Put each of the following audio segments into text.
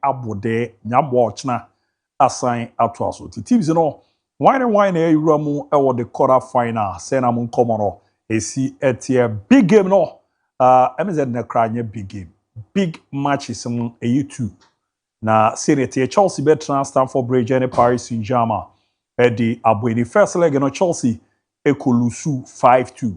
abode nyambo ochna assign atwaso. The teams wine Ramu ewo the quarter final. Sena mun komono esi etie big game no. MZ na kranye big game. Big matches mun eyitu. Na serie Chelsea betra Stamford Bridge and Paris Saint-Germain. Edi ABOU the first leg no Chelsea ekolusu 5-2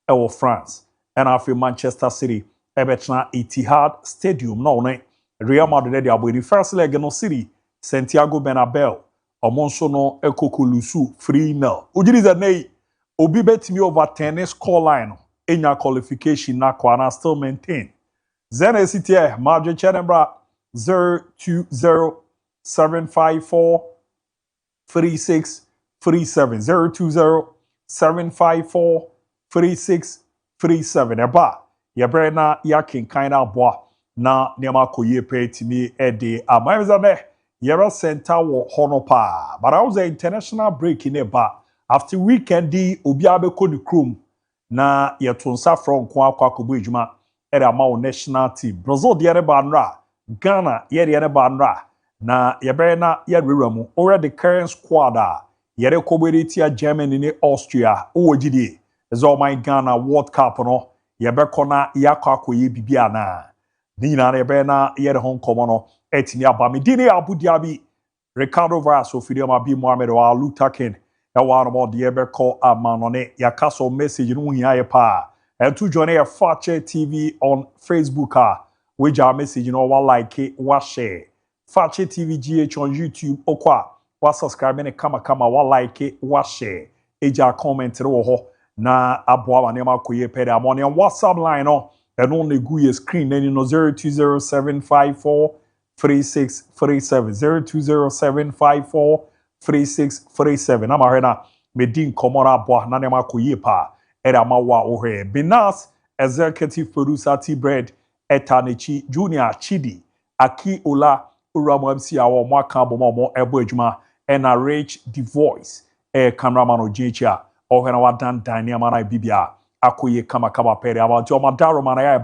ewo France. And after Manchester City betra Etihad Stadium no ne Real Madrid the ABOU the first leg no City Santiago Bernabeu omonso no ekokolusu 3-0. Ujiriza nei obi betimi over tennis score line enya qualification na kwana still maintain. Zena City Madrid Chenembra 020 754 3637 020 754 3637 eba yebre na yakin kinda boa na niama koye pe timi ede amazame yera center wo honopa but I was an international break in eba after weekend di obi abeko ni krom na yetonsa from kwa akobo ejuma ere ama national team Brazil de ere banra Ghana yere ere banra na yebere na yerewura mu already current squad yere koberitia Germany ni Austria owogidi ezo my Ghana World Cup no yebekọ na yakọ akoye bibia na ni na yebere na yere hon komo no etini abamidini ABOU DIABY Ricardo Vaz ofidie ma bi Mohamed wa Lutakin e wa no de yebekọ amanone yakaso message no hia ye pa to join a Fakye TV on Facebook which our message no wa like it wa share Fakye TV GH on YouTube okwa wa subscribe ne kama wa like it wa share eja comment ro ho na aboa ma ne makoye pede amone WhatsApp line no e no na gu ye screen na ni no 020754 3637 020754 3637 na ma na medin komora aboa na ne makoye pa era mawa ohe Binas executive producer T-Bread Etanechi Junior Chidi Aki Ola Uramu MC awo mwaka bomo ebo ejuma ena Rich the voice cameraman ojicha ohena wadan daniel na bibia akoye kama pere about your madaro mana ya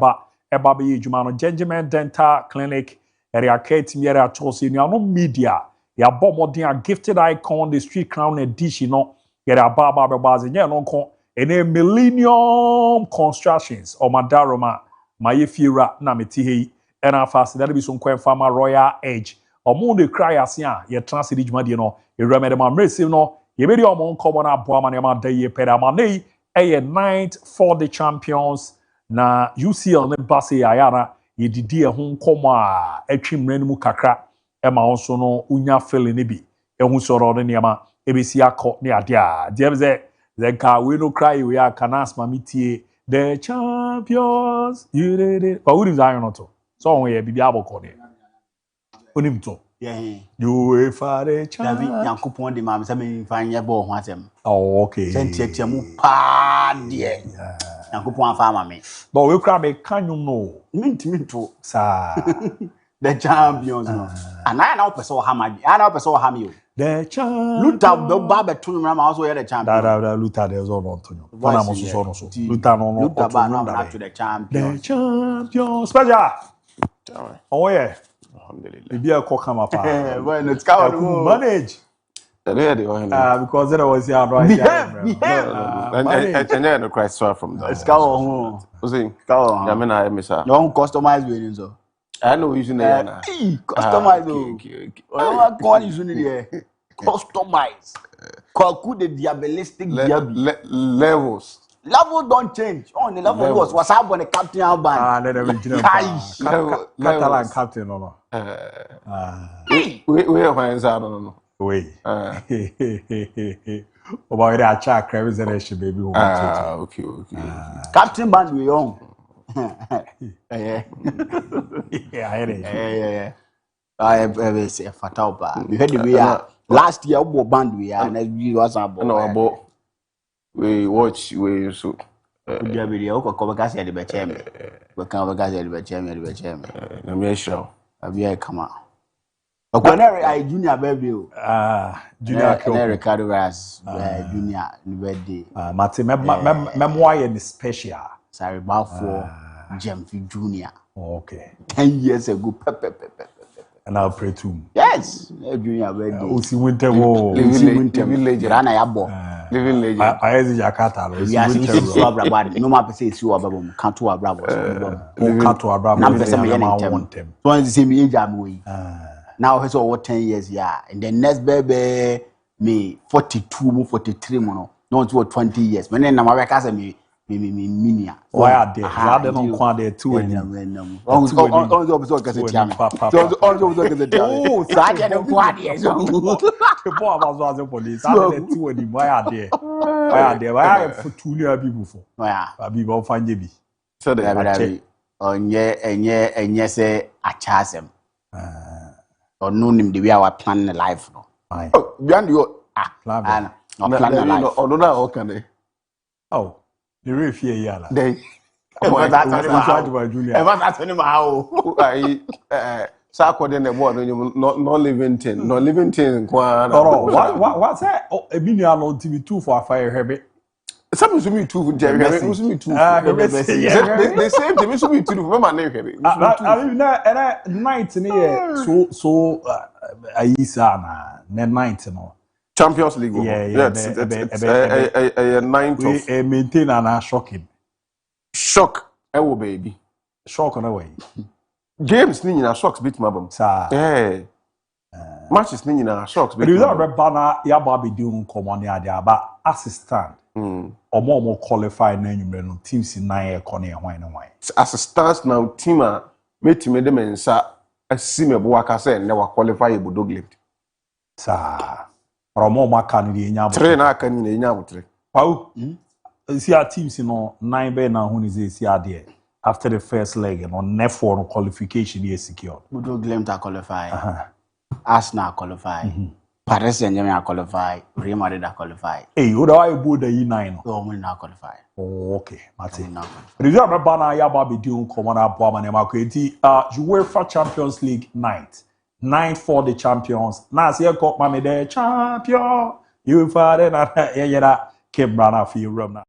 eba be ejuma no Gentleman Dental Clinic area Kate miere atosi ni no media ya bomodin a gifted icon the street crown edition no yere ababa be baze nye no nko ene Millennium Constructions o madaroma mayefira na metihi ena fast that be so nkwa farmer Royal Edge omo de cry asia ye transit djumade no eremede ma receive no ye be di omo nkomo na aboa ma ne ma daye peda ma nei eye ninth for the champions na UCL ne base ayara ye didi ho nkomo a atwimran mu kakra e ma onso no unya fele ne bi ehu soro ne niam ebesi akọ ne ade a de the car we no cry we are canas mamitie the champions you did it but who is iron auto so we e bibia aboko ne onim to you for the champions David Yankopon de mam say me fanye ball ho atem oh okay sentie mu pa de Yankopon afa ma me but we cry me kanum no mintimi to sa the champions no ana na opese o hama ana opese o hama yo the champions Luta do baba tunu ma also the champions da Luta there so no to no na mo so Luta no ba na to the champions special oh yeah alhamdulillah bibia ko kama pa well it's can manage because there was here right and no Christ from that it's go see I mean I miss her don't customize with so I know using the customize oh go on using it customize calculate the diabelistic levels don't change on the level was up on the captain band Catalan captain no we are no we about the attack representation baby okay captain band we on yeah I say fatal ba you heard the way last year we band we are and we was about we watch we so dia video ko ko gas ya de bechem we kan gas ya de bechem na me show abia kama okonere I junior baby junior Ricardo Vaz junior ni birthday mate memoir in special sorry about for Jemfi junior okay 10 years ago And I'll pray to him. Yes, junior birthday. Osi winter wo. Living legend. Rana yabo. Living legend. I use Jakarta. We are seeing so abrabo. No man say si abrabo. Can't to abrabo. Can't to abrabo. Now person me want them. So when say me age am we. Now he so what 10 years yeah. And the next baby me 42 43 no. No to 20 years. When na ma ka say me minia. Why are there? Rather than quite there too. On the opposite can say tiam. On the opposite can say tiam. Oh, so I can quad yes. The boy was the police. I did two of them. Why are there? Why are there? Why are for 2 years before? Yeah. Abi go find you. So the Onye say achasem. Or no nim the way our plan life no. Oh, beyond you. Plan. No plan life. Oh, no, no, okay. Oh, the real fear yala. They. Sako de ne board no living thing no living thing what's that a million on TV2 for a fire habit some to me too Jerry me too they same to me so me too remember name I mean na night near so ayisa na night no Champions League yeah 9 we maintain and shocking shock ewo baby shock on away games ni nyina shocks beat mabam eh matches ni nyina shocks beat mabam but bana ya ba be di nkomo ne ade aba assistant omo qualify na nyumre no teams 9 e kone e hwan ne hwan assistant now team a metime de mensa asimebo aka say ne wa qualify ebudo glift sa omo maka ne enya 3 na aka ni enya 3 pau see our teams no 9 be na hu ni see ade after the first leg and on F4 no qualification is secured. Budo Glemt are qualified. Arsenal qualify. Paris Saint-Germain qualify. Real Madrid qualify. Hey, what do I do the E9? Oh, we not qualify. Oh, okay, Martin. But you remember bana ya ba be doing common abo ma ma kweti UEFA Champions League night. Night for the champions. Na se ko ma me the champion. UEFA na yera Kebrana fi Rome na.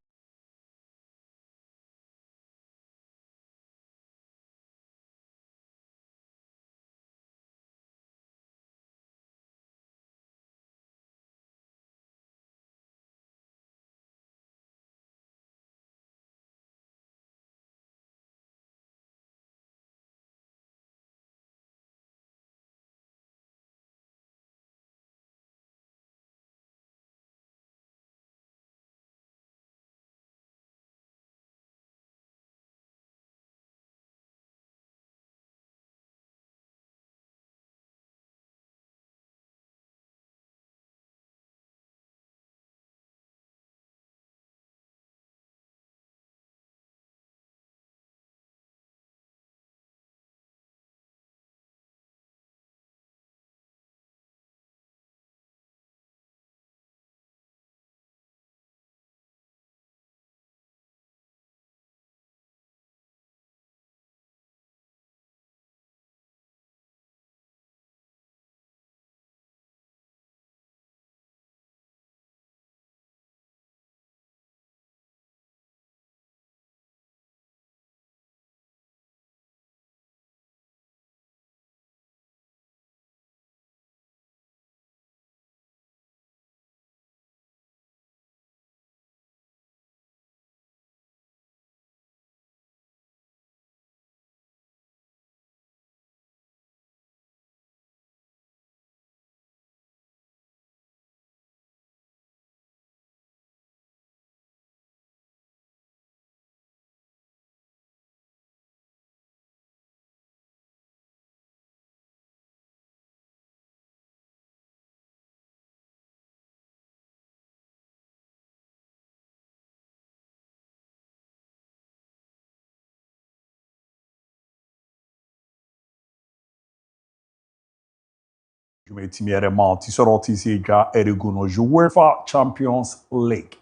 Metimiere Malti soroti siga eriguno UEFA Champions League.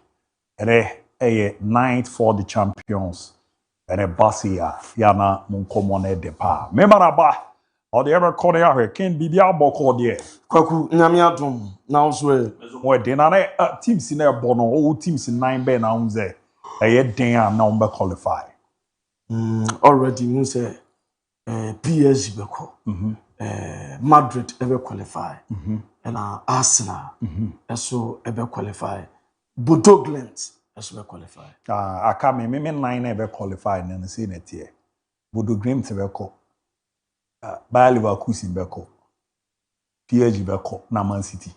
Ere night for the champions. Ere basia yana munkomone depa. Memara ba. Or the ever corner here can be the aboko there. Kwaku nyamiatum na oswe. We dinane teams in there bono all teams in 9 be na unze. Eye den na umbe qualify. Already mun say PSG beko. Madrid ever qualify. And Arsenal also ever qualify. Bodo Glimt also ever qualify. I can't me 9 ever qualify and see it here. Bodo Glimt ever call. Bayer Leverkusen ever PSG ever na Man City.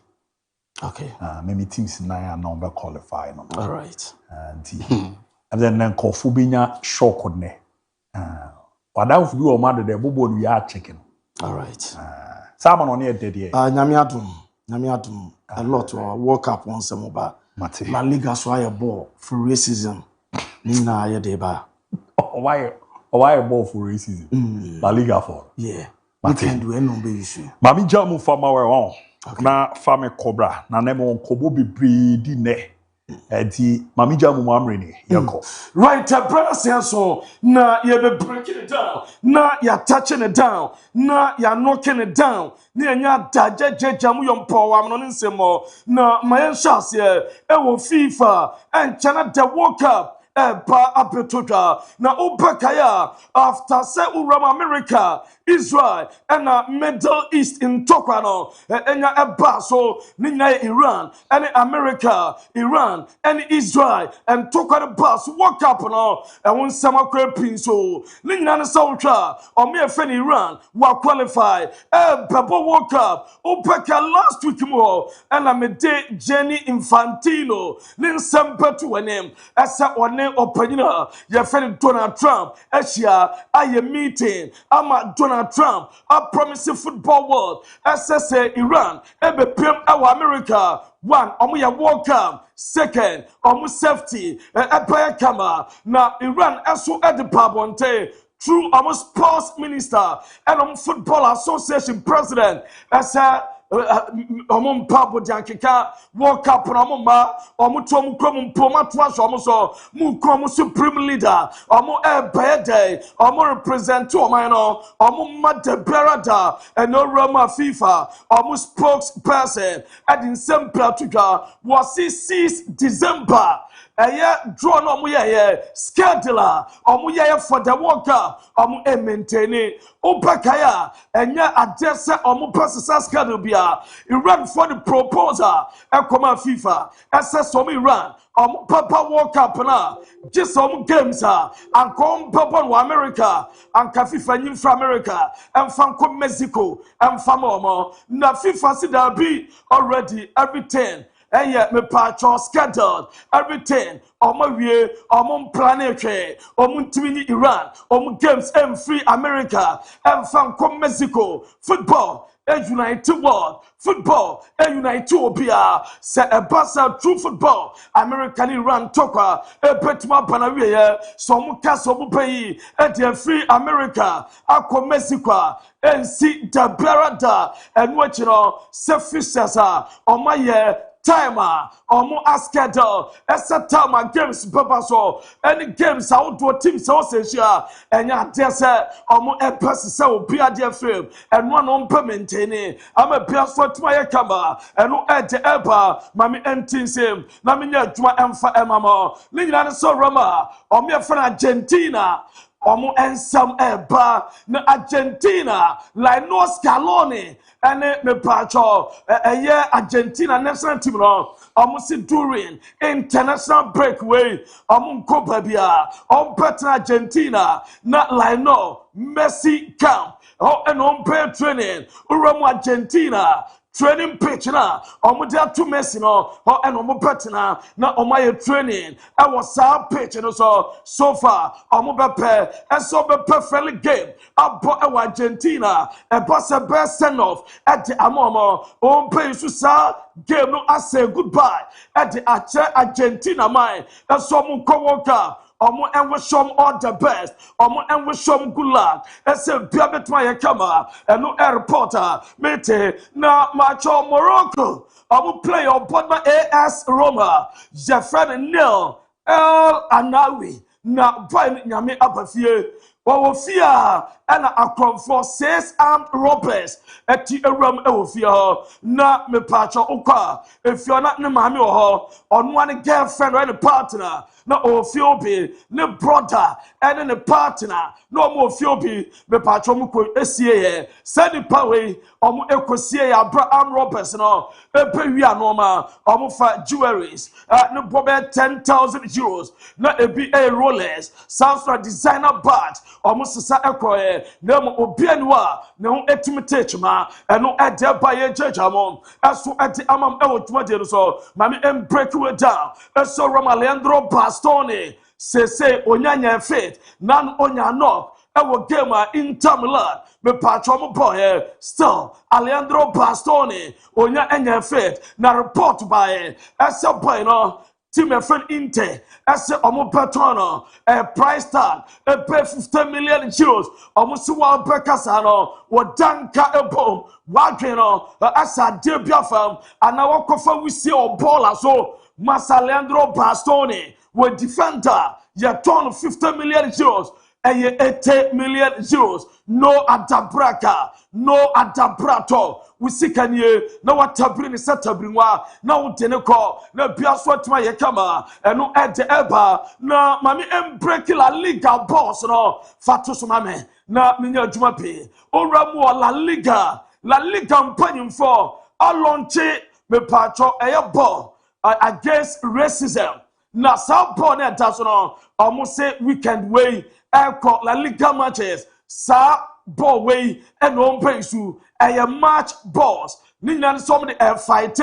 Okay. Maybe teams 9 are not qualify. All right. And then Kofubinya shock on ne. What else do you matter the bobo we are checking? All right. Someone on here dead here. Nyamiadum. A lot of World Cup once a mobile. La Liga so I ball for racism. Nina ya deba. Why a ball for racism? La Liga for. Yeah. We can do any number issue. Mami jamu fama we on. Na fame cobra. Na nemo kobo bi breedi ne. Edi mami jamu mamreni yako. Right, brother so na you be breaking it down. Na you touching it down. Na you knocking it down. Ni enya daje jamu yompo wa no nsemo. Na mayen chance e wo FIFA and China the World Cup. Ba apetoja na ubakaya after say uram America, Israel and Middle East in Tokwano enya eba so ninya Iran and America, Iran and Israel and Tokwano bus walk up no and one sama kwepin so ninya na sawtwa o me friend Iran wa qualify babo walk up ubaka last week mo and me de Jenny Infantino nin sempe to enem asa one opanyina your friend Donald Trump Asia aye meeting ama Donald Trump a promising football world SSA Iran ebe pem our America one omu ya World Cup second omu safety empire kama na Iran eso edi pabonte through our sports minister and football association president asa omon pabo jankeka World Cup na omma omutom krom mpoma toaso omoso mu krom supreme leader omo ebede omo represent oman no omo madeberada and Roma FIFA omo spokesperson at in sempla tuga was 6 December draw no omo ye scheduler omo ye for the World Cup omo maintain obakaya enya adese omo process schedule bia Iran for the proposal ekoma FIFA SS some Iran papa World Cup na just some games and come papa no America and FIFA nyim from America and from Mexico and from na FIFA see there be already everything me patcho scheduled everything wie plan etwe ntimi Iran games free America and from Mexico football a united world football a united obia se a basa true football American Iran toka a betma banawie so mu kaso mu pay e free America akọ Mexico and see the berada and watch se fishes omaye timer omo schedule esa time games papa so any games outdoor teams so say enya dese omo pass se obi ade film and one on maintain am a pass for my camera and no edge eba mami entin na me nya adwuma emfa emama ni nyina so Roma omo e fra Argentina omo ensam eba na Argentina like no Scaloni ene me pacho Argentina national team no omo during international breakaway omo nko babia better Argentina not like no Messi camp and pay training uramu Argentina training pitch na omo dia to Messi no and omo betina na omo ye training I was pitch no so far omo bepe and so bepe friendly game abo Argentina e pass a best send off at the amomo on pay so game no I say goodbye at the Argentina mind and so omo ko World Cup omo and we show all the best omo and we show good luck and say bia betma camera and no reporter mete na macho Morocco omo play on partner AS Roma Jeffrey Nil El Anawi na by nyame abafie Wawofia and a for 6 armed robbers at the ram Ewofia. Na me pacho oka. If you're not Namami on one girlfriend or any partner, no Ofiobi, no brother, and any partner, no more Fiobi, me pacho muko SCA, send it power, or Ecosia, armed robbers, no, a Peria norma, or jewelries, no probably 10,000 euros, not a BA rollers, sounds like designer bat. Almost sa ekroye na mo obianwa na ho etimete ma eno ede baye jejamon aso ede amam ewo twade no so mami em break we down eso Leandro Bastoni se onyanya fit nan onya knock ewo game Inter Milan me patro mo boy still Leandro Bastoni onya enya fit na report by eso boy no team a friend Inter, as a Omopatono, a price tag, a pay 50 million euros, almost 1 per casano, what Danka a bomb, Wagino, as a dear Biafam, and our coffin we see on Paula so, Leandro Bastoni, with defender, you turn 50 million euros. 80 million euros. No adabraka, no adabrato. We see can ye no what tabrin is satabrinwa, no teneko, no biaswat my kama, and no at the eba, no mammy em break la liga boss, no fatus mame, na minya jumapi, o ramu la liga companion for a lonche me patro a ball against racism. Na South Pone Tasono, almost say weekend way. Airport La Liga matches, sa ball way and on pesu, a match boss. Ninan somebody a fight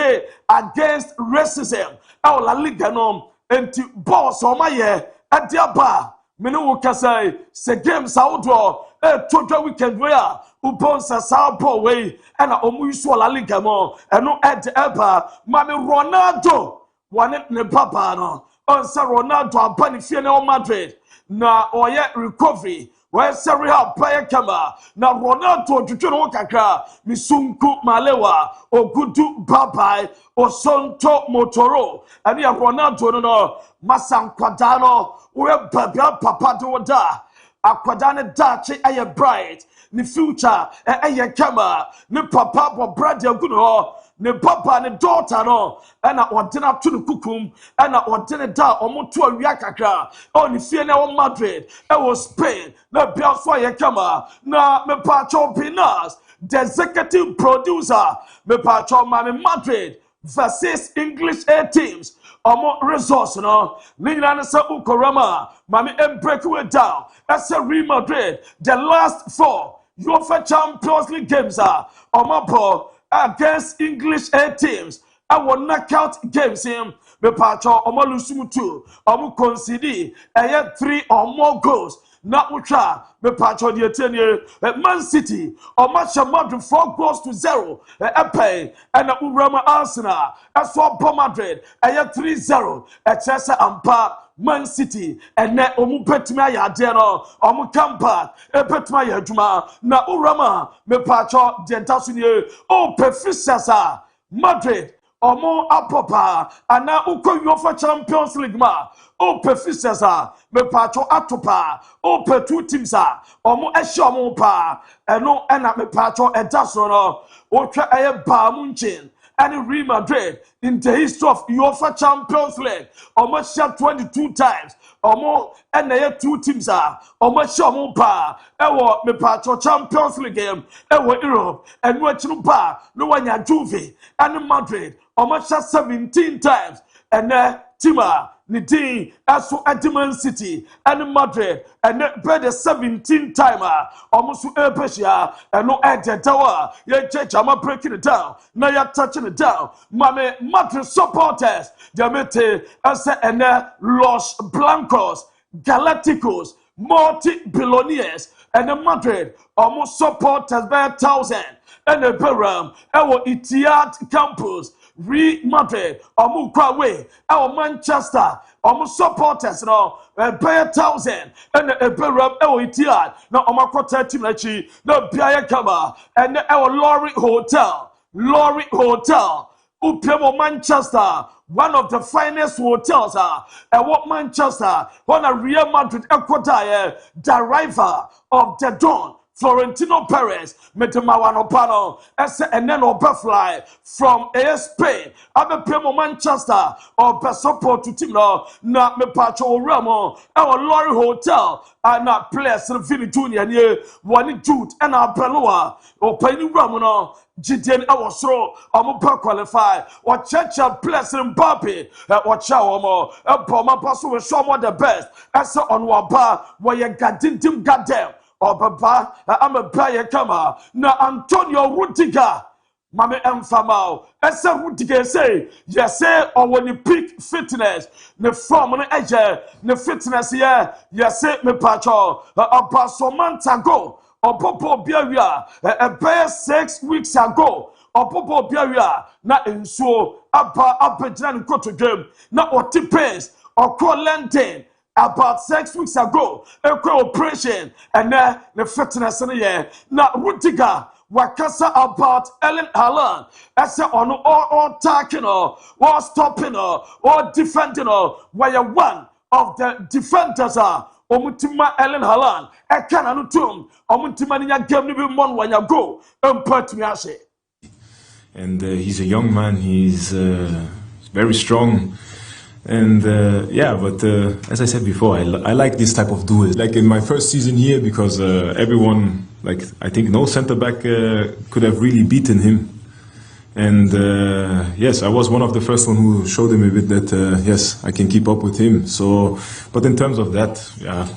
against racism. Our La Liga nom, and to boss on my year at the bar. Menu say, se game Saudro, a total weekend where upon sa ball way and a omusu La Liga mo, and no at the bar, Mammy Ronaldo, one it ne papa no, on Sa Ronaldo, a bunny fiona Madrid. Na oye recovery where Seria player kama na Ronaldo tutuno kakra misunku malewa ogudu babai osonto motoro ani Ronaldo no masankwadano we babia papa do da akwadane dachi aye bright ni future aye kama ni papa bo brother guno ne papa ne daughter no na odena to ne kukum na odena da omoto awia kakra o ne fie na wo Madrid e wo Spain na bia so ye kama na me pacho Pinas the executive producer me pacho Madrid versus English A teams omo resource no nina na sa ukorama mami em break way down as a Real Madrid the last 4 UEFA Champions League games are omo ball against English A teams. I will knockout games him. Me pacho omo lusumutu. Omo concede. 3 or more goals. Na utra. Me pacho di etenye. Man City. Omo shamadu 4 goals to 0. Epe. And urama Arsenal. As for Madrid. 3-0. Chelsea ampa. Man City and ne omu petma ya de no omu kampa e petma ya adwuma na urama me pacho dentasunye o pefisasa Madrid omu apopa ana uko UEFA Champions League ma o pefisasa me pacho atopa o pe 2 teams a omu ehye omu pa eno ena me pacho edaso no o twa eye ba munchin and Real Madrid in the history of UEFA Champions League almost shot 22 times almost and there 2 teams are almost show pa ewo me patro Champions League game ewo Europe and watching pa no one ya Juve and Madrid almost shot 17 times and Tima Nidin aso Man City and Madrid and by the 17 timer almost Persia and no tower ye jama breaking it down now you're touching it down mame Madrid supporters jamete as and Los Blancos Galacticos multi-billionaires and Madrid almost supporters by 1,000 and the Peram our Etihad campus Real Madrid, Omukwawe, our Manchester, supporters no, by 1,000, and a Peram, our Etihad, no Omakota Timachi, no Biakama, and our Lorry Hotel, Upemo Manchester, one of the finest hotels what Manchester, one of Real Madrid Ecuador, the rival of the Don. Florentino Perez, Metamawano Pano, and then Oberfly from Spain. Abepemo Manchester or Besopo to Timno, not Mepacho Ramo, our Lorry Hotel, and not place in Vini Junior near one Jude and our Pelua, or Penny Ramono. Gideon Awosro, Amupa qualify, or Chacha Place in Bapi, or Chawamo, a Poma Passo will show more the best. As on Waba, where you got dim goddamn. Oh, Papa, I'm a player comer. Now, Antonio Rudiger, Mammy Mfamao, as a Rudiger say, yes, say, or when you pick fitness, the form on the edge, the fitness here, yes, say, me pacho, a pasomant ago, or Popo Biaria, a bear 6 weeks ago, or Popo Biaria, not in so, up a Jan Koto game, not what tipes, or call Lenten. About 6 weeks ago, a cooperation and then the fitness in the year. Now, Rudiger, Wakasa about Ellen Haaland, as on or attacking or stopping or defending where one of the defenders are. Omutima Ellen Haaland, a cananutum, Omutimania game to be one when you go and put me ashe. And he's a young man, he's very strong. And yeah, but as I said before, I like this type of duels. Like in my first season here, because everyone, like I think no center back could have really beaten him. And yes, I was one of the first one who showed him a bit that yes, I can keep up with him. So, but in terms of that, yeah,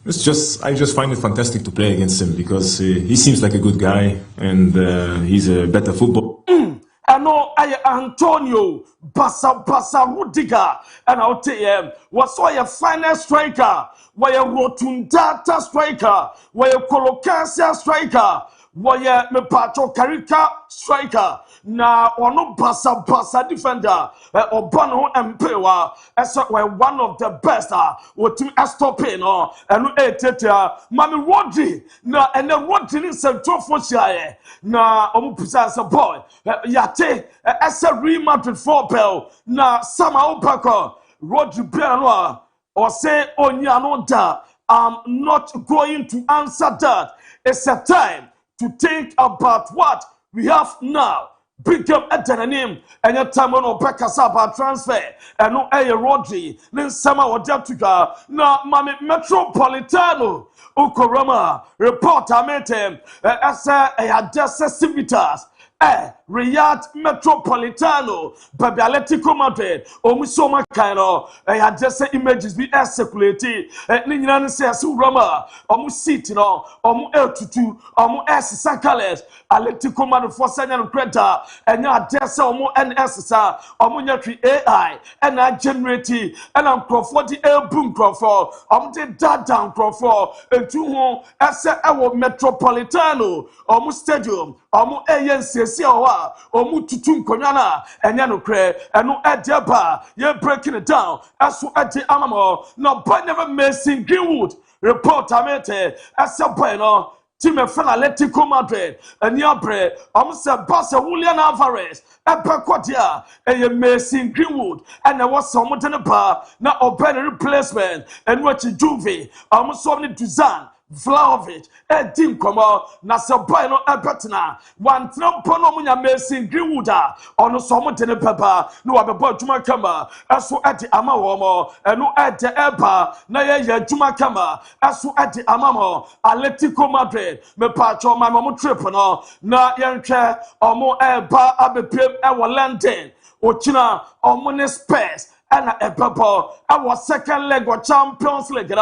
it's just I just find it fantastic to play against him because he seems like a good guy and he's a better footballer. Ano ay Antonio Basa Rudiger and I'll tell you what's why a finance striker, why a rotundata striker, why a colocasia striker, why a mepacho karika striker. Na ono basa defender Obano Empewa as one of the best what team stopping and Mami Rodri na and the Rodri is a trophy na omupisa boy yate as a Real Madrid 4 bell na sama opako Rodri Piano or say onyano da I'm not going to answer that. It's a time to think about what we have now. Big up at the name and your time on Bekasaba transfer and no air Rodri, then Sama or Jatuga, na Mami Metropolitano, Ukorama, reporter metem, as a Hadessa Civitas. Riyadh Metropolitano, Baby Atletico Madrid, Omusoma Kaino, I had just said images be circulated. Ninian says Rama, Omusitino, Omu L22, Omu S. Sankales, Atletico Madrid for Sanya Creta, and now Dessa Omu NSSA, Omunyatri AI, and I generate, and I'm Crawford, El Boom Crawford, the Dad Down Crawford, and to whom I said our Metropolitano, Omu Stadium, Omu ANC. Omu tutu nkonyana enya no kre eno edeba ye breaking it down aso edi amamo no boy never Mason Greenwood report amete asa boy no team Atletico Madrid eni abre se Barca Julian Alvarez epekodia eye Mason Greenwood and there was some ba na open replacement and what Juve so ni Duzan Vlahovic, Edim Komo, Nasabino Ebetna, one Trampono Munya Mason Greenwooda, or no Somo Tenepepa, no Abba Jumakama, as so at the Amawomo, and no at the Eba, Naya Jumakama, as so at the Amamo, Atletico Madrid, me pacho, my mamo tripono, na yanke, or more Eba, Abepim, our London, Ochina, or Mone Space. And a purple, our second leg or Champions League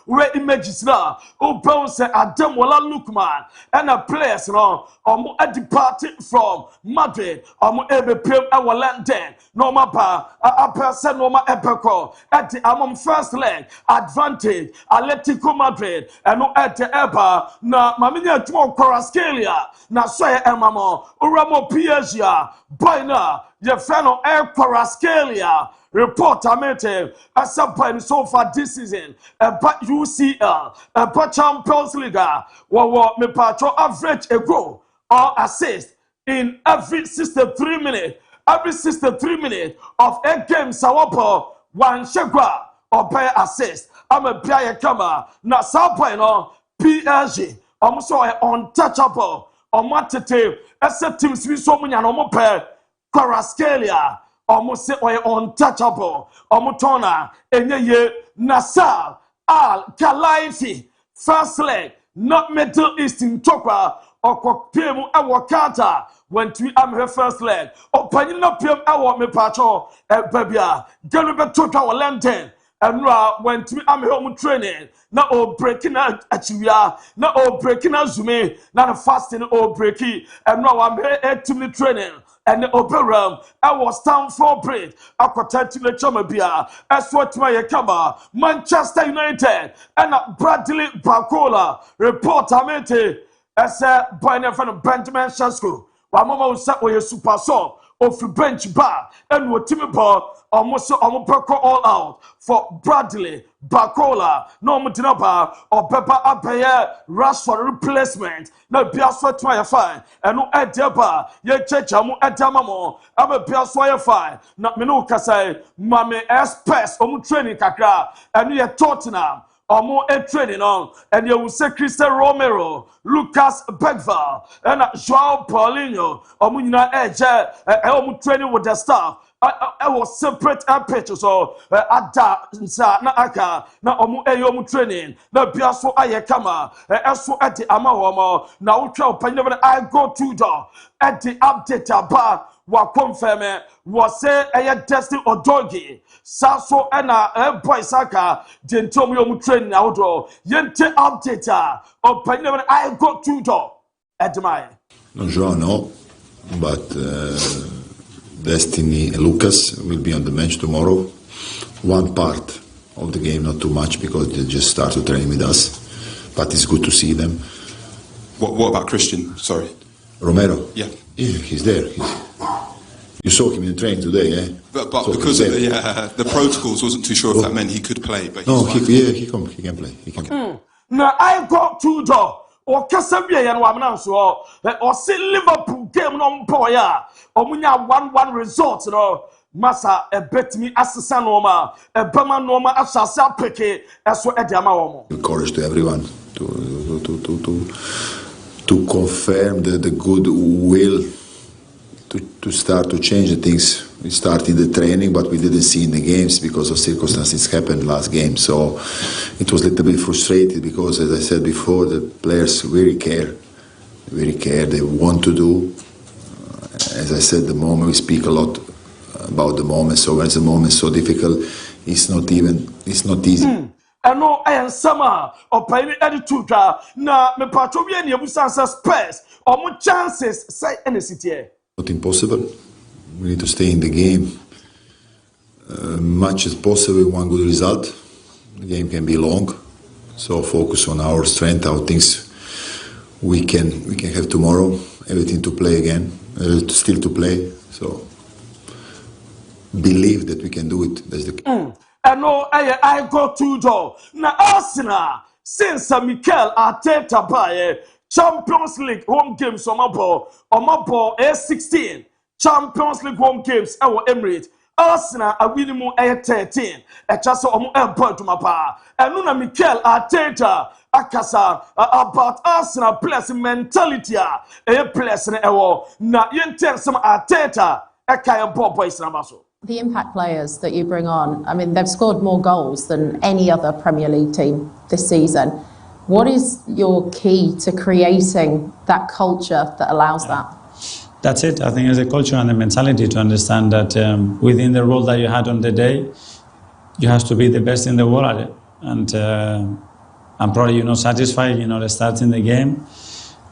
where images now, who bounce Adam Walla Lukman, and a place no, departed from Madrid, Ebepim, our London, no mapa, a person, no ma epico, at the among first leg, advantage, Atletico Madrid, and no at the Eba, na Mamina Tuo Corascalia, na Soya Emamo, Uramo Piagia, Boina, Yefano Air Corascalia. Report amete as a point so far this season about UCL about Champions League what me patro average a goal or assist in every 63 minutes. Every 63 minutes of a game, Sawapo, one shagwa, or pay assist. I'm a player camera, not Sapo, PSG, almost untouchable, or Matete, except Tim Smith, so many and pair, Quarascalia, almost say untouchable, Omotona, Enye, Nassau, Al Kalaiti, first leg, not Middle East in Chokwa, or Kokpimu Awakata. When we am her first leg, or Panina Pim, I want me patrol, Babia, Gallibet took our lantern, and when we am home training, not all breaking out at you, not all breaking out to me, not a fasting or breaky, and now I'm here to me training. And the opera, I was town for bread. I could tell to the Chamabia, as what my Yakama, Manchester United, and Bradley Bacola, reporter Mete, as a boy from Benjamin Shasko. Wamama was sat with a super song of the bench bar and what Timmy Ball almost all out for Bradley, Bacola, no Mutinaba, or Peppa Apaye, rush for replacement. No Piaswa Twire fine, and no Edeba, ye Chechamu Edamamo, I'm a Piaswire fine, not Minuka say, Mammy S. Pest, training Kakra, and ye Tottenham. Or training on, and you will say Cristiano Romero, Lucas Begval, and Joao Paulinho, or Munina Edge, and training with the staff. I was separate pictures or Ada na aka na omu training na biaso ayekama eso at the amawomo na utwa opanya I go to the at the update aba wa confirm was say Destiny Odogi saso na boys aka dentom yomu training outdoor yente update opanya I go to the at my no but Destiny and Lucas will be on the bench tomorrow. One part of the game, not too much, because they just start to train with us. But it's good to see them. What about Christian? Sorry. Romero? Yeah, he's there. You saw him in training today, eh? But because of the protocols, wasn't too sure if that meant he could play. But he can play. He can play. Now I got two door. Or Casabia and Wamnan or see Liverpool game on Poya or Munya 1-1 result, you know. Massa a bet me as a Sanoma, a Bama Noma as a Sapeke, as well as Yamaomo. Encourage to everyone to confirm the good will to start to change the things. We started the training, but we didn't see in the games because of circumstances happened last game. So it was a little bit frustrated because, as I said before, the players really care. They want to do. As I said, the moment we speak a lot about the moment. So when the moment is so difficult, it's not easy. I know I am summer or paying attitude. Now, me patrol and you space or more chances say any city. Not impossible. We need to stay in the game much as possible. One good result. The game can be long, so focus on our strength, our things we can have tomorrow. Everything to play again, still to play. So believe that we can do it. That's the. I know I go to door. Now Arsenal since Mikel Arteta by Champions League home games on my ball A16. Champions League home games our Emirates. Arsenal are winning more 13. A chance of point to my power. And Nuna Mikel Arteta Akasa about Arsenal players mentality. A place in a war. Now you tell some Arteta a kind of boys Namaso. The impact players that you bring on, I mean, they've scored more goals than any other Premier League team this season. What is your key to creating that culture that allows that? That's it. I think it's a culture and a mentality to understand that within the role that you had on the day, you have to be the best in the world at it. And I'm probably, you're not satisfied, starting the game.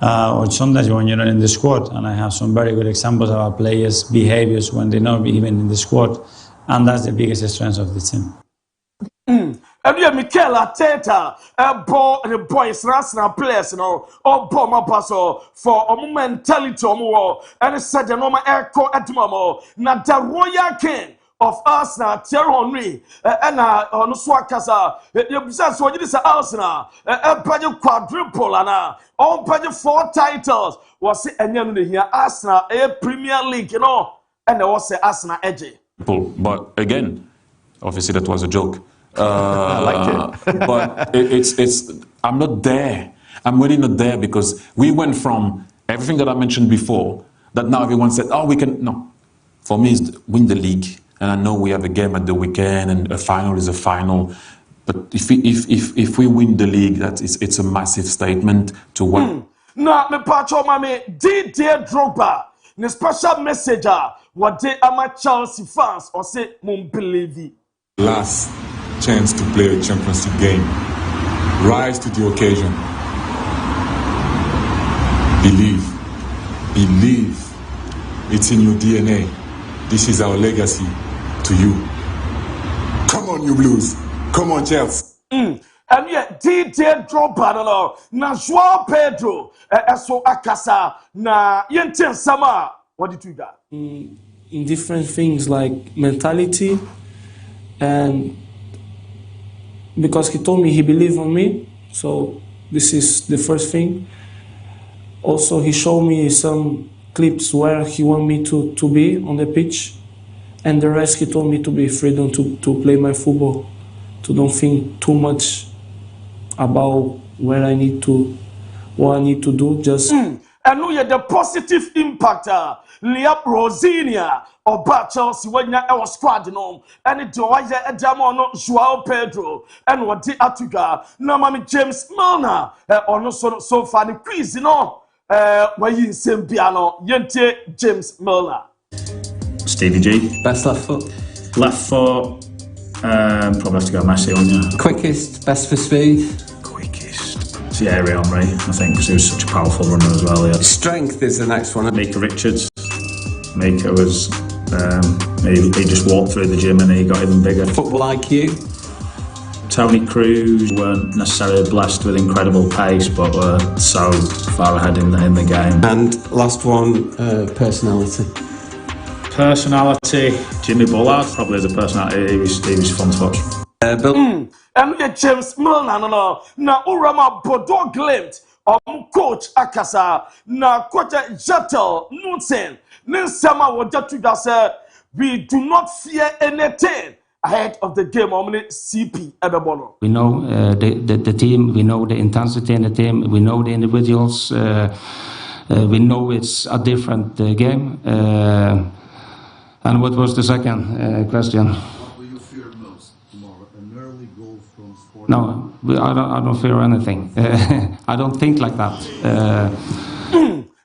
Or sometimes when you're not in the squad. And I have some very good examples of our players' behaviors when they're not even in the squad. And that's the biggest strength of the team. And you Mikel Arteta, the boys, Arsenal players, or ball my passo for a mentality or more, and it said the normal echo at Mamo, not the Royal King, of Arsenal, Thierry Henry, and on Swakasa, you besides what you say Arsenal, a quadruple and all 4 titles was it and here Arsenal, a Premier League, you know, and there was Arsenal edgy. But again, obviously that was a joke. I liked it. But it's I'm not there. I'm really not there because we went from everything that I mentioned before, that now everyone said, oh, we can. No. For me, it's win the league. And I know we have a game at the weekend and a final is a final. But if we win the league, it's a massive statement to what. Now, me pacho mami, Didier Drogba, the special messenger, what they are Chelsea fans or say, mon believe. Last chance to play a Champions League game. Rise to the occasion. Believe. It's in your DNA. This is our legacy to you. Come on, you Blues. Come on, Chelsea. And yet, Didier Drogba, no, na Joao Pedro, so akasa, na yenten sama. What did you got? In different things like mentality, and because he told me he believed on me, so this is the first thing. Also, he showed me some clips where he wanted me to be on the pitch, and the rest he told me to be freedom to play my football, to don't think too much about what I need to do, just. And we had the positive impact. Liam Rosinia or Chelsea when you are squad no, and it was a Jamon Joao Pedro and what the Atuga. No, Mammy James Milner or no so funny quiz, you know. Why you same piano, Yente James Milner. Stevie G. Best left foot. Left foot. Probably have to go Messi on you. Quickest, best for speed. Thierry Henry, I think, because he was such a powerful runner as well. Yeah. Strength is the next one. Mika Richards. Mika was, he just walked through the gym and he got even bigger. Football IQ. Tony Cruz weren't necessarily blessed with incredible pace, but were so far ahead in the game. And last one, personality. Personality. Jimmy Bullard probably as a personality. He was fun to watch. Bill. And James Milner, no, na Urama Bodo Glimt, coach Akasa, na coach Jettel Nunsen, Ninsama Wajatuga said, we do not fear anything ahead of the game. CP Ebebono. We know the team, we know the intensity in the team, we know the individuals, we know it's a different game. And what was the second question? No, I don't fear anything. I don't think like that.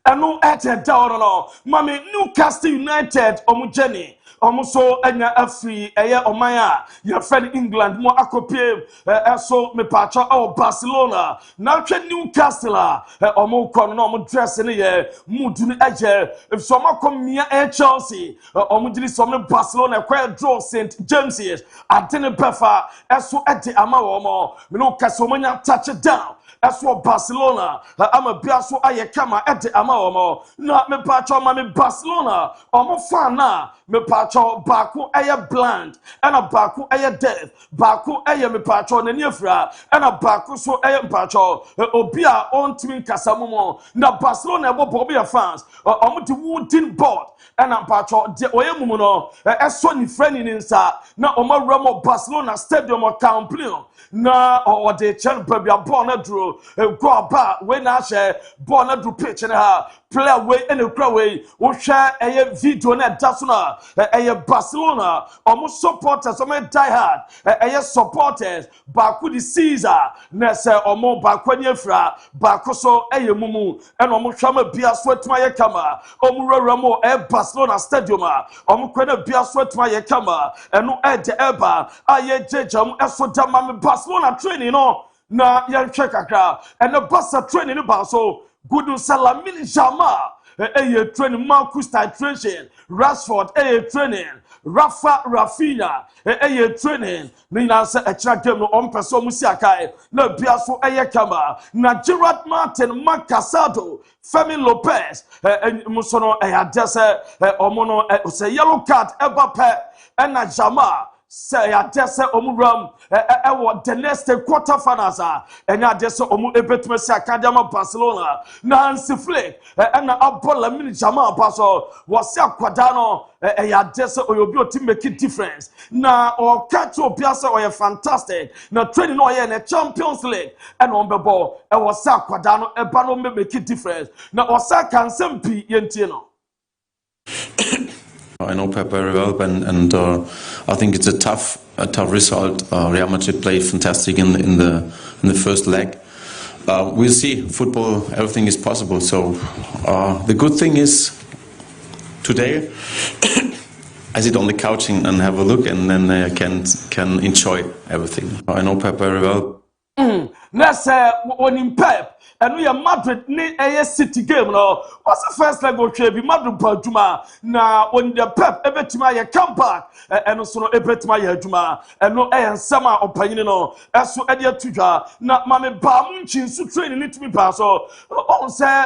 And no at a down, Mammy Newcastle United, Omujeni. So enya afri omaya your friend England mo akopie so me pacha o Barcelona na twa Newcastle omo kono na omo dress ne ye mudu ne eje if so makomia Chelsea omo diri so me Barcelona kwa draw St James's atene pefa so ede ama wo mo me no kase omanya touch it down. That's what Barcelona. I'm a biaso ayekama ete ama omo. Na me pacho ma me Barcelona. Omo fan na me pacho baku aye bland. Ena baku aye death. Baku aye me pacho ne niefra. Ena baku so aye me pacho. Obia on twin kasamumo. Na Barcelona ebo bobi fans. Omo di wooden board. Ena pacho de oye mumuno. Eso ni friend ni nsa. Na omo remo Barcelona stadium o Camp Nou. Na or de chen baby a born a drew go about when I share born a drew pitch and her play away in a croway or share a video net dasuna a Barcelona almost supporters some die hard a supporters back with the Caesar Nessa or more back when you fra back so a mumu and almost shama beer sweat my camera or Ramo a Barcelona stadium almost beer sweat my camera and no ed ever I jam as so damn Barcelona training no na yan check akra and the Barca training about so good Salamine Jama training Marcus style training Rashford training Rafinha training ni na se extra game no on person mu si akai na bia so kama na Gerard Martin Macasado Femi Lopez musono adese omo no say yellow card ebape na Jama say adese omuram the next quarter finals and adese omu ebetuma si akadama Barcelona na Hansi Flick na abola mini Jama paso wasi akwada no adese oyobi o team make difference na o catch obiase o fantastic na training no ye na Champions League and on bebo e wasi akwada no eba no make difference na osa kansem pi yentie no. I know Pep very well, and I think it's a tough result. Real Madrid played fantastic in the first leg. We'll see. Football, everything is possible. So the good thing is today I sit on the couch and have a look, and then I can enjoy everything. I know Pep very well. Let's say when Pep. And we are Madrid ni City game no. What's the first leg of be Madrid Juma na when the Pep ebetima ye come back and also no ebetima ye juma and no summer opinion no so edia tudwa na mame ba munchin su training need to be pass so on say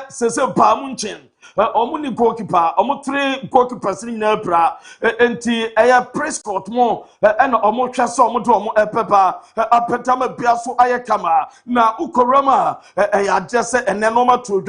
ba munchin omu ni goalkeeper omu three goalkeepers ni na bra enti Prescott mo na omu hwe so omu do omu pepa apetama bia so kama na ukorama just and then normal to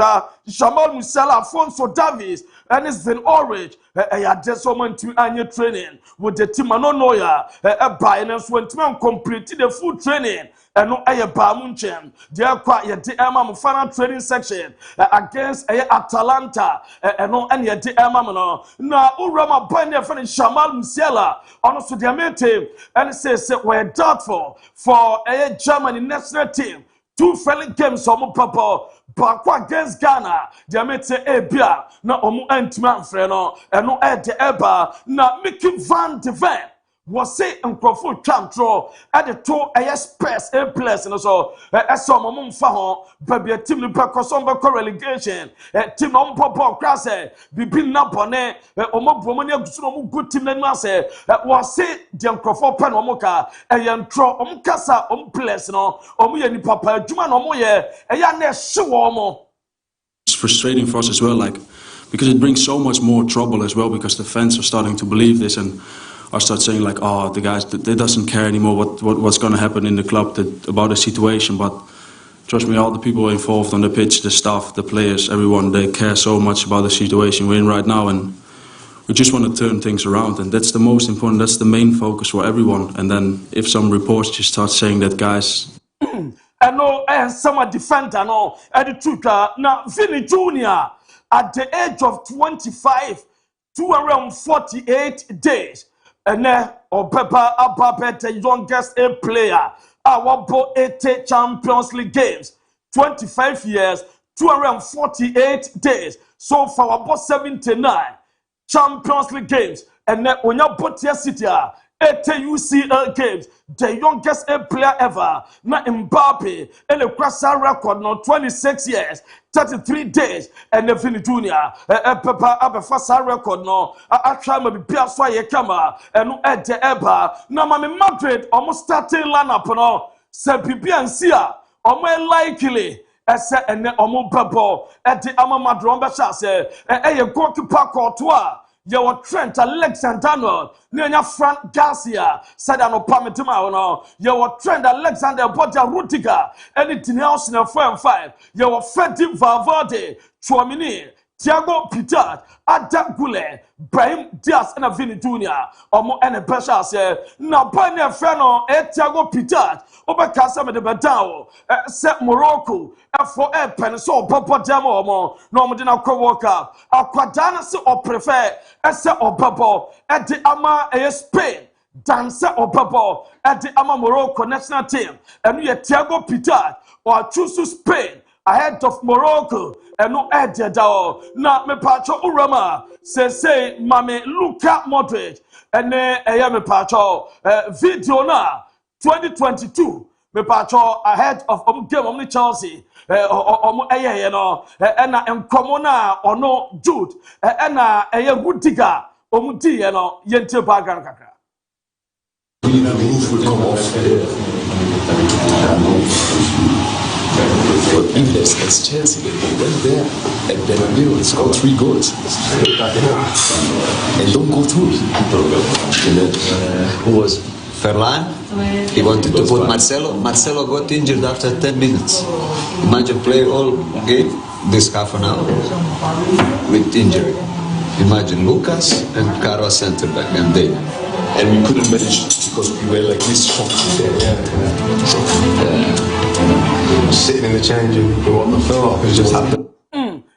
Jamal Musiala, Alfonso Davies, and it's been orange. I just someone to annual training with the team. I don't know ya. By and when to complete the full training. And no aye Bamunchen. They are quite the Emma final training section against Atalanta and no any the Emma no. Now Urama Pioneer for Jamal Musiala honestly their main team and it says we're doubtful for a Germany national team. 2 friendly games omo papa bakwa against Ghana they made say ABOU na omo MON-FRI no eno de eba na Mickey van de Ven was say nkrofo twantro at the 2 space A+ no so eso omo mfa ho babia team no pekoso mbeko relegation team no papa class bibi na bone omo bomani agusu no good team na say was say the nkrofo pen omo ka eyentro omo kasa omo place no omo ye ni papa adwuma no omo ye eya na hyewo omo. It's frustrating for us as well, like because it brings so much more trouble as well because the fans are starting to believe this and I start saying like, oh, the guys, they doesn't care anymore what's going to happen in the club about the situation. But trust me, all the people involved on the pitch, the staff, the players, everyone, they care so much about the situation we're in right now, and we just want to turn things around, and that's the most important. That's the main focus for everyone. And then if some reports just start saying that, guys. I know, and some defender, no, at the truth, now Vinny Jr. at the age of 25, 248 days. And then, Pepper Ababe, the youngest A player, our 80 Champions League games, 25 years, 248 days. So for about 79 Champions League games, and then when you put your city, 80 UCL games, the youngest A player ever. Na Mbappe, and the Crasa record now 26 years, 33 days, and the Vini Jr. Papa Abafasa record now. I try to be Piaswa Kama, and no Ed Eba. Now, Mammy Madrid almost starting lineup now. Say Pipi and Sia, or more likely. Ese ene omo bebo edi ama madromba chase eye goalkeeper Courtois ye wa Trent Alexander-Arnold nenya Frank Garcia said no pametima no ye wa Trent Alexander-Arnold Rudiger eni Dinios na 4-5 ye wa Fede Valverde Chouamini Thiago Pitart Adagule Brahim Diaz and Vini Jr. Omo ene pesha se na bane feno Thiago Pitart obekasa me de bedao se Morocco for a pen so papa demo omo no mo de na kwa World Cup akwadana se o prefer ese obabo e de ama Spain dance obabo e de ama Morocco national team enu ye Thiago Pitart or choose Spain ahead of Morocco and no edge dao na me pacho urama say mame Luka Modric and me pacho video na 2022 me pacho ahead of game of Chelsea no na enkomo na ono Jude na Rudiger omudi ye no yente background kakra. The roof will come off. But if there's Chelsea, they went there and Bernabeu and scored 3 goals and don't go through. Who was Ferland? He wanted to put Marcelo. Marcelo got injured after 10 minutes. Imagine play all game, this half an hour with injury. Imagine Lucas and Caro center back and they. And we couldn't manage because we were like this shocked. Sitting in the change room, what the fuck has just happened?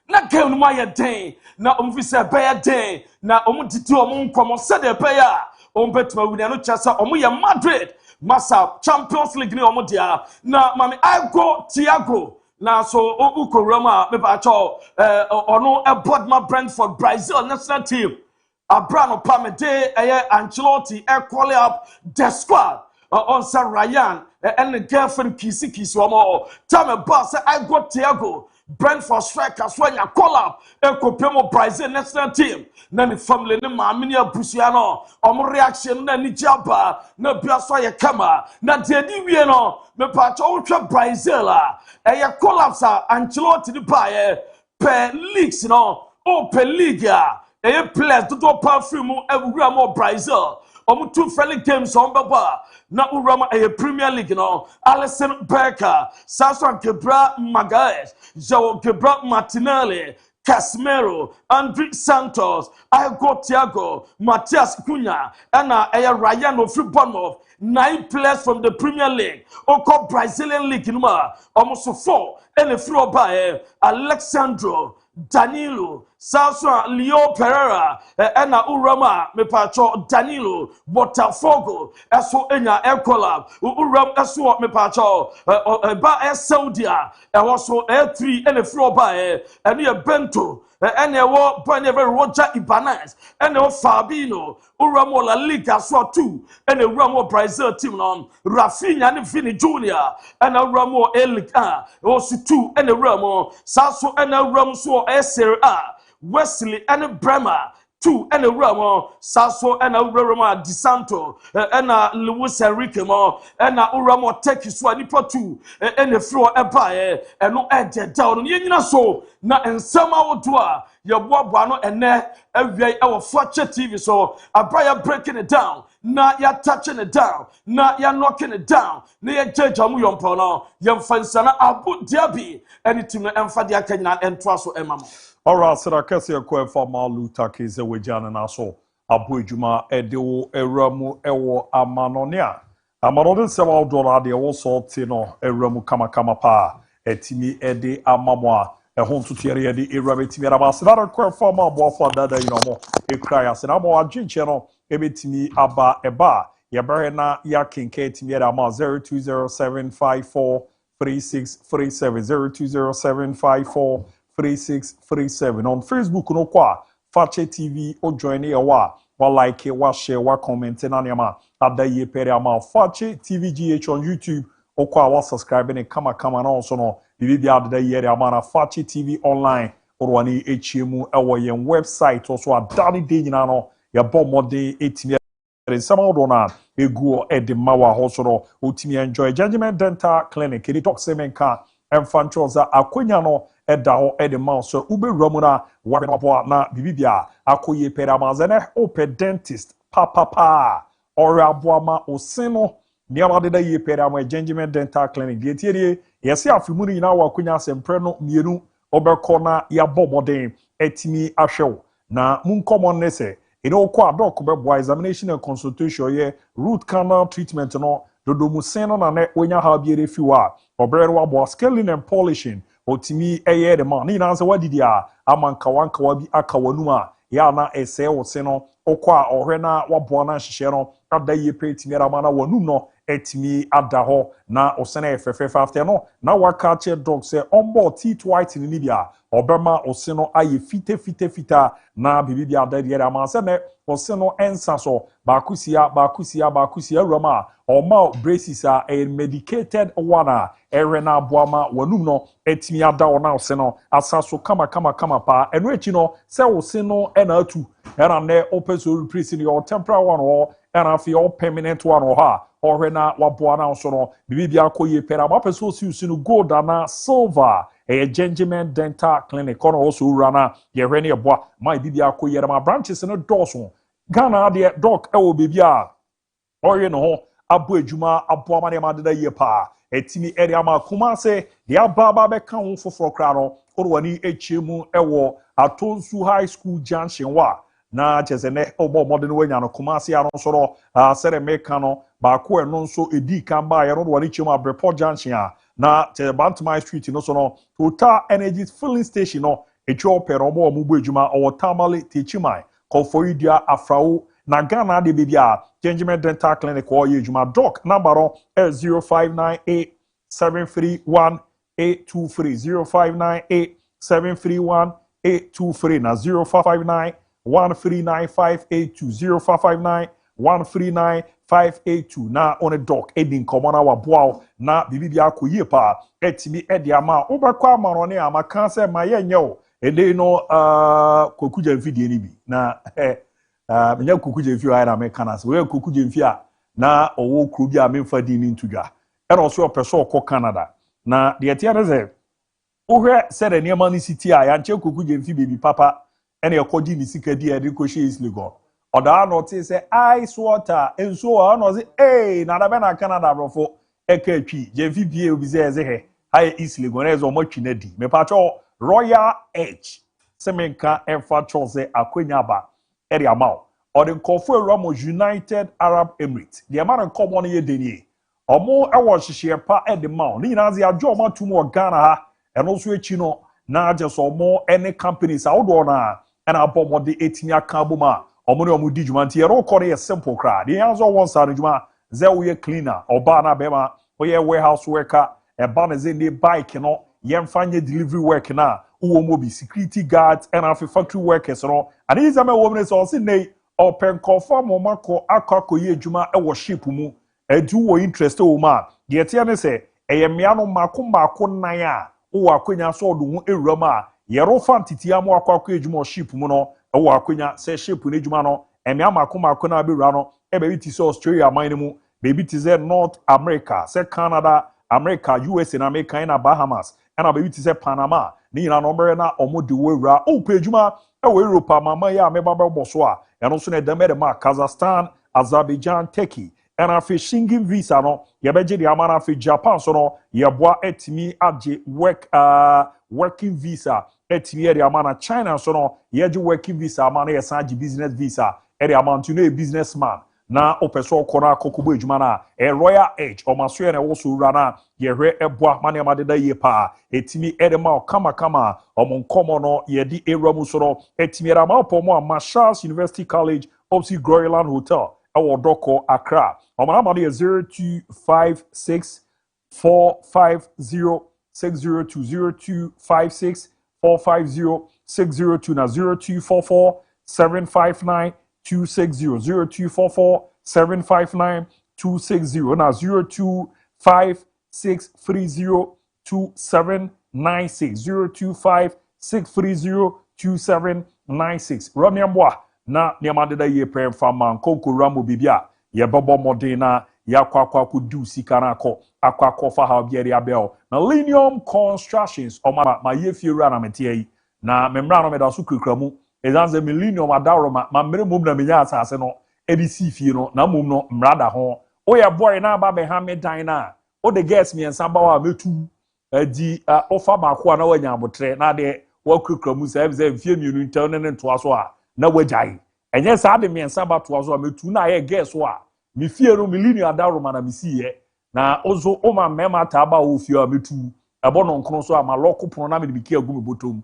Na game no my day. Na umfisa beya day. Na umutiti omunkomo said the beya. Betma win no chasa omuye Madrid. Massa Champions League ni omudia. Na mami I go Thiago. Na so uko Roma me ba cho ono e board ma Brentford Brazil national team. Abrano Pamede Ancelotti call up the squad on San Ryan and the girlfriend Kisi Omo. Tell me boss I got Thiago Brentford strikers when you call up Kopemo Brazil national team. Nani family ni Minia Busiano omo reaction na ni jaba na biaso ye kama na dedi wie no me pacho utwa Brazil collapse Ancelotti di ba per leagues no o per liga players to do perfume everywhere more Brazil. Two friendly games on Baba. Na Urama Premier League no. Alisson Becker, Sasson Gebra Magalhaes, João Gebra Martinelli, Casemiro, Andre Santos, Thiago, Matias Cunha, and Ryan of Bournemouth. 9 players from the Premier League. Oko Brazilian League numa. Almost 4. And the floor by Alexandro Danilo, Sasha Leo Pereira, Ena Urama, Mepacho, Danilo, Botafogo, Eso Enya Ecola, Uram Eso Mepacho, Ba Saudia, and also L3 and the floor by and Bento, and a war Never Roger Ibanez, and Fabino, Uramo La Liga so 2, and a Ramo Brazil team on Rafinha and Vini Jr., and a Ramo Elika, also 2, and a Ramo, Sasso and a Ramso SRA, Wesley and Bremer. 2 and a Ramo, Sasso and a Rama Di Santo, and a Luis Enrique Mo, and a Uramo Teki Swanipo 2, and the floor Empire, and no edge down. Yena so, na and some out to your Bobuano and every our Fakye TV. So, a buyer breaking it down, not ya touching it down, not ya knocking it down, near Judge Amuyompono, young Fansana Abu Diaby, anything and Fadia Kenya and Traso Emma. Alright, so I can see a quite for Maluta Kize Wijan and also Abu Juma Edo Eramu Ewo Amanonia. Amanon $7 de also Tino Eramu Kama Pa, Etimi Ede Amamwa, a home to Thierry Edi Erabiti Mirabas. Not a quite for my boy for that, you know, a cry as an amo a channel, Ebitimi Abba Eba, Yabarena Yakin Kate Mirama 0207543637 020754 3637 on Facebook no kwa Fakye TV o join e wa like wa share wa comment na nyama adaye pere ama Fakye TV GH on YouTube o kwa wa subscribe ne kama na also no bibi adaye ama na Fakye TV online orwani echiemu ewo yen website also adani de nyina no ya bomode etimi sama dona egu edemawa hosoro otimi enjoy Judgment Dental Clinic edi talk semenka emfanchoza akonya no edaho edema so ube ramuna wabenobo na bibibia akoye peramazene ope dentist papa oraboama osino niamade da ye perama Judgment Dental Clinic dietiere yesi afimuni na wakonya sempre no mienu obekona ya bomoden etimi ahwew na munkomo nese ino kwa doc bebo examination and consultation ye root canal treatment no dodomuseno na ne onya ha biere fiwa obrero wabo scaling and polishing otimi eye de man ni na se wadidi a amanka wanka wabi aka wanuma ya na ese wose no okwa ohwe na wabo na hihye no adaye petimi ara mana wanum no etimi adaho na osene efefefe after no na waka che dog say onboard teeth white ni bia obema oseno aye fite na bibi adade yere ama se ne oseno ensa so bakusia roma oma braces a medicated one erena boama wanum no etimi ada ona oseno asaso kama pa eno echi no se oseno ena atu era ne opeso replace your temporary one or and if your permanent one or ha or na wabuana so no bibi akoye pera ma peso si usinu gold na silver a gentleman dental clinic on also rana ye rene eboa my bibi akoye ma branches no doso Ghana de doc e wo bibi a or no abo adwuma abo ma de ma de ye pa etimi area ma kuma se de ababa be kan ho foforo kra no orwani echiemu ewo Atonsu High School junction wa na chesene obo modern wenya no kumasi ya no soro sere meka no ba ko eno nso edi kan ba ya no wani chemu Abreport junction a na che Bantama Street no so no Total Energy filling station no echo pero omo mu adwuma o Tamale Techimai Kofoidia Afrao na Ghana de bibia Gentleman Dental Clinic o ye adwuma doc number 0598 731 823 0598 731 823 na 0559 139 582 0559 139 na on a doc edin komona wa boa na bibia akoyie pa etimi edi ama obekwa amarone ama kan se ma ye nyew ede no kokuja mfidie ni bi na menya kokuja mfie wa na me kanas we kokuja mfie a na owo kru bi a memfa di ni ntudwa era oso opeso okọ Canada na de etia ne ze ohwe se de niema ni city a ya nche kokuja mfie baby papa ene ekodi ni sika di edi ko she is legal oda no te se ice water enso a no se na da be na Canada brofo ekatwi je mfie obi ze eze he hai is legal na ezo mo twi na di me pa cho Royal Edge semenka emfa chose akwenya ba eri amao odi nkofo Ramo United Arab Emirates the man nkomo no ye denie omo ewo hihye pa edemao ni nyina ze adwo omo atumo Ghana ha eno so echi no na aje so omo any companies awdo na ena abomo de etimi aka boma omo ne omo di djuma nti ero kore ye simple cra de yanzo won sa djuma ze wo ye cleaner oba na be ma wo ye warehouse worker e ba na ze ne bike no yemfanye delivery work na uwo mo bi security guards and afi factory workers no and is am wo so se nei open conform mo mako akakoye adwuma e wo ship mu edu wo interest wo ma de tie ne se eyemia no mako nan a wo akwenya so do hu ewuram a yero fan titia mo akwakoye adwuma ship mu no e wo akwenya se ship ne adwuma no emia mako na bewura no e be ti se Australia man mu be ti se North America se Canada America USA na America na Bahamas and be ti se Panama ni na no mere na omo de wura o pejuma e wo Europe mama ya me baba boso a eno so na demere ma Kazakhstan Azerbaijan Turkey and afi shinging visa no ye beje de amana afi Japan so no ye boa etimi age working visa etimi ye de amana China so no ye je working visa amana ye sanji business visa e de amana to no a businessman na opeso okona kokobo ejuma na Royal Edge o maso ye na wo so wura na ye hwe eboa mane amadeda ye pa etimi edema kama omonkomo no ye di eramu so no etimi era ma opomo a Marshall's University College opposite Groyland Hotel ewo doko Accra omanamade ye 0256 450 602 0256 450 602 na 0244 759 260 0244 759 260 na 025630 2796 025630 2796 Ramiamwa na niamandeda ye prem fama nkoko Ramo bibia ye bobo modena ya kwakwa kudu sikana akwa fa ha biere abel na Linium Constructions o ma ye fiera na metie na memra no meda so kukramu ezanze Millennium adaroma ma mere mum na menya asase no edisi fie no na mum no mrada ho o ye boy na ba be ha me dan na o de guest me ensa ba wa metu adi ofa ba ko na wanya abotre na de wakukramu se ze fie mienu ntel ne nto aso a na wajai enye sa de me ensa ba to aso a metu na ye guest so a me fie no Millennium adaroma na mesiye na ozo o ma mema ta ba wo fie a metu ebo no nkro so a ma lokopono na me biki agu me botom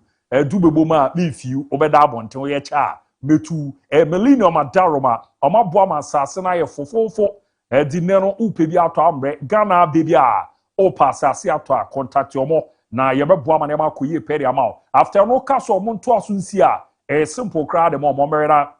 dubebo ma me fiu obeda abonten wo ye cha metu Millennium adaroma omaboa ma sase na ye fofofo dinero upe bi ato amre Ghana baby a o passasi ato a contact yomo na yebeboa ma na ma koyi peri ama after no ka so mo nto aso nsi a simple crowd mo merera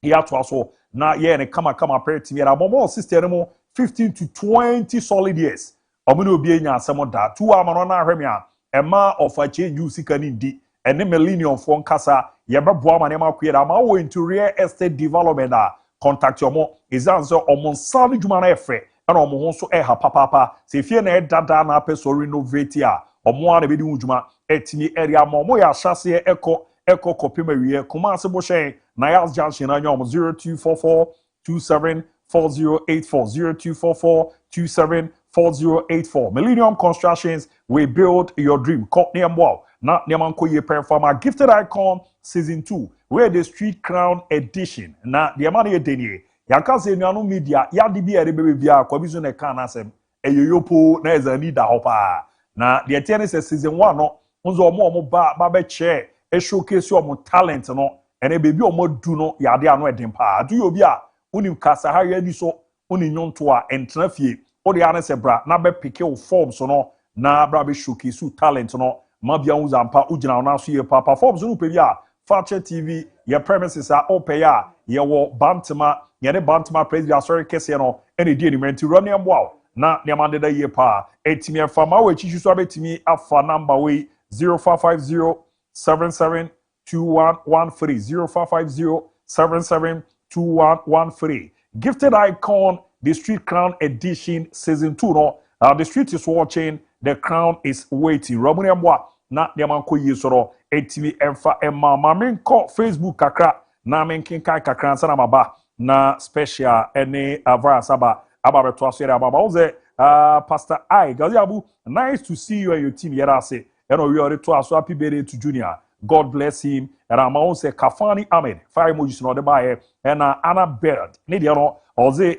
ya to aso na ye ne kama parity ya mo sister mo 15 to 20 solid years omo na obi enya asem da tu amano na ahweme a ema of a change you sika ni di ene millennium fo nkasa yebeboa ma na ma koyi ama wo into real estate development contact your mo izanso omo nsan dwuma na efe na omo ho so ha papa se fie na dada na peso renovate a omo na bedi dwuma etimi area mo mo ya hyase eko kopima wie kuma ase bo hyen na ya junction na nyom 0244 274084 0244 Millennium Constructions, we build your dream. Company wow. Na neman koye performer gifted icon season 2 where the street crown edition na the man ye denye yaka se nuanu media ya di bi ere bebe bia kwa bizo ne kan asem eyoyopo na ezani da hopa na the tiene se season 1 no nzo omo ba be che e showcase omo talent no ene bebi omo du no ya de ano eden pa do obi a unim kasa ha ya ni so uni nyonto a entra fie o de ane se bra na be pick your forms no na bra be showcase talent no ma bia uzampa ugina na so ye pa performs no pe bia Fakye TV your premises are open ya ye wo Bantama ye ne Bantama president sorry kese no ene di enimenti roni amwa na ne amande da ye pa etimi afama we chichu so abetimi afa number we 0550 772113 0550 gifted icon the street crown edition season 2 no the street is watching the crown is waiting romuni amwa na neman ko yi soro etimi emfa emma mamenko Facebook kakra na menkinkan kakra sana maba na special any virus aba beto asere aba oze Pastor I gazi abu nice to see you and your team yera say we are to aso happy birthday to Junior. God bless him and I'm say Kafani Ahmed 5 emojis no de bae and Anna Bird ne de no oze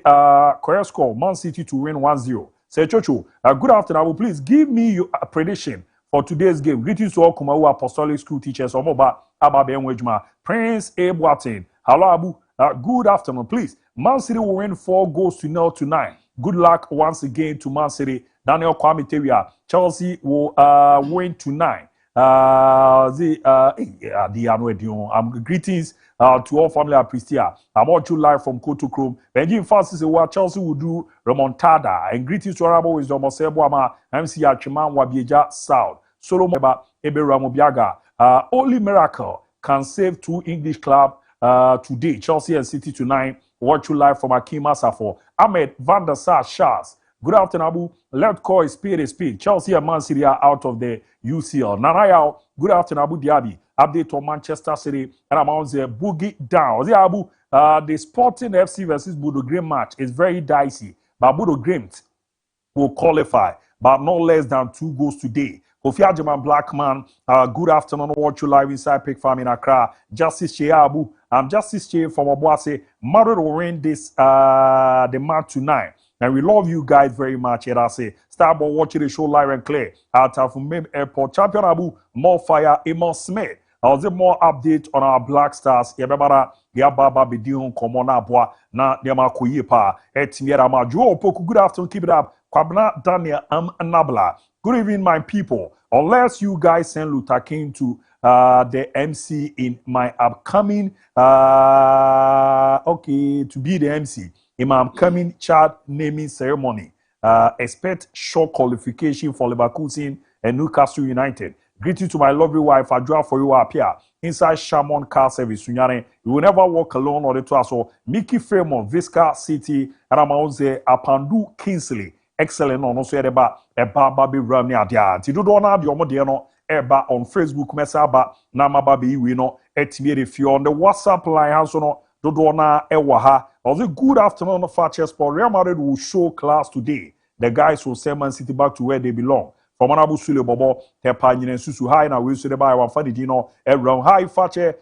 correct score Man City to win 1-0 say Chocho good afternoon Abu, please give me a prediction for today's game. Greetings to all Kumawu Apostolic School teachers. Omoba Ababe Nwejuma. Prince Abuatin. Hello Abu. Good afternoon, please. Man City will win 4-0 tonight. Good luck once again to Man City. Daniel Kwame Tewia. Chelsea will win tonight. Greetings to all family at Pristia. I'm watching live from Koto Chrome. Benjamin Francis is what Chelsea will do remontada. And greetings to Arabo is Domosebo Ama MC Achiman Wabieja South. Solomon Ebe Ramobiaga. Only miracle can save 2 English clubs today. Chelsea and City tonight. Watch you live from Akima Safo. Ahmed Van der Sar Shas. Good afternoon, Abu. Let's call a speed. Chelsea and Man City are out of the UCL. Nanayao. Good afternoon, Abu Diaby. Update on Manchester City. And I'm on the boogie down. The Abu, the Sporting FC versus Bodo Glimt match is very dicey. But Bodo Glimt will qualify, but not less than 2 goals today. Kofi Ajiman Blackman, good afternoon. Watch you live inside Pig Farm in Accra. Justice Che Abu. I'm Justice Che from Obuase. Madrid will win this the match tonight. And we love you guys very much. And I say, Starboy watching the show live and clear. Out of Mim Airport, Champion Abu, more fire, Amos Smith. I'll say more update on our Black Stars. Yababa, Yababa, Bidion, Komona, Boa, Na, Yama Kuyipa, Etimiera Majo, Poku. Good afternoon, keep it up. Kwabna Daniel Nabla. Good evening, my people. Unless you guys send Luther King to the MC in my upcoming, to be the MC. In my upcoming child naming ceremony, expect short qualification for Leverkusen and Newcastle United. Greeting to my lovely wife, I draw for you up here inside Shamon Car Service. You will never walk alone or the Twaso. Mickey Fremont, Visca City, and I'm on the Apandu Kingsley. Excellent on also eba baby ramni adia. Ti do na de omo de no eba on Facebook message na mababe we no etime if you on the WhatsApp line also no do na ewa ha. Also good afternoon Fakye Sport. Real Madrid will show class today. The guys will send Man City back to where they belong. From Anabu Sule Bobo, Tepa Nyine Susu High na we say by one fadi dino around high Fakye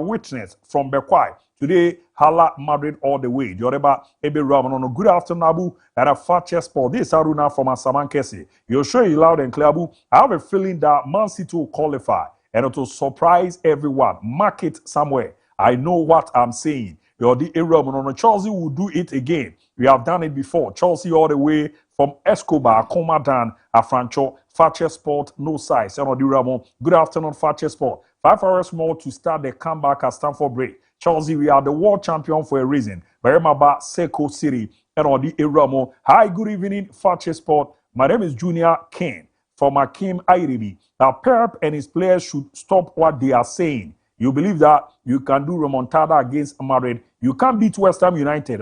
witness from Bekwai. Today, Hala Madrid all the way. Yoreba Ebe Ramanon. Good afternoon, Abu. And a Fakye Sport. This is Aruna from Asaman Kesi. You're sure you loud and clear, Abu. I have a feeling that Man City will qualify and it will surprise everyone. Mark it somewhere. I know what I'm saying. You're the area, no, Chelsea will do it again. We have done it before. Chelsea all the way from Escobar, Comadan, Afrancho, Fakye Sport, no size. Good afternoon, Fakye Sport. 5 hours more to start the comeback at Stamford Bridge. Chelsea, we are the world champion for a reason. Beremaba, Seko City, and all the area. Hi, good evening, Fakye Sport. My name is Junior Kane from Akim Airibi. Now, Pep and his players should stop what they are saying. You believe that you can do remontada against Madrid. You can't beat West Ham United.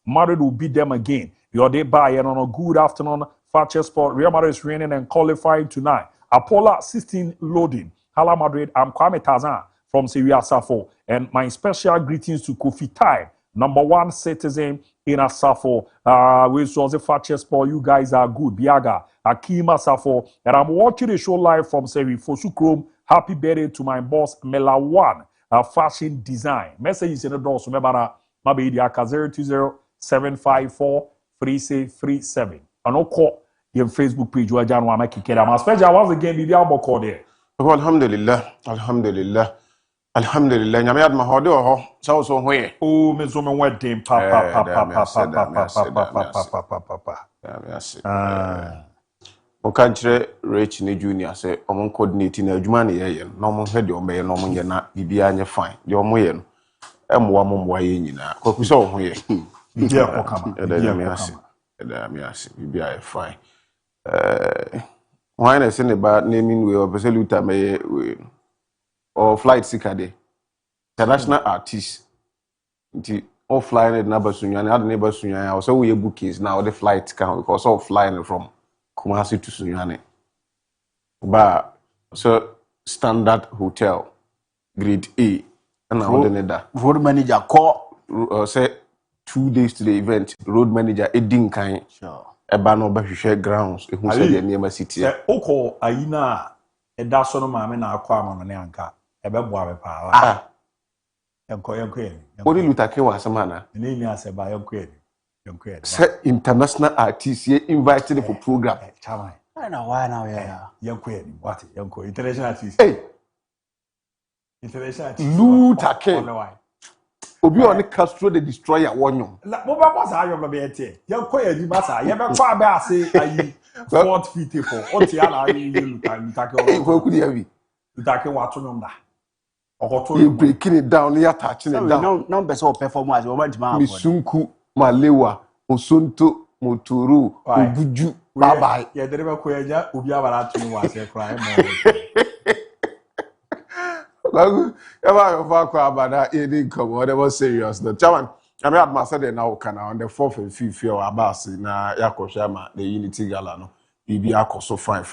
Madrid will beat them again. You're there by and on a good afternoon, Fakye Sport. Real Madrid is raining and qualifying tonight. Apollo 16 loading. Hala Madrid, I'm Kwame Tazan from Syria Safo. And my special greetings to Kofi Tai, #1 citizen in Asafo. With Jose Fakye Sport, you guys are good. Biaga, Akima Safo. And I'm watching the show live from Seri Fosu Chrome. Happy birthday to my boss, Melawan, fashion design. Message is in the door. So, remember, maybe the 020-754-3637. And I'll call your Facebook page. You are Jan Wamaki Kedam. Especially once again, the album call there. Alhamdulillah, alhamdulillah, alhamdulillah. Nyame adma hode ho. So hoye. Oh, me zo me wedding papa. Okanchire Rich ni Junior say omon coordinate na adwuma na ye no mo hwe de ombe no mo ye na bibia anye fine de omo ye no emwa mo ye nyina kwaku so ho ye bibia kokama eda mi ase bibia ye fine why na say ne ba naming we obese luta me we or flight sikade international artist nti offline na basunyan na de basunyan o so we bookings now the flight can because of flying from Kumasi to Sunyane. But so standard hotel, grade A. And road manager call say 2 days to the event. Road manager Edin Kain. Sure. Ebano Bashisha grounds. Who said the name city? Oko Aina Edasono Mame na Aquaman and Yanka. Ebeboa power. Yanko. Only Lutake was a man. The name is by Yanko. Say international artists here invited for program. Chama. I know why now, yeah. Yanko, international artists. Hey, international artists. Lutake. Obi on the Castro the destroyer one yom. La boba was I am be Yanko e di masa. Ye be kwa be ase ayi 4 feet for. Oti ala you Lutake. Hey, who could you be? Lutake watu nyomda. You breaking it down, you touching it down. No beso performance. Misunku Malewa, Osonto, Motoro, Obuju, bye. Yeah, the river Koya, Ubia Baratu was a crime. About it didn't come, whatever serious. The chairman, I mean, I said now, can on the 4th and 5th year, Abasi, na Yakoshama, the Unity Galano, BB so fine.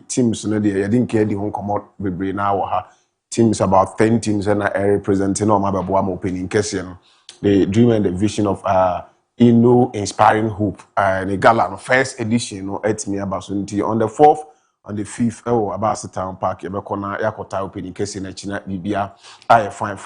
Teams, no, they didn't care the home come out with brain now. Teams about 10 teams and I representing on my Babuam opening case. The dream and the vision of inspiring hope and the gala first edition at me about on the 4th on the 5th about the town park yebekona yakota opening case in China bibia fine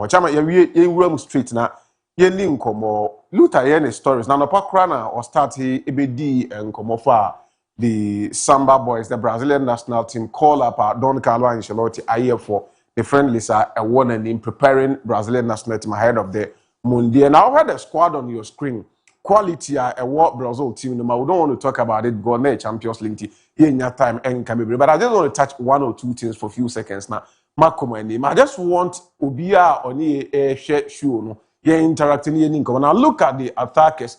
chama ye room street na ye ni nkomo luta ye ne stories na no pakra na or start he ebedi nkomo fa the Samba boys the Brazilian national team call up Don Carlo Ancelotti aye for the friendlies are a one and in preparing Brazilian national team ahead of the Monday. Now, I had the squad on your screen. Quality a what Brazil team. No, we don't want to talk about it. Go near Champions League here in your time and can be. But I just want to touch 1 or 2 things for a few seconds now. I just want Ubia on a share show. No, you're interacting here. Now look at the attackers.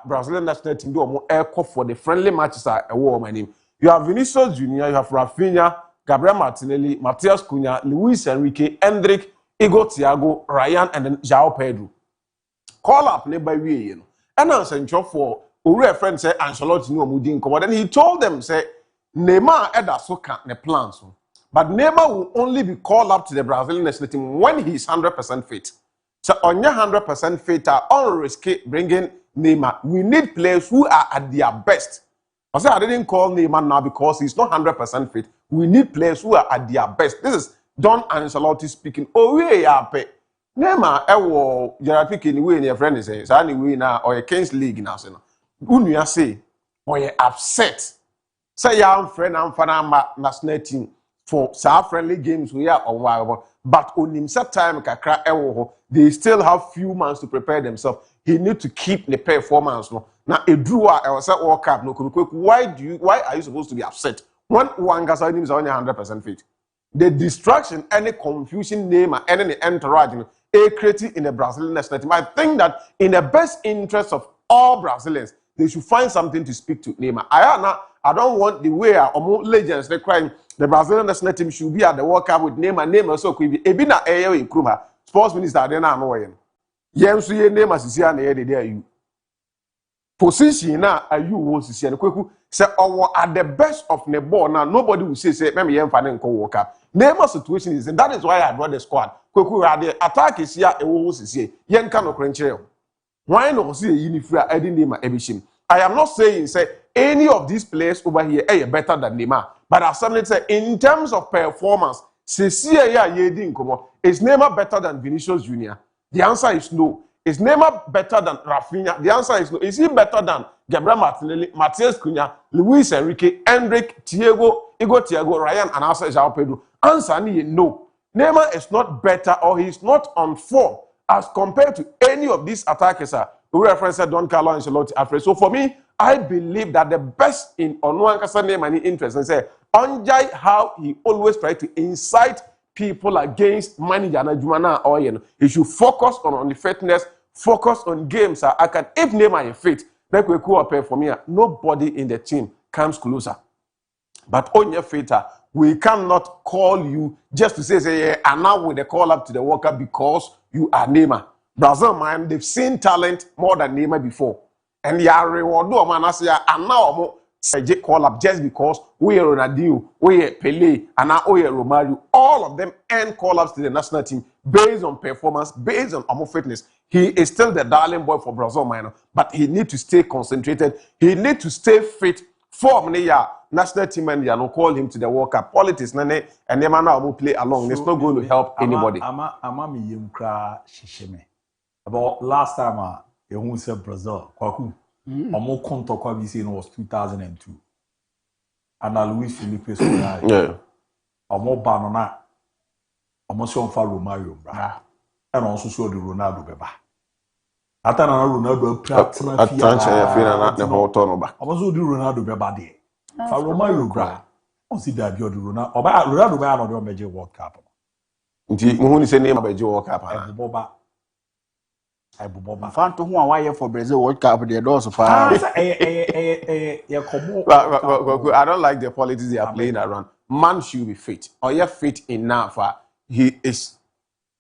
Brazilian national team do more air for the friendly matches. A war my name. You have Vinicius Junior. You have Rafinha, Gabriel Martinelli, Matias Cunha, Luis Enrique, Endrick. Igor Thiago, Ryan, and then João Pedro. Call up nearby we, you know. And I sent you for a friend say Ancelotti no mudin come. Then he told them say Neymar Eda Soka ne plans. But Neymar will only be called up to the Brazilian national team when he is 100% fit. So on your 100% fit are all risky bringing Neymar. We need players who are at their best. I said I didn't call Neymar now because he's not 100% fit. We need players who are at their best. This is Don Ancelotti speaking. Oh, we are pay. Neymar, Gerard Piqué, anyway, your friend is saying, anyway, now, or a Kings League now, Unia say, or you're upset. Say, I'm friend, I'm fan, national team for some friendly games we are or whatever. but on him set time kakra ewo they still have few months to prepare themselves. He need to keep the performance no. Now a drew I was at World Cup no. Why are you supposed to be upset when one guy's name is only 100% fit? The distraction, any confusion name, and any entourage, creating in the Brazilian national team. I think that in the best interest of all Brazilians, they should find something to speak to Neymar. I don't want the way our legends they crying. The Brazilian national team should be at the World Cup with Neymar. Neymar so could be. Ebina Eyo Nkrumah, sports minister. Then I'm aware. Yes, we Neymar sisi na there you. Position na ayu wo sisi na kweku say at the best of the ball now. Nobody will say maybe yem fane nko World Cup. Neymar situation is and that is why I brought the squad. Kweku rade attack is here ewo sisi. Yen kan okrenchire. Why not see Unifra Eddie Neymar Ebishim? I am not saying say any of these players over here are better than Neymar, but as somebody say in terms of performance, is Neymar better than Vinicius Junior? The answer is no. Is Neymar better than Rafinha? The answer is no. Is he better than Gabriel Martinelli, Matheus Cunha, Luis Enrique, Endrick, Thiago, Ryan, and also João Pedro? Answer no. Neymar is not better or he is not on form as compared to any of these attackers. We reference Don Carlo Ancelotti Alfred. So for me, I believe that the best in Onuankasa Neymar interest and say Onjai how he always try to incite people against manager na Jumana or he should focus on the fitness, focus on games. I can if Neymar is fit, like we could appear for me. Nobody in the team comes closer. But on your fitter, we cannot call you just to say and now with the call up to the World Cup because you are Neymar. Brazil, man, they've seen talent more than Neymar before. And they are rewarded, man, and now call up just because we are Ronaldinho, we are Pele, and now we are Romario. All of them end call ups to the national team based on performance, based on fitness. He is still the darling boy for Brazil, man, but he needs to stay concentrated. He needs to stay fit for national team and they call him to the World Cup. Politics, and the man will play along. It's not going to help anybody. About last time, you said Brazil, Kwaku, Omo Kontokwa we saying was 2002. And Luis Felipe Scolari. Yeah. Omo Banana, Omo Sionfa Romario, and also saw the Ronaldo Beba. After Ronaldo, the whole turnover. Also do Ronaldo Beba there. For Romario, bra. On see that you do Ronaldo. Ronaldo Beba on the major World Cup. Who say name about World Cup? Fanto who are why for Brazil World Cup the doors of I don't like the politics they are playing around. Man should be fit. Or you're fit enough. He is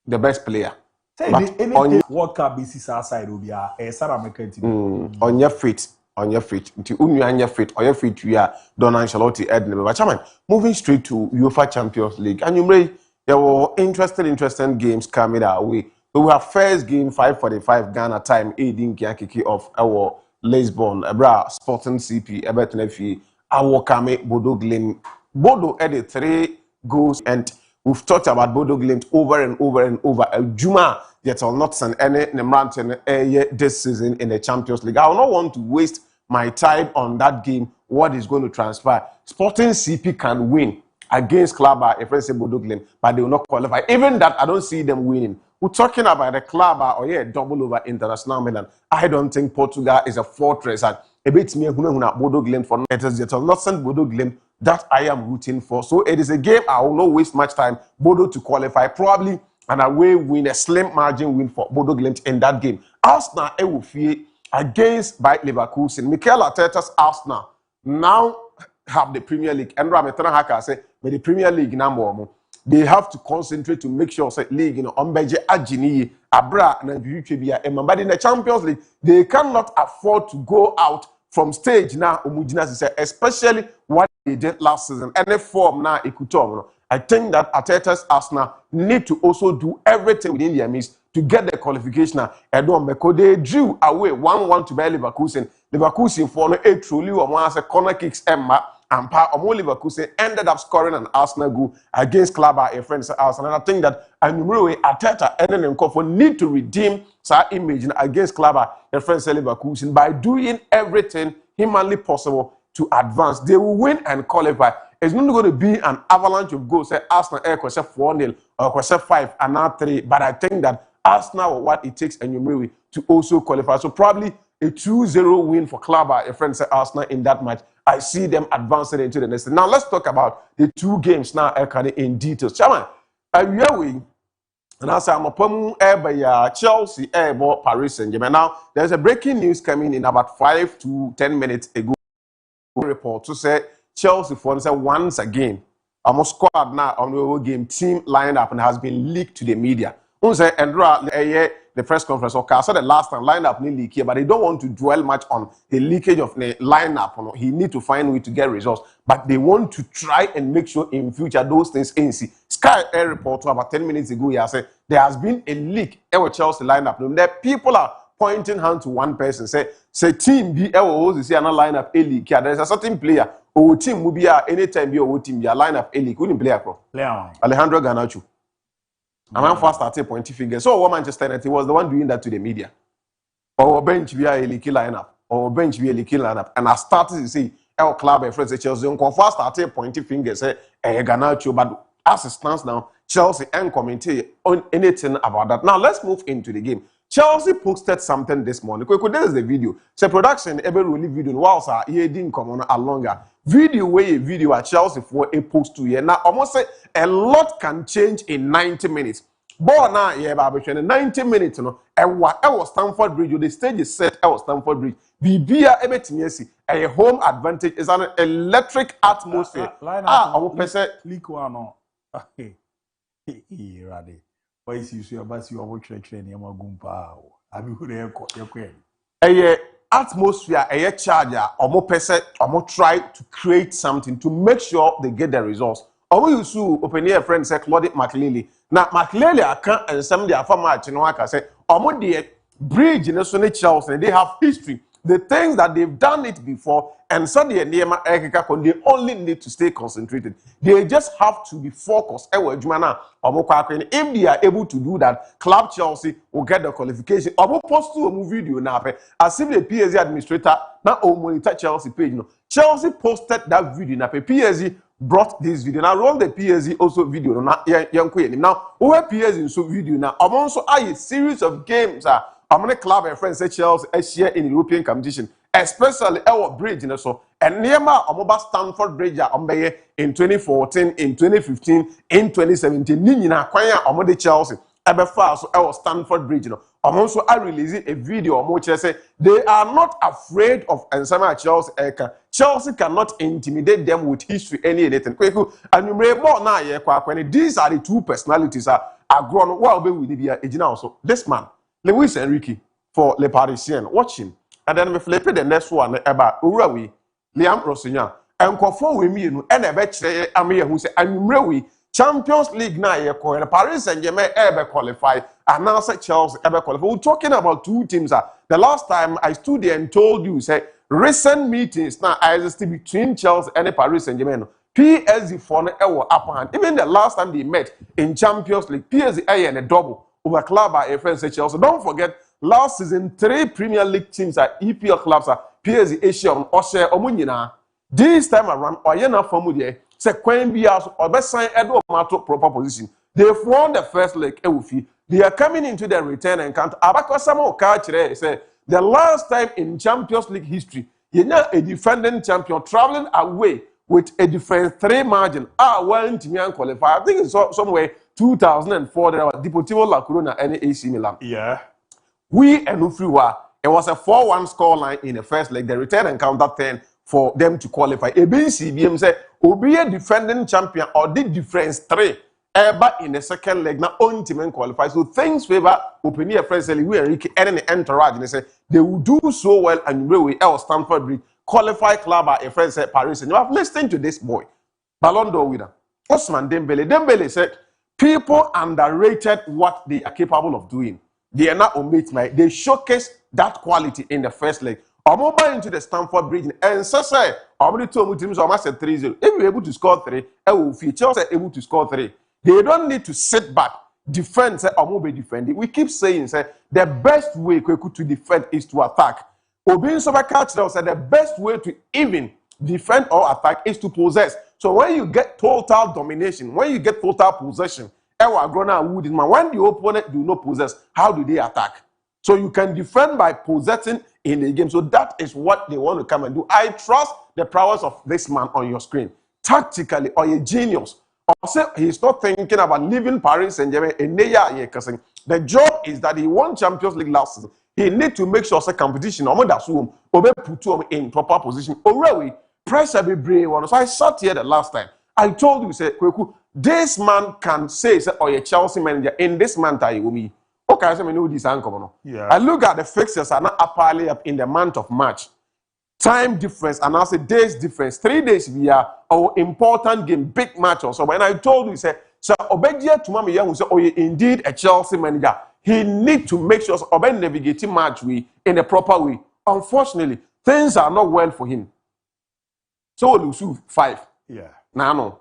the best player. On World Cup basis outside will be a South American team. On your feet. On your feet. Until your feet. On your feet you are Don Ancelotti Edna. But chairman, moving straight to UEFA Champions League. And you may there were interesting games coming our way. So we have first game 5:45 Ghana time. Aiding kick off our Lisbon, Sporting CP, Everton FE, our Kame Bodo Glimt. Bodo added 3 goals, and we've talked about Bodo Glimt over and over and over. Juma yet will not send any Nemranten this season in the Champions League. I will not want to waste my time on that game. What is going to transpire? Sporting CP can win against Club if I say Bodo Glimt, but they will not qualify. Even that, I don't see them winning. We're talking about the club or double over International Milan. I don't think Portugal is a fortress. And a bit me Bodo Glimt for it is not send Bodo Glimt that I am rooting for. So it is a game I will not waste much time. Bodo to qualify, probably an away win, a slim margin win for Bodo Glimt in that game. Arsenal will fear against by Leverkusen. Mikel Arteta's Arsenal now have the Premier League. And Rametana Haka say, but the Premier League number. They have to concentrate to make sure that league, Ombeje Ajini, Abra, and Bia, but in the Champions League, they cannot afford to go out from stage now, especially what they did last season. Any form now, I think that Arteta's Arsenal need to also do everything within their means to get the qualification. Because they drew away 1-1 to bear Leverkusen. Leverkusen for a truly or corner kicks Emma. And Leverkusen ended up scoring an Arsenal goal against Club a friend Arsenal. And I think that Arteta and need to redeem that image against Club a friend Leverkusen by doing everything humanly possible to advance. They will win and qualify. it's not going to be an avalanche of goals. Say Arsenal air 4-0 or 5 and not 3. But I think that Arsenal what it takes and you to also qualify. So probably a 2-0 win for Club. A friend said Arsenal in that match. I see them advancing into the next. Now let's talk about the two games now in details. Chairman, we and I say I'm a Chelsea Paris Saint-Germain. Now there's a breaking news coming in about 5 to 10 minutes ago. Report to say Chelsea for once again our squad now on the game team lineup and has been leaked to the media. Say the press conference okay, so the last time lineup need leak here, but they don't want to dwell much on the leakage of the lineup. He need to find a way to get results, but they want to try and make sure in future those things in see. Sky Air report about 10 minutes ago, yeah, say there has been a leak in Chelsea lineup. There people are pointing hand to one person, say team be able see another lineup a leak. Yeah, there's a certain player or team will be anytime be or team be a lineup a leak. Wouldn't play across Alejandro Garnacho. And I'm fast at pointy fingers. So what Manchester United was the one doing that to the media. Or bench be a leaky lineup, or bench be a leaky lineup. And I started to say, our club and friends Chelsea on fast at pointy fingers say Garnacho, but as it stands now, Chelsea and commentate on anything about that. Now let's move into the game. Chelsea posted something this morning. This is the video. So production ever release video whilst he didn't come on a longer video way video at Chelsea for a post 2 years. Now almost say a lot can change in 90 minutes. But now yeah, baby, 90 minutes, you know, and what was Stamford Bridge, the stage is set, I was Stamford Bridge. BBA ebetimiesi a home advantage is an electric atmosphere. Click one. Ready. Why is you about you are training your gumpa? I mean, who they are atmosphere, a charger, or more person, or more try to create something to make sure they get the results. Or you sue open your friend say Claude McLeary. Now McLeary I can't and some their former you know I can say or more the bridge in the Chelsea they have history. The things that they've done it before, and so they only need to stay concentrated. They just have to be focused. If they are able to do that, Club Chelsea will get the qualification. I will post to a video now. As if the PSG administrator now monitor Chelsea page. Chelsea posted that video now. PSG brought this video. Now roll the PSG also video. Now who have PSG so video now? I'm also a series of games. I'm going to club and friends say Chelsea share in European competition, especially our bridge in so and near my Stamford Bridge in 2014, in 2015, in 2017. Nina Quaya Omode Chelsea ever fast so our Stamford Bridge. I'm also releasing a video on which I say they are not afraid of Ensama Chelsea. Chelsea cannot intimidate them with history anything. And you may more now these are the two personalities are grown well with the also this man. Lewis Enrique for Le Parisien. Watch him. And then we flip the next one about Urawi, Liam Rosignan. And conform with me, and a betray Amir who say, I'm really Champions League now. The Paris Saint-Germain ever qualify, and now say Chelsea ever qualify. We're talking about two teams. The last time I stood there and told you, say, recent meetings now existed between Chelsea and the Paris Saint-Germain. PSG for the upper hand. Even the last time they met in Champions League, PSG and a double. Over club by a friend Chelsea. Don't forget, last season 3 Premier League teams are EPL clubs are PSG, Asia, Oshe, Omunina. This time around, Oyena Famudie, say Queen Bias or best sign Edward Mato proper position. They've won the first leg. They are coming into the return encounter. Abakosamo Kachire say the last time in Champions League history, you know a defending champion traveling away with a different 3 margin. One team qualify. I think it's somewhere 2004, there was Deportivo La Corona and AC Milan. Yeah. We and MON-FRI, it was a 4-1 scoreline in the first leg. The return encounter 10 for them to qualify. ABCBM said, be a defending champion or the difference 3 ever in the second leg. Now, only team qualify. So things favor Openia friends, we Enrique and the entourage. And they say they will do so well and we will Stamford Bridge qualify club at a friend said Paris. And you have listened to this boy, Ballon d'Or winner, Ousmane Dembele. Dembele said, people underrated what they are capable of doing. They are not omit my. They showcase that quality in the first leg. I'm over into the Stamford Bridge and so say, I'm going to teams almost said 3-0. If you're able to score 3, I will feel Chelsea able to score 3. They don't need to sit back, defend. Say, I'm be defending. We keep saying, say, the best way to defend is to attack. Obin Sobakachi said the best way to even defend or attack is to possess. So when you get total domination, when you get total possession, when the opponent do not possess, how do they attack? So you can defend by possessing in the game. So that is what they want to come and do. I trust the prowess of this man on your screen. Tactically, or a genius. Or say he's not thinking about leaving Paris Saint-Germain. The job is that he won Champions League last season. He need to make sure the competition put in proper position. Already, pressure be brave. So I sat here the last time. I told you, say, Kweku, this man can say, or a Chelsea manager in this man me. Okay, I say, know this uncle. Yeah. I look at the fixtures are not apparently up in the month of March. Time difference and also days difference. 3 days we are our important game, big match or so. When I told you, say, so Obedia to Mami Young say, oh, indeed a Chelsea manager. He need to make sure Obe navigating match in a proper way. Unfortunately, things are not well for him. So lose 5. Yeah. No.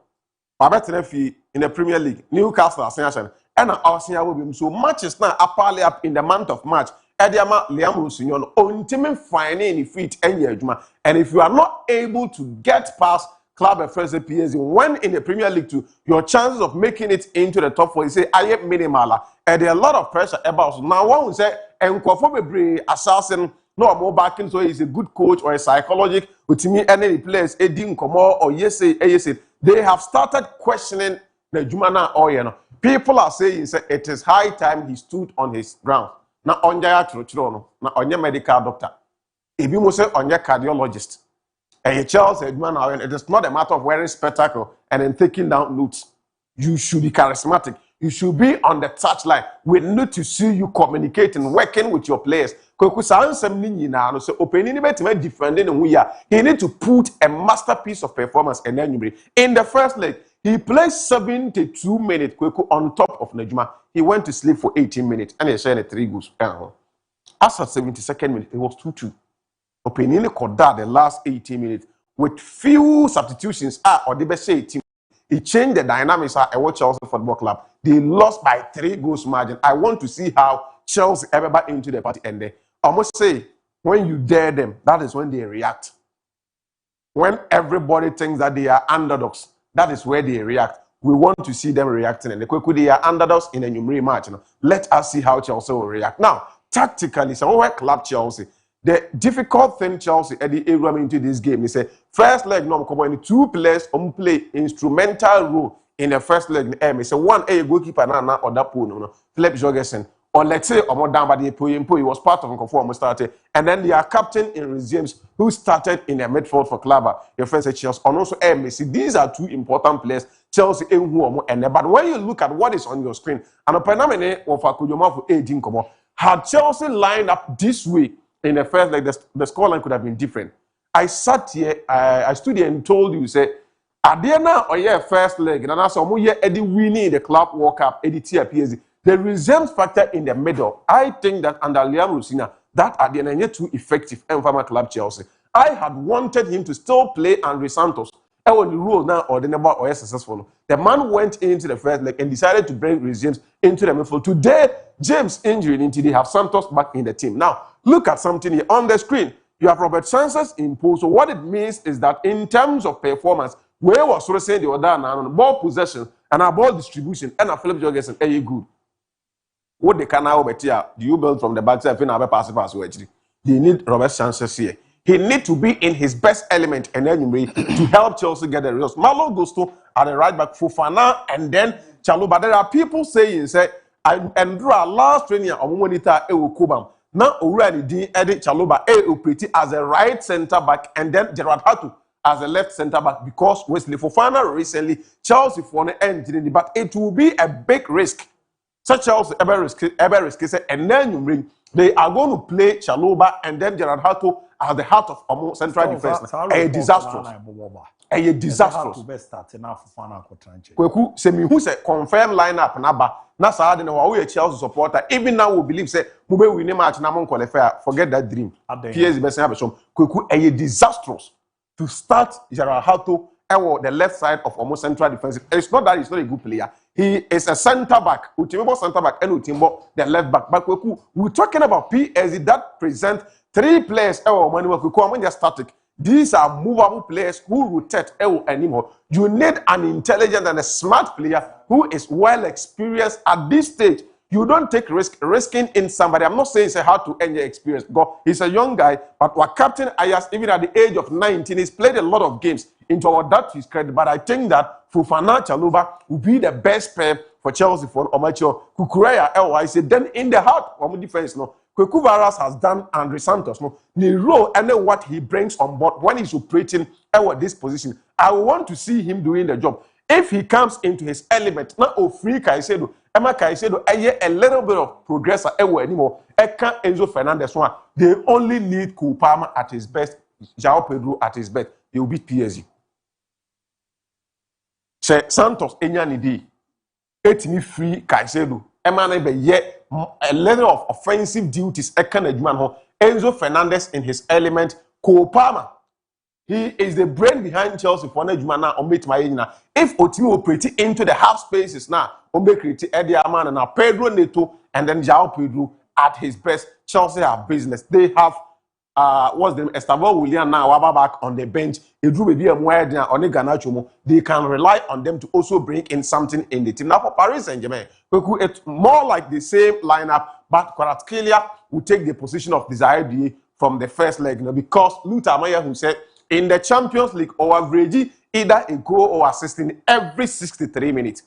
In the Premier League, Newcastle Arsenal, and Arsenal will be so matches now apparently up in the month of March. Ediama Liam Rusignon, ultimate finding feet and if you are not able to get past club and first PSG when in the Premier League too, your chances of making it into the top 4, you say, I am minimal. And there are a lot of pressure about. Now, one will say, and Kwafo assassin, no more backing, so he's a good coach or a psychologist, with me, any players, Edin Komo or yes, they have started questioning the Jumana Oyeno. People are saying it is high time he stood on his ground. Now, on your now on your medical doctor. If you must say on your cardiologist. And Charles said, man, it is not a matter of wearing spectacle and then taking down notes. You should be charismatic. You should be on the touchline. We need to see you communicating, working with your players. He need to put a masterpiece of performance in the first leg. He played 72 minutes on top of Nejuma. He went to sleep for 18 minutes and he shared 3 goals. As at 72nd minute, it was 2-2. Opinion Koda the last 18 minutes with few substitutions or the best team. He changed the dynamics at Chelsea Football Club. They lost by 3 goals margin. I want to see how Chelsea ever back into the party and they almost say when you dare them, that is when they react. When everybody thinks that they are underdogs, that is where they react. We want to see them reacting. And they are underdogs in a numeric match. Let us see how Chelsea will react. Now, tactically, so club Chelsea. The difficult thing Chelsea Eddie Abraham into this game is say first leg no come 2 players play instrumental role in the first leg. Say one a goalkeeper na or that pool no Philip Jorgensen or let's say Omo down by the he was part of Nkonfo started and then their captain in resumes who started in the midfield for Clubber your first Chelsea and also Messi. These are 2 important players Chelsea and but when you look at what is on your screen and Openamene of Akujoma for 18 come had Chelsea lined up this way in the first leg, the scoreline could have been different. I sat here, I stood here and told you, say, Adiana or yeah, first leg, and I saw Eddie winning the club World Cup, Eddie PSG. The reserve factor in the middle, I think that under Liam Rusina, that Adiana is too effective and for my club Chelsea. I had wanted him to still play Andre Santos. I was the rule now or the number or successful. The man went into the first leg and decided to bring James into the midfield. Today, James injured until they have Santos back in the team. Now, look at something here on the screen. You have Robert Sanchez in post. So what it means is that in terms of performance, where was sort of saying the other now on ball possession and our ball distribution and a Philip Jorgensen, are you good? What they can now bet here, do you build from the backside and have a pass actually? They need Robert Sanchez here. He need to be in his best element and then to help Chelsea get the results. Malo Gusto at the right back, Fofana, and then Chaluba. There are people saying, say, and draw last training on monitor Kubam. Now already Eddie Chaluba pretty as a right centre back, and then Gerard Hatu as a left centre back because Wesley Fofana recently Chelsea for an engine, but it will be a big risk. Such Chelsea ever risky, and then they are going to play Chaluba and then Gerard Hatu at the heart of central defense. A disastrous. A disastrous. Kweku se mi hu se confirm lineup na ba na saa de na wa we Chelsea supporter even now we believe say mo be win match na mo qualify. Forget that dream. PSG be say abeshom. Kweku a disastrous to start Gerard Hatu the left side of almost central defensive. It's not that he's not a good player. He is a centre back. Utimbo centre back and Utimbo the left back. But we're talking about PSG that present 3 players. When just static. These are movable players who rotate anymore. You need an intelligent and a smart player who is well experienced at this stage. You don't take risking in somebody. I'm not saying it's hard to end your experience because he's a young guy, but our captain Ayas, even at the age of 19, he's played a lot of games into our that to his credit. But I think that Fofana Chalobah will be the best pair for Chelsea for Omacho. Kukureya I said then in the heart of defense no. Kweku Barras has done Andre Santos no the role and then what he brings on board when he's operating at this position. I want to see him doing the job. If he comes into his element, not free Caicedo, Emma Caicedo, a little bit of progress anymore. Eka Enzo Fernandez one. They only need Cole Palmer at his best, João Pedro at his best. They will beat PSG. Say Santos Enyanidi, me free Caicedo. Emma nebe yet a level of offensive duties. Enzo Fernandez in his element. Cole Palmer, he is the brain behind Chelsea for Nejumana or meet my age. If Otimi operating into the half spaces now, Ombe create Eddie Aman and now Pedro Neto and then João Pedro at his best. Chelsea have business. They have what's the name? Estevao Willian now back on the bench. They can rely on them to also bring in something in the team. Now for Paris Saint-Germain, it's more like the same lineup, but Kvaratskhelia will take the position of DIABY from the first leg, because Luther Amaya who said in the Champions League or average either a goal or assisting every 63 minutes.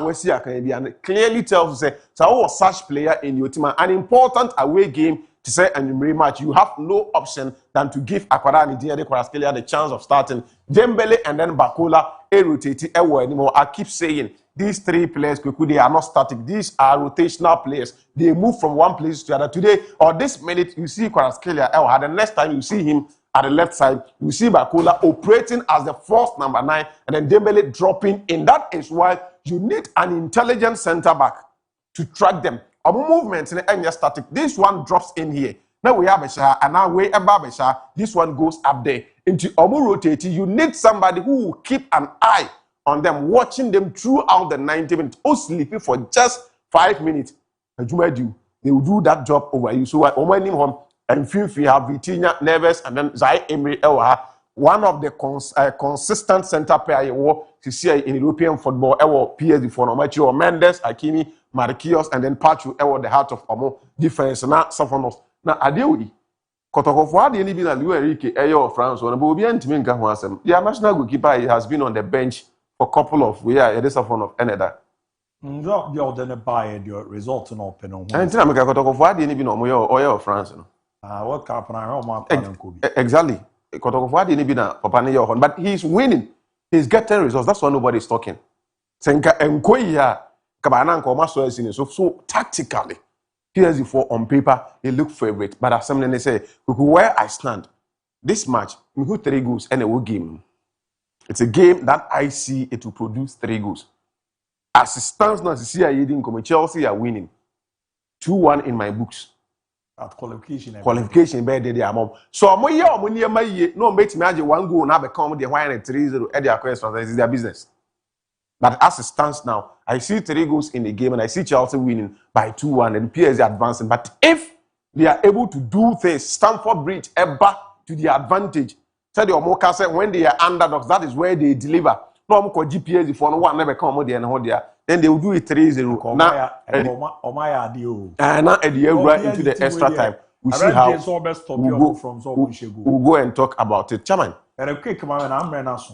We see and clearly tells us so such player in your team an important away game to say and match. You have no option than to give Akwara and Kvaratskhelia the chance of starting. Dembele and then Bakola rotate anymore. I keep saying these three players, they are not static. These are rotational players. They move from one place to the other. Today or this minute, you see Kvaratskhelia. The next time you see him at the left side, you see Bakola operating as the first number 9, and then Dembele dropping in. That is why you need an intelligent centre back to track them. A movement in the static. This one drops in here. Now we have a shot, and now we above a shot. This one goes up there into Omu rotating. You need somebody who will keep an eye on them, watching them throughout the 90 minutes, or sleeping for just 5 minutes. They will do that job over you. So when him and Fifi have Vitinha, Neves, and then Zai Emery Elha, one of the consistent centre pair you see in European football. PSG for Nomachi, Mendes, Hakimi, Marquinhos, and then Pachu. The heart of Omo defense. Now, Safonos. Now, Adewi. Kotokofo the any na Luerike Eyo France or Bobi Antimin Kahwasem. Their national goalkeeper has been on the bench for a couple of years. It is a fun of another. No, you're then buy your result in open on. And I'm going to Kotokofo the any or France. What happened? Exactly. Kotokofo the any na Papa, but he's winning. He's getting results. That's why nobody's talking. Senka Enkoya Kabana Koma so tactically. PSG for on paper, they look favorite. But as someone they say, where I stand, this match, we got 3 goals and a whole game. It's a game that I see it will produce 3 goals. As it stands now, Chelsea are winning 2-1 in my books. At qualification. Qualification, so I'm here, no make me 1 goal now become the 1-3-0 at their question. This is their business. But as it stands now, I see 3 goals in the game and I see Chelsea winning by 2-1 and PSG advancing. But if they are able to do things, Stamford Bridge, ever to their advantage, when they are underdogs, that is where they deliver. No, GPS for no one never come there, then they will do it 3-0. Now, at the end, into the extra time, we see how we'll go and talk about it. Chairman.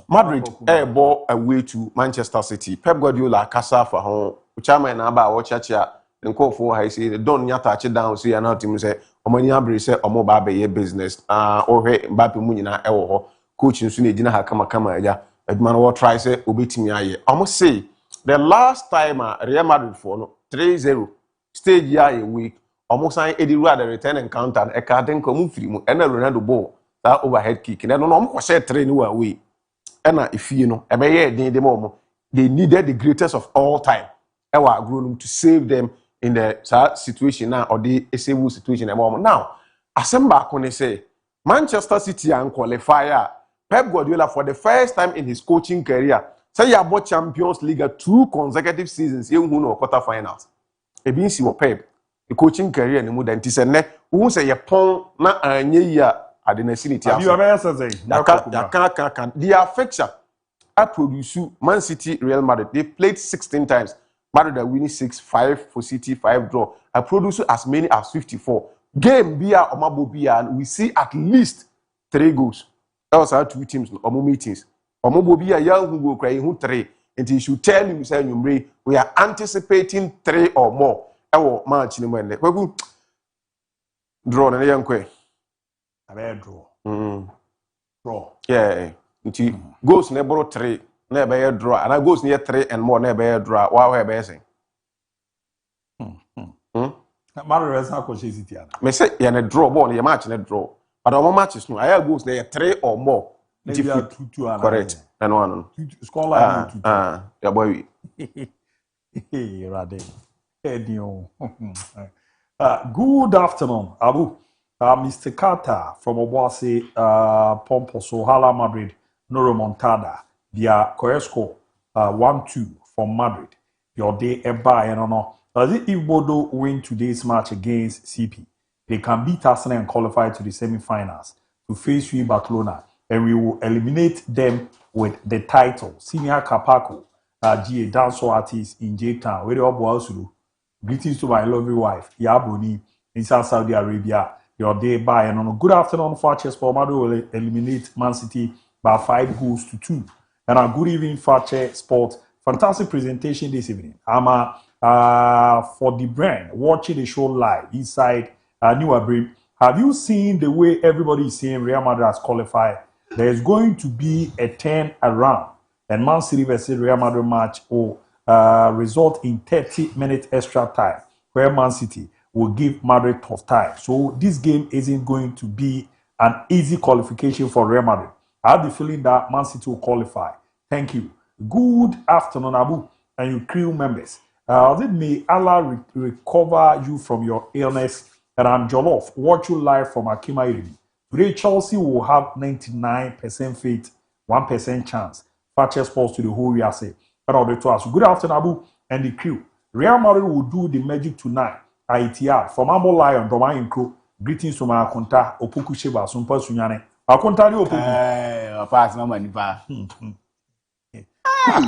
Madrid ball away to Manchester City. Pep Guardiola casa for home. Chairman about watch and call for I say don't touch it down. See another team say Omani Abri say Omo Babe business. Or hey Mbappe Munina Ewo coach in Sunni ha kama ya. Edman will try say obetimi aye. I must say the last time Real Madrid for 3-0 stage ya a week. Almost sign Eddie Rada return encounter and a carden come free and a Ronaldo ball. That overhead kick. And I don't know what train away. And if you know, they needed the greatest of all time. Ewa grown to save them in the situation now or the ABOU situation. Now, Asemba Kone say Manchester City and qualifier Pep Guardiola for the first time in his coaching career. Say you about Champions League 2 consecutive seasons. You know quarterfinals. Ebinsi Pep the coaching career ni mu dan ti se ne wo say ye pon na anye ya ade na siniti Have you ever said that? Their fixture I produce Man City, Real Madrid. They played 16 times. Madrid are winning 6-5 for City, 5 draw. I produce as many as 54. Game Bia or Mabo Bia, and we see at least 3 goals. That was our 2 teams or more meetings. Or Mabo Bia, young who go crying who 3. And he should tell him, say, we are anticipating 3 or more. Our match in the moment. Draw the young quay. I draw. Draw. Yeah. Goals never 3, never draw, and I goes near 3 and more, never draw. Wow, we're basing. Mario is not conscious. Me say, you're a draw, born, your match in a draw. But our matches, no, I have goals near 3 or more. Maybe 2 correct. And one. Score line 2. Yeah, boy. Good afternoon, Abu. Mr. Carter from Obuasi, Pomposo, Hala Madrid, Noro Montada, via Coesco, 1-2 from Madrid. Your day Eba and no. If Bodo win today's match against CP, they can beat Arsenal and qualify to the semi-finals to face Barcelona, and we will eliminate them with the title. Senior Kapako, GA dancer artist in J-Town, where they all greetings to my lovely wife, Yaboni, in Saudi Arabia. Your day by and on a good afternoon for Chess Madrid will eliminate Man City by 5 goals to 2. And a good evening for Chess Sport. Fantastic presentation this evening. I'm for the brand watching the show live inside New Abrim. Have you seen the way everybody is saying Real Madrid has qualified? There is going to be a turn around, and Man City versus Real Madrid match will result in 30 minutes extra time, where Man City will give Madrid tough time. So this game isn't going to be an easy qualification for Real Madrid. I have the feeling that Man City will qualify. Thank you. Good afternoon, Abu, and your crew members. May Allah recover you from your illness. And I'm Jolof. Watch you live from Akima Irimi. Today, Chelsea will have 99% faith, 1% chance. Fakye Sports to the whole year say. Good afternoon, Abu, and the crew. Real Madrid will do the magic tonight. ITR from Ambo Lion, Domain Crew. Greetings to my Akonta, Opoku Sheba, Sumpa Sunyane. Akonta, you Opoku. Pass my money, pa.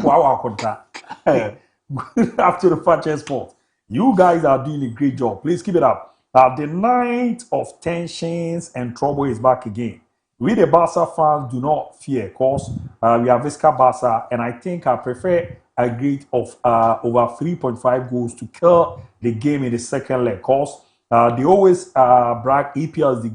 Wow, Akonta. Good afternoon, Fakye Sport. You guys are doing a great job. Please keep it up. The night of tensions and trouble is back again. We, the Barca fans, do not fear, because we are Visca Barca, and I think I prefer a grade of over 3.5 goals to kill the game in the second leg, because they always brag EPL is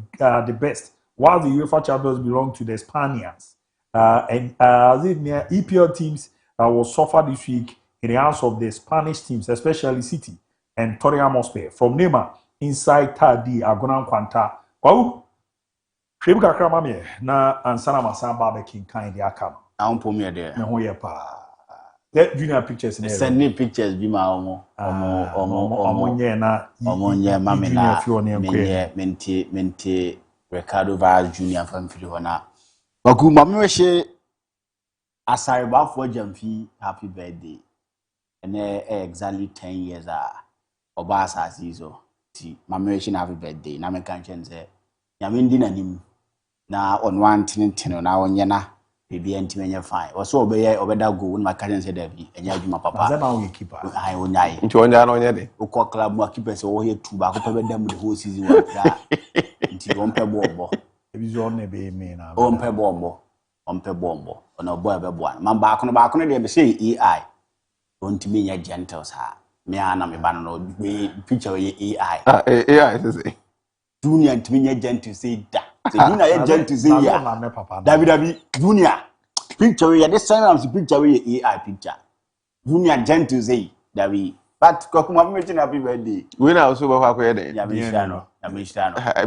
the best, while the UEFA Champions belong to the Spaniards. And the EPL teams will suffer this week in the hands of the Spanish teams, especially City and Tottenham Hotspur. From Neymar, inside Tadi, Agonan Kwanta. Wow! Shrim kakra mamie na ansana masamba barbecue kind the account. I won't put me there. Me ho ye pa. Let junior pictures in there. Send me pictures be my omo nye na nye mama na mente Ricardo Vaz Junior from Filona. Baku mama she asariba for jamfi happy birthday. And exactly 10 years oba asasizo. Ti mama she happy birthday. Na me kan say nyamindi nanim na on one tin na onye na baby antimenya fine. Also obeda go when my cousin said that enya adwuma papa. Aza na we keeper. Ai onyai. Nti onya na onye de. Ukọ club mu keeper say wo here 2 ba ko pebeda mu the whole season wa da. Nti on pe bombo. Division ne be me na. On pe bombo. Ona boy be boa. Man ba ko no de be say AI. On timi nya gentles ha. Me ana me ba no picture ye AI. AI say. Junior ntimi nya gentle say da. Say Junior ye gentle say ya. David Junior picture ye this time am picture ye AI picture. Junior gentle say David. But kokuma me happy birthday. We na also ba kwa ye ya me shano.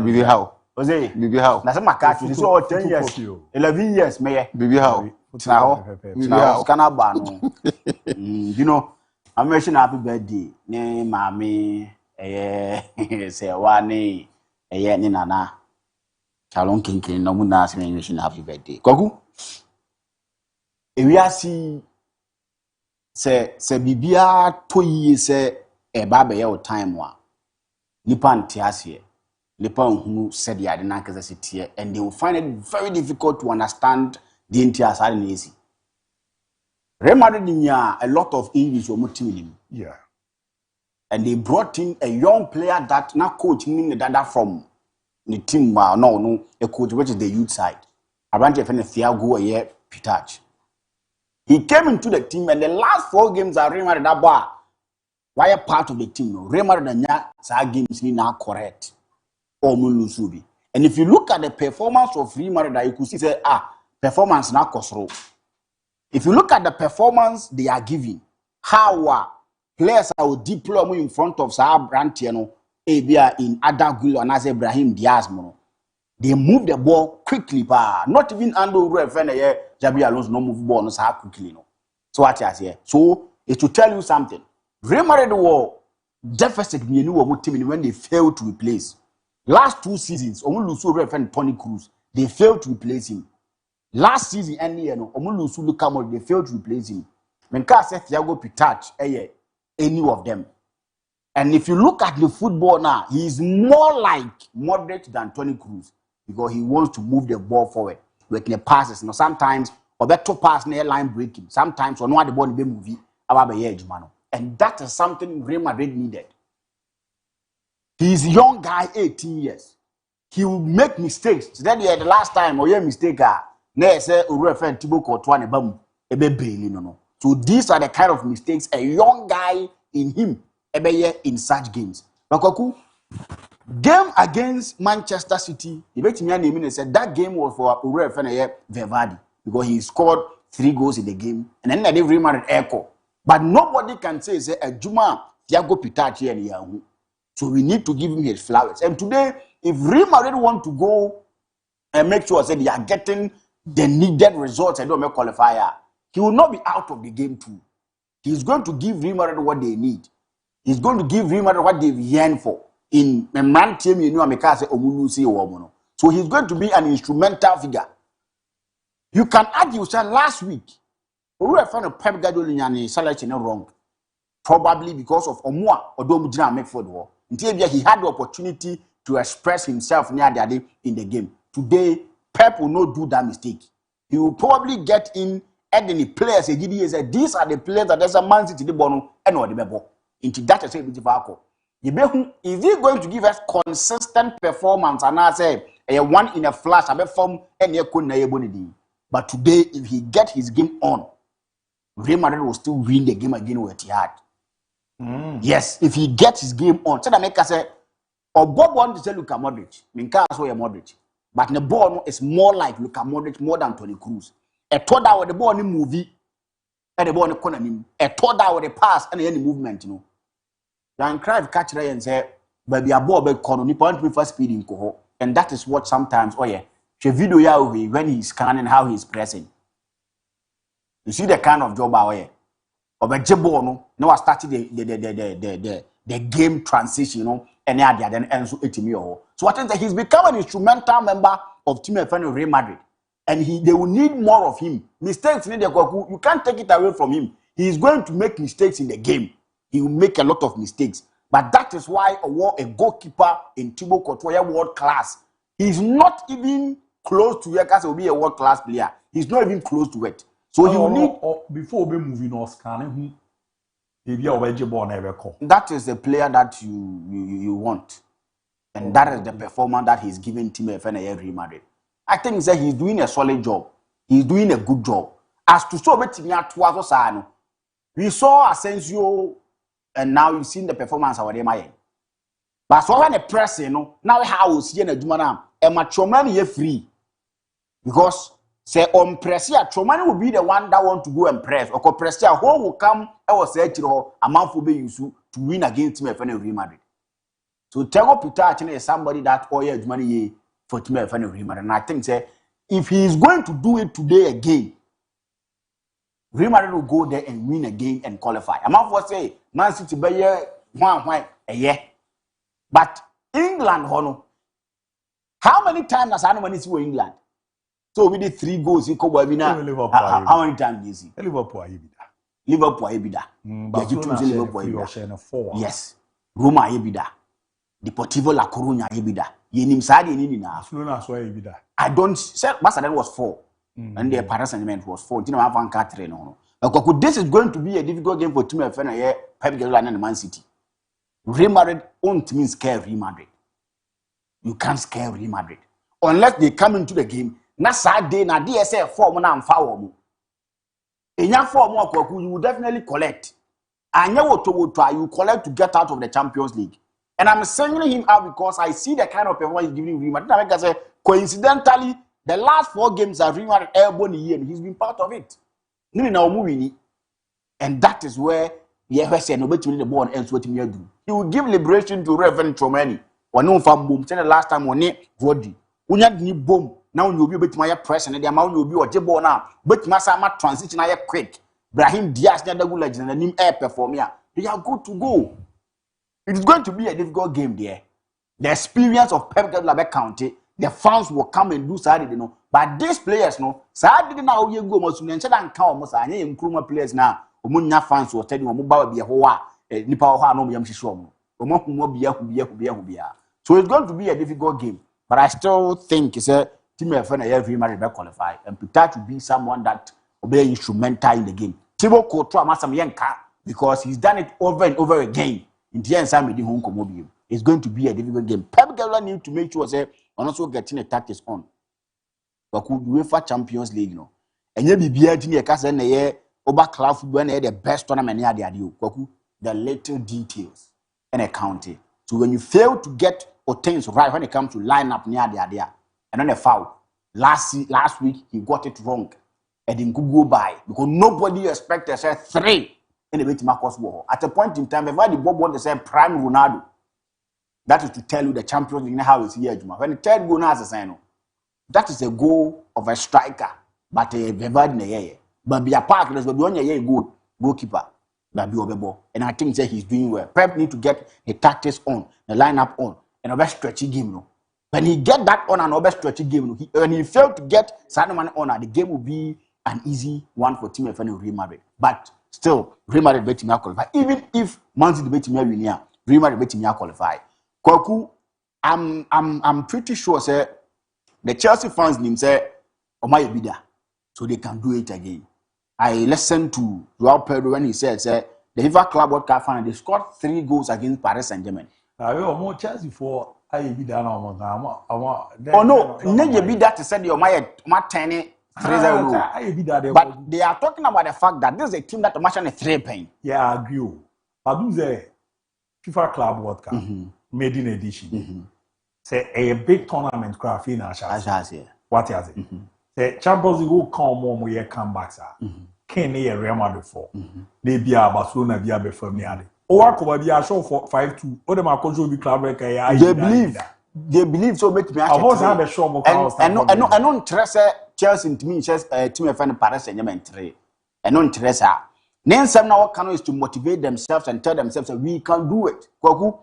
Bibi how? Oze Bibi how? Na say makati this all 10 years. 11 years me ye. Bibi how? Na ho. Na kana ba no. You know, I'm wishing happy birthday. Ne mami say wa ne ni nana Chalon kinkin no mu na say wishing happy birthday. Kogu ewiasi se bibia to yi se e ba be ye o time wa nipa nte ase Lepon who said the Adenaka city, and they will find it very difficult to understand the entire side easy. Real Madrid a lot of English were team. Yeah. And they brought in a young player that now coaching the data from the team. No, a coach which is the youth side. Around Thiago a year Pitach. He came into the team, and the last 4 games are Real Madrid why a part of the team. No, Real Madrid games ni now correct. Or Mulusubi. And if you look at the performance of Real Madrid, you could see say performance now Kosro. If you look at the performance they are giving, how players are deployed in front of Saab Brantiano, ABOU in Adagul and as Ibrahim Diaz mono. They move the ball quickly, not even Ando Refene Jabi Alonso no move ball no so quickly no. So what I say? So it to tell you something. Real Madrid were deficit when they failed to replace. Last 2 seasons, Omulusu Refene Tony Cruz, they failed to replace him. Last season, Omulusu Lukamor, they failed to replace him. Menka said Thiago Pitach, any of them. And if you look at the football now, he is more like moderate than Tony Cruz because he wants to move the ball forward with the passes. Now sometimes or better pass near line breaking. Sometimes or no the ball be movie about the edge, man. And that is something Real Madrid needed. He's a young guy, 18 years. He will make mistakes. Then the last time or mistake say refer Thibaut Courtois ne bam no. So these are the kind of mistakes a young guy in him in such games. Bakoku game against Manchester City, he said that game was for Vervardi because he scored 3 goals in the game and then they Real Madrid echo. But nobody can say a Juma Thiago Pitach and Yahoo. So we need to give him his flowers. And today, if Real Madrid want to go and make sure that they are getting the needed results and don't make qualifier, he will not be out of the game too. He's going to give Real Madrid what they need. He's going to give Real Madrid what they've yearned for. In a man team, so he's going to be an instrumental figure. You can argue, sir, last week, we were found a Pep Guardiola selection wrong. Probably because of Omua or Domujina make for the war. Until he had the opportunity to express himself near the day in the game. Today, Pep will not do that mistake. He will probably get in any players. He said, these are the players that there's a Man City the bono and what the bebo. Into that is is he going to give us consistent performance? And I say a one in a flash, I form and but today, if he get his game on, Real Madrid will still win the game again with Etihad. Yes, if he gets his game on. So that make us say, or Bob want to say Luka Modric. Minka so Modric. But the ball is more like Luka Modric more than Tony Cruz. A thought out with the ball in the movie and the ball in the corner. A thought out with the pass and any movement, you know. Then Cruyff catch Ray and say, baby, a ball back corner, you point me for speed in coho. And that is what sometimes, the video when he's scanning how he's pressing. You see the kind of job out here. No, I started the game transition, you know, and then so I think that he's become an instrumental member of Team FN Real Madrid, and they will need more of him. Mistakes you can't take it away from him. He is going to make mistakes in the game. He will make a lot of mistakes, but that is why a goalkeeper in Thibaut Courtois world class. He's not even close to Yakas will be a world class player. He's not even close to it. So you need before we moving on scanning that is the player that you want. And that is the performance that he's giving Team FN Real Madrid. I think that he's doing a solid job. He's doing a good job. As to so we saw Asensio and now you've seen the performance of Ademaye. But so when the press, now how we see a Jumana a matchomani free. Because say on press here, Chomani will be the one that want to go and press. Or press here, who will come? I was saying a month will be used to win against Team FN Real Madrid. So Thiago Pitach is somebody that money for Team FN Real Madrid. And I think say if he is going to do it today again, Real Madrid will go there and win again and qualify. I'm not for say Man City be a year. But England, how many times has anyone seen England? So we did 3 goals. You come how many times is it? Liverpool Ebida. Liverpool 4. Yes. Roma Ebida. Deportivo La Coruña Ebida. Yenim Sadi in now. I don't say Barcelona was 4. And the Paris Saint-Germain was 4. Didn't have one card no. This is going to be a difficult game for Team FN here, Pep Guardiola and Man City. Real Madrid won't mean scare Real Madrid. You can't scare Real Madrid. Unless they come into the game, na Saturday na DSL form na amfa mo. Enya form akwaku you will definitely collect. Anya woto you collect to get out of the Champions League. And I'm singling him out because I see the kind of performance he's giving Real Madrid. I can say coincidentally the last 4 games that Real Madrid elbow in the year, he's been part of it. And that is where say nobody win the ball else what he do. He will give liberation to Reverend Tromani. One no fan boom. The last time on it, Vodi. Unya ni boom. Now you will be bit my press and the amount you will be or jebo now. But Masama transition I quick. Brahim Diaz the good legend and him air perform here. They are good to go. It is going to be a difficult game there. The experience of Pep Guardiola County, the fans will come and do Saturday, you know. But these players, no, Saturday now you go most and count almost any improvement players now. Umunya fans will tell you mobile be a hoa, nipa hoa no yam shishom. So it's going to be a difficult game. But I still think it's a team FN every Madrid qualify and prepare to be someone that will be instrumental in the game. Thibaut Courtois Masam Yenka because he's done it over and over again. In the end, it's going to be a difficult game. Pep Guardiola need to make sure say and also getting a tactics on. But could UEFA Champions League, you know. And you be beating a cast and a over club football and the best tournament near the idea. The little details and accounting. So when you fail to get things right when it comes to line up near the idea, and then a foul. Last week he got it wrong. And then could go by because nobody expected say 3 in the Marcus war. At a point in time, everybody Bob want to say prime Ronaldo. That is to tell you the Champions League how it's here. When the third goal now is a sign, that is a goal of a striker, but a everybody but be a part of the good goalkeeper. And I think that he's doing well. Pep need to get the tactics on, the lineup on, and a best stretchy game. No? When he get that on and a best stretchy game, when he failed to get Saddam on, the game will be an easy one for Team FN and Real Madrid. But still, Real Madrid bet him qualify. Even if Man City bet him win, Real Madrid bet him qualify. Kwaku, I'm pretty sure say the Chelsea fans name say Omaya Bida, so they can do it again. I listened to Joao Pedro when he said the FIFA Club World Cup final they scored 3 goals against Paris Saint-Germain. More Chelsea for Bida now. Oh no, Neje Bida to say the Omaya 10-3-0. But they are talking about the fact that this is a team that match on a 3 pain. Yeah, I agree. But do the FIFA Club World Cup. Maiden edition. Say a big tournament craft in our what is it? The Champions League will come more year comebacks. Can they Real Madrid for? They be a Barcelona be a before me. Or could be a show for 5-2. Or the Marco be club record. They believe so. Make me have a show more. And no interest Chelsea to me just team FN Paris Saint-Germain 3. And no interest her. Then some now can is to motivate themselves and tell themselves that we can do it. Kwaku.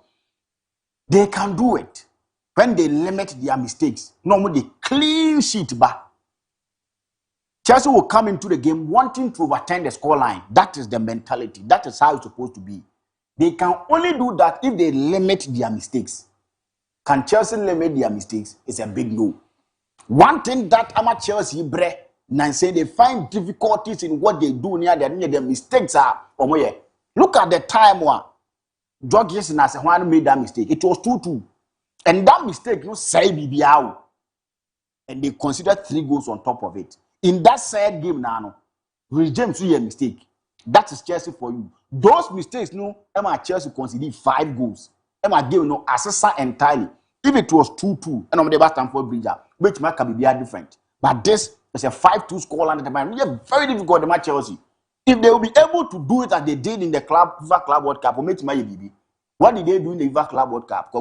They can do it when they limit their mistakes. Normally, they clean sheet back. Chelsea will come into the game wanting to overturn the scoreline. That is the mentality. That is how it's supposed to be. They can only do that if they limit their mistakes. Can Chelsea limit their mistakes? It's a big no. One thing that Chelsea bre and say they find difficulties in what they do near their mistakes are. Look at the time one. George Jensen as one made that mistake. It was 2-2. And that mistake, you say BBAU. And they considered 3 goals on top of it. In that sad game now, James do a mistake. That is Chelsea for you. Those mistakes, no, Emma Chelsea conceded 5 goals. Emma gave no assessor entirely. If it was 2-2, and on the back for Bridger, which might be different. But this is a 5-2 scoreline at the moment. It's very difficult to match Chelsea. If they will be able to do it as they did in the FIFA Club World Cup, what did they do in the FIFA Club World Cup?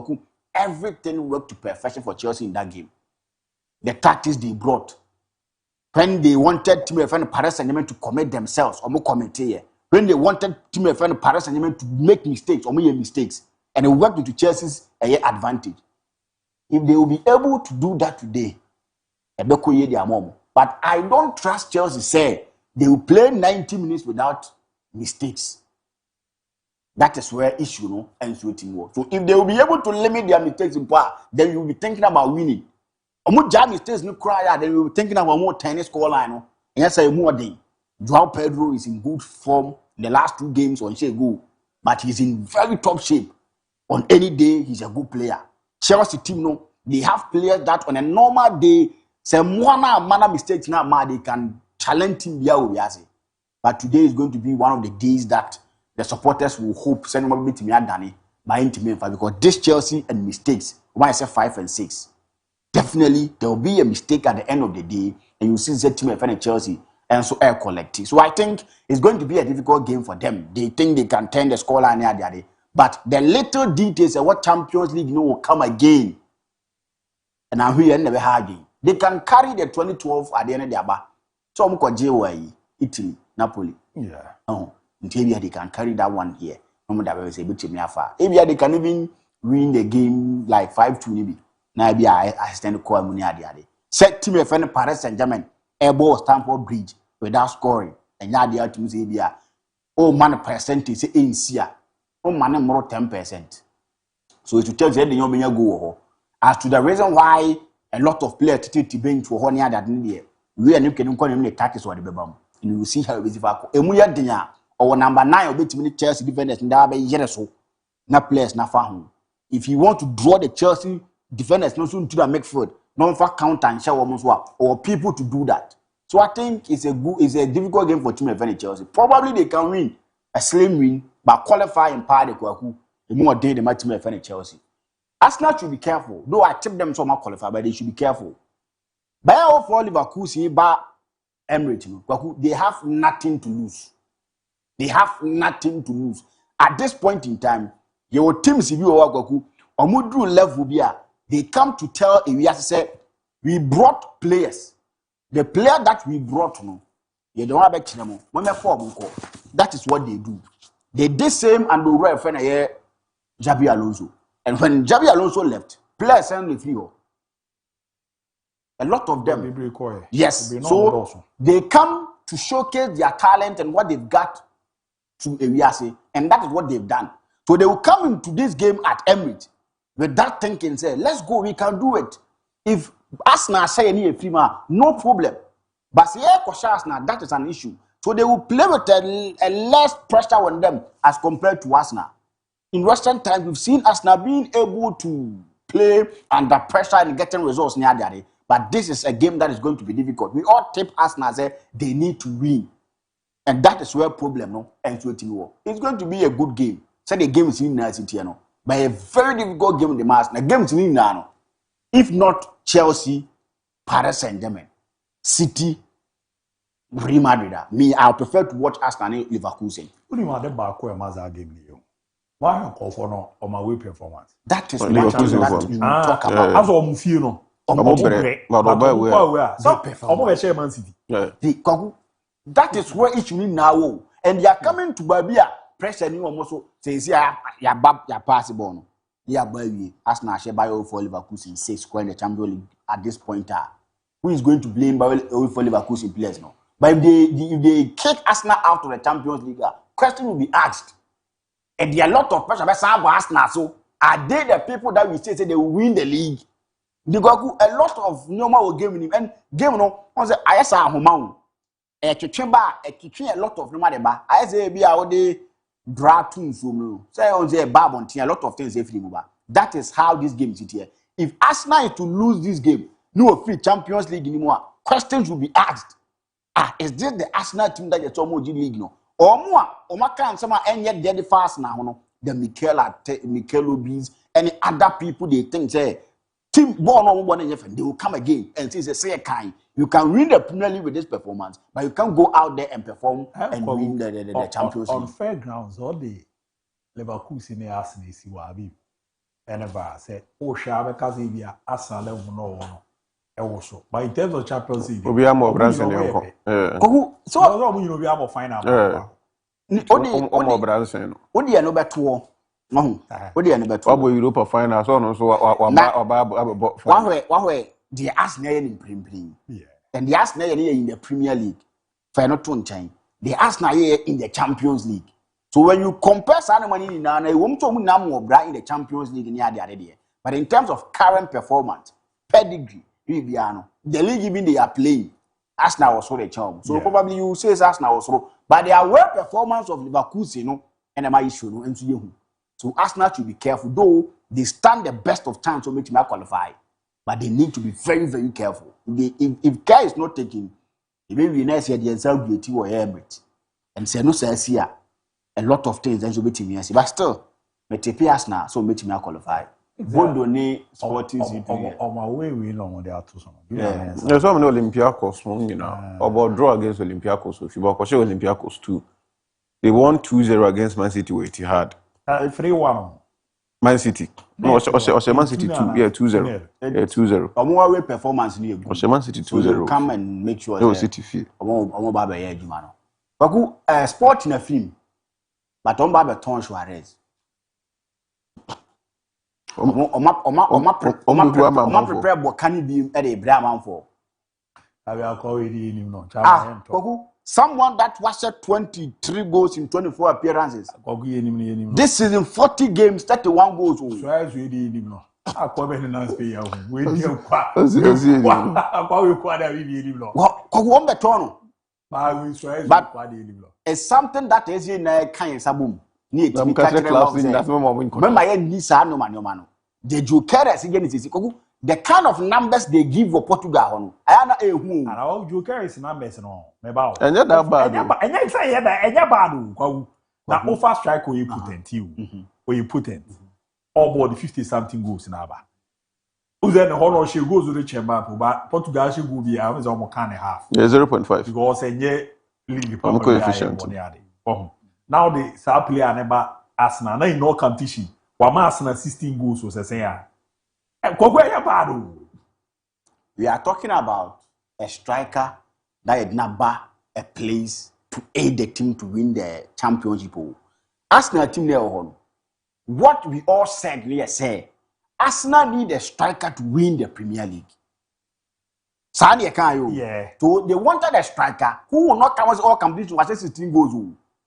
Everything worked to perfection for Chelsea in that game. The tactics they brought. When they wanted Team FN Paris Saint-Germain to commit themselves, or more comment here. When they wanted Team FN Paris Saint-Germain to make mistakes, or make mistakes, and it worked into Chelsea's advantage. If they will be able to do that today, but I don't trust Chelsea say they will play 90 minutes without mistakes. That is where issue no and so if they will be able to limit their mistakes in power, then you will be thinking about winning. Omo jam mistakes no cry, then you will be thinking about more tennis score line. No, yes, I more day. Joao Pedro is in good form in the last 2 games on share go, but he's in very top shape. On any day, he's a good player. Chelsea team no, they have players that on a normal day, say one manner mistakes now, they can challenge him here. But today is going to be one of the days that the supporters will hope send me to me Danny by MON-FRI, because this Chelsea and mistakes, why I say 5 and 6, definitely there will be a mistake at the end of the day, and you see the team and Chelsea and so air collective. So I think it's going to be a difficult game for them. They think they can turn the scoreline there, but the little details of what Champions League will come again, and I'm here never had they can carry the 2012 at the end of the bar. So I'm going to Italy, Napoli. Yeah. Oh. Maybe they can carry that one here. No matter say maybe they can even win the game like 5-2 maybe. Now be I stand to call money at the set team of Paris Saint-Germain ABOU Stamford Bridge without scoring, and now the ultimate say be oh man percentage say in sia. Oh man more 10%. So it will tell you the young go. As to the reason why a lot of players to bring to one that need we are not going to tactics or the bebam. You will see how it is vaco. Emuya dinya or number 9 or bit Chelsea defenders and there be yereso na players na fa. If you want to draw the Chelsea defenders no soon to the midfield, no for counter and show or people to do that. So I think it's a difficult game for team defending Chelsea. Probably they can win a slim win, but qualify in part the more day the match team defending Chelsea. Arsenal should be careful. Though I tip them so much qualify, but they should be careful. By all for Leverkusen, but Emirates, they have nothing to lose. They have nothing to lose. At this point in time, your teams, if you are Omudru level, they come to tell Irias, say, we brought players. The player that we brought, you don't have that is what they do. They did same and the ref when I Jabi Alonso. And when Jabi Alonso left, players send the free. A lot of them. Yes. So they come to showcase their talent and what they've got to Iriase, and that is what they've done. So they will come into this game at Emirates with that thinking, say, let's go, we can do it. If Arsenal say any FIMA, no problem. But say Arsenal, that is an issue. So they will play with a less pressure on them as compared to Arsenal. In Western times, we've seen Arsenal being able to play under pressure and getting results near the other. But this is a game that is going to be difficult. We all tip Arsenal say they need to win. And that is where problem no and so it's going to be a good game. Say the game is in City no, but a very difficult game in the match. The game is in no. If not Chelsea, Paris Saint-Germain, City, Real Madrid. Me, I prefer to watch Arsenal and Leverkusen. What do you want the back where Mazda game you? Why you call for no on my way performance? That is what you talk about. As I'm feeling no. That is where it mean now. And they are coming to Babia, pressure you almost say, ya possible. No. Yeah, baby, Arsenal share by for Leverkusen 6 square in the Champions League at this point. Who is going to blame for Leverkusen players now? But if they kick Arsenal out of the Champions League, question will be asked. And there are a lot of pressure by Arsenal. So are they the people that we say they will win the league? They go a lot of normal game in and game no. On say I say Ahoma. A lot of normal deba. I say be how they draw tunes so say on say a lot of things if you that is how this game is here. If Arsenal is to lose this game, no free Champions League anymore. Questions will be asked. Is this the Arsenal team that is almost league no? Or more, or my can some and yet dead fast now, no? The Mikel Obis, any other people they think say team born on one and they will come again and say kind. You can win the Premier League with this performance, but you can't go out there and perform and win the Champions League. On fair grounds, all the Leverkusen Arsenal see what I and ever said, oh, Shabe Kazibia, Arsenal, no. Also, but in terms of Champions League, we are more Brazilian. So, we are more final. More Brazilian. What do you know about tour? No, what do you know about tour? Europa final, so why the Arsenal in Premier League, and the Arsenal in the Premier League. For not to time, the Arsenal in the Champions League. So when you compare Sanemani in Nana, you won't tell me now in the Champions League in the idea. But in terms of current performance, pedigree, the league even they are playing, Arsenal was so the charm. So probably you say Arsenal was so, but the aware performance of Leverkusen, you know, and my issue, no, and so Arsenal should be careful, though they stand the best of time to make them qualify. But they need to be very, very careful. If care is not taken, it may be nice here, the answer beauty or Everett. And say no says here a lot of things that should be me. But still, me Arsenal, so make me qualify. Bondo ni sporting on my way we know they are too some. Yeah. There's so many Olympiacos, you know, about draw against Olympiacos. If you watch Olympiacos too, they won 2-0 against Man City where he had 3-1. Man City. No, or Man City 2. Yeah, 2-0. Yeah, 2-0. Away performance ni or Man City 2-0. So you come and make sure that City feel. Omo baba ye adwuma no. Baku sport na film. But on baba ton Suarez. Oma prepare Bokani bi e dey bra man for. I will call it in no. Baku someone that watched 23 goals in 24 appearances. This season 40 games, 31 goals. Suarez we dey him no. Akwa be na space ya. We dey kwa. Akwa we kwa da we dey him no. Ko won beton. But it's something that is in a kind of sabum. Need to be catching remember, you need no man. The Jokeres again is the kind of numbers they give for Portugal. I know a who. And all Jokeres numbers no. Meba. And you're that bad. And you say and you're bad. Now offer strike or you put it you. Or you put it. All board 50-something goals in Aba. Who's then the whole she goes to the chamber, but Portugal she go be almost almost kind of half. Yeah, 0.5. Because a league coefficient. Now the star player never Arsenal. Now in no competition. One Arsenal 16 goals was saying. We are talking about a striker that had never a place to aid the team to win the championship. Arsenal team there on. What we all said, we say. Arsenal need a striker to win the Premier League. Yeah. So they wanted a striker who will not come as all competition was 16 goals.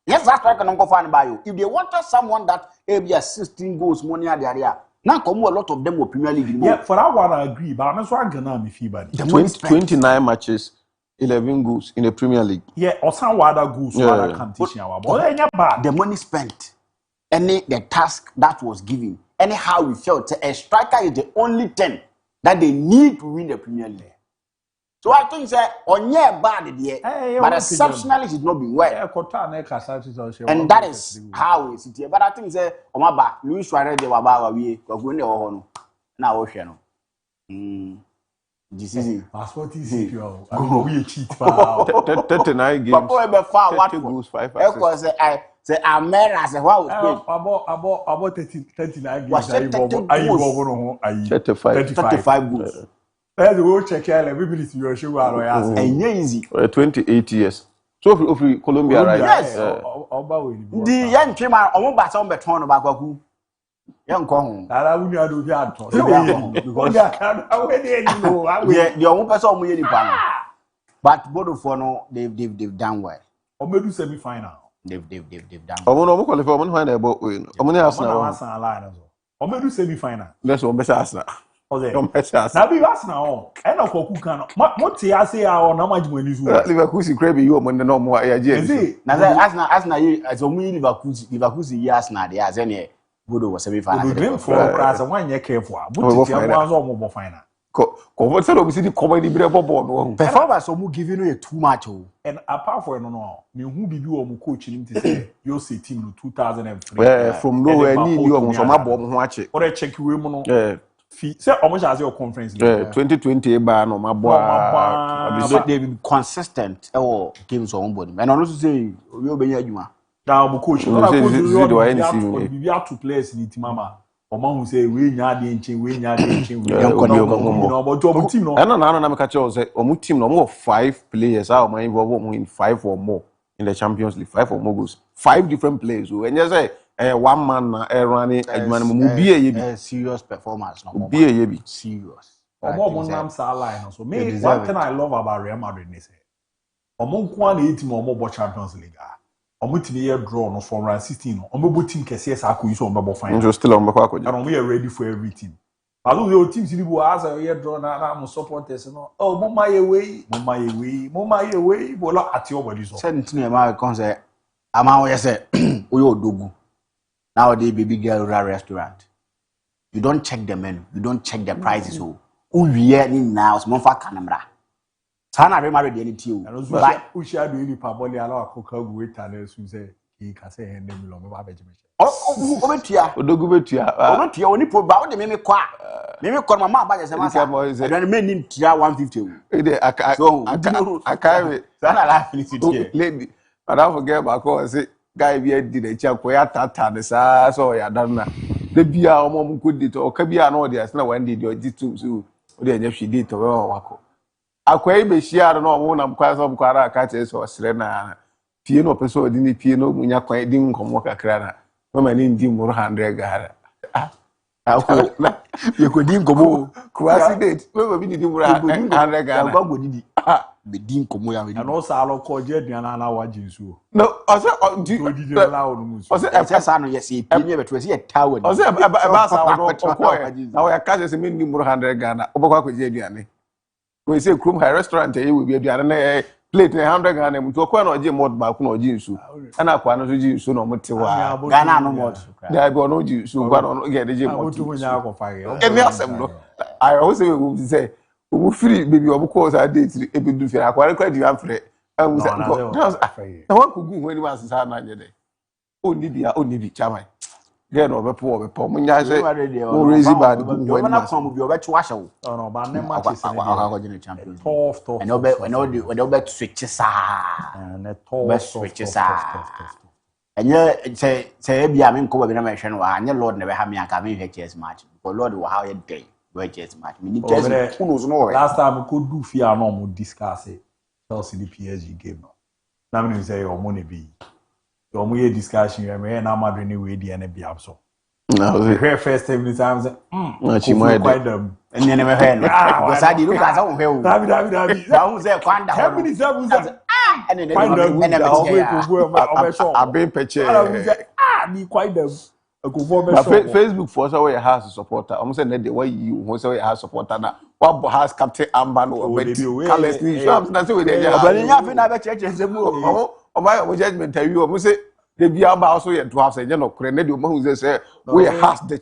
Yes, that striker don't go find by you. If they wanted someone that maybe 16 goals money at the area, now come a lot of them will Premier League. Yeah, for that one I agree, but I'm not sure gonna me feel bad. 29 matches, 11 goals in the Premier League. Yeah, or some other goals, other competition. But the money spent, the task that was given. Anyhow, we felt a striker is the only thing that they need to win the Premier League. So I think on your bad idea, but exceptionally it's not been well. And that is how we sit here. But I think on my back, Luis Suarez de Waba we going there on now ocean. This is it. What is it? We cheat. 39 games. 30 goals, 5 assists. Say Amera say what was about 39 games. 35 goals. Let's go check everybody to your show. And easy. 28 years. So of Colombia, right? Yes. The young chima omo ba some beton ba kwaku. Young come. That we do that. Because I can't wait anymore. The omo person omo ye nipa. But both for no they've done well. Omo do semi final. They've done. Omo qualify omo find about win. Omo ni Arsenal. Omo do semi final. Let's omo Arsenal. Now be Arsenal. And of course, can what I say our no much money. Leverkusen crave you on the normal. Now Arsenal as a mini Leverkusen years now they as any Bodo was semi final. Dream for class and 1 year careful. But it's one final. What said obviously comedy brebo performance omu giving you too much. And apart from no, me who be you omu coaching him to say you say team 2003. From nowhere need you omu so mabom ho ache. Or check we mo no. Say almost as your conference. 2020 ba no mabwa. They've been consistent games on body. And also say we obey adwuma. Now I'm coach. We have to players in the mama. Oman who say we nya de nche we nya de nche we no but your team no. No na me catch you say omu team no more 5 players are oman involved in 5 or more in the Champions League, 5 or more goals. 5 different players. And you say one man na running a serious performance no be serious. So me one thing I love about Real Madrid is Omon kwa na team omo Champions League. Omutini year draw no from round 16. Ombo team kese sa ko yiso ombo final. Just still on back. And we are ready for everything. Although your teams in the as a year draw na supporters no. Oh, mama ye way. Bola at your body so. Send to me my concert. Ama we say Oyo Dogu. Now they baby girl restaurant. You don't check the menu. You don't check the prices. So who we ni now small for Canamra. Sana be married anything. But who shall do any paraboli allow coca wait and say he can say her name long about Benjamin. Obetia. Odogu betia. Obetia only put ba o de me kwa. Me call mama ba say masa. Then me nim tia 150. So I carry sana la felicity. Lady. But I forget about call say guy be did the check ko ya tata ne sa so ya dan na. The bia o mo ko dit o ka bia no dey na one day dey ditum so o dey nya hwidi to wako. Akwai be share no mo na mkwa so mkwara aka che so sere na pie no person odi ni pie no munya kwan di nkomo kakra na mama ni ndi mu 100 gara ako ye ko di nkomo ko accident mama bi di mu 100 gara ya gbo didi be di nkomo ya and also alo ko je aduana na wa jinsu no o se di la o mu o se sa no yes e pie ni be to se ye tawo o se ba sa no ko na o ya ka se me ndi mu 100 gara obakwa ko je aduane. We say Krum High Restaurant here will be a plate 100 Ghana. We talk when OG mod back no jinsu. And I can't no jinsu no mutiwa. Ghana no mod. There be no jinsu. Go no get the gym. And yes, I also will say we free baby of course I did e be do fear. I quite you am free. And we say I want to go when you want to say na dey. Only be chairman. Get no be poor munya say o raise bad go when na come be obetu ahye wo no ba ne matches ne champions tough and obe switch sa na tough switch sa enye say bia me nko ba bi na me hwe no anya lord ne be ha me aka me hwe chess match because lord wo how you day we chess match me ni chess kunos no last time ko do fear no mo discuss Chelsea the PSG game no na me say o mo ne bi so we discussion we na Madrid ni we dey na bi abso no we first time this time say quite them and then we hear no because I did look at how we David how say kwanda 10 minutes and then I been picture ni quite them Facebook for so we has supporter almost say the way you who say we has supporter na what has captain Amban or bet callously so na say we dey nya fi na be church say mu o my judgment interview o say the bia ba so ye to have say no kure na de o ma say we has the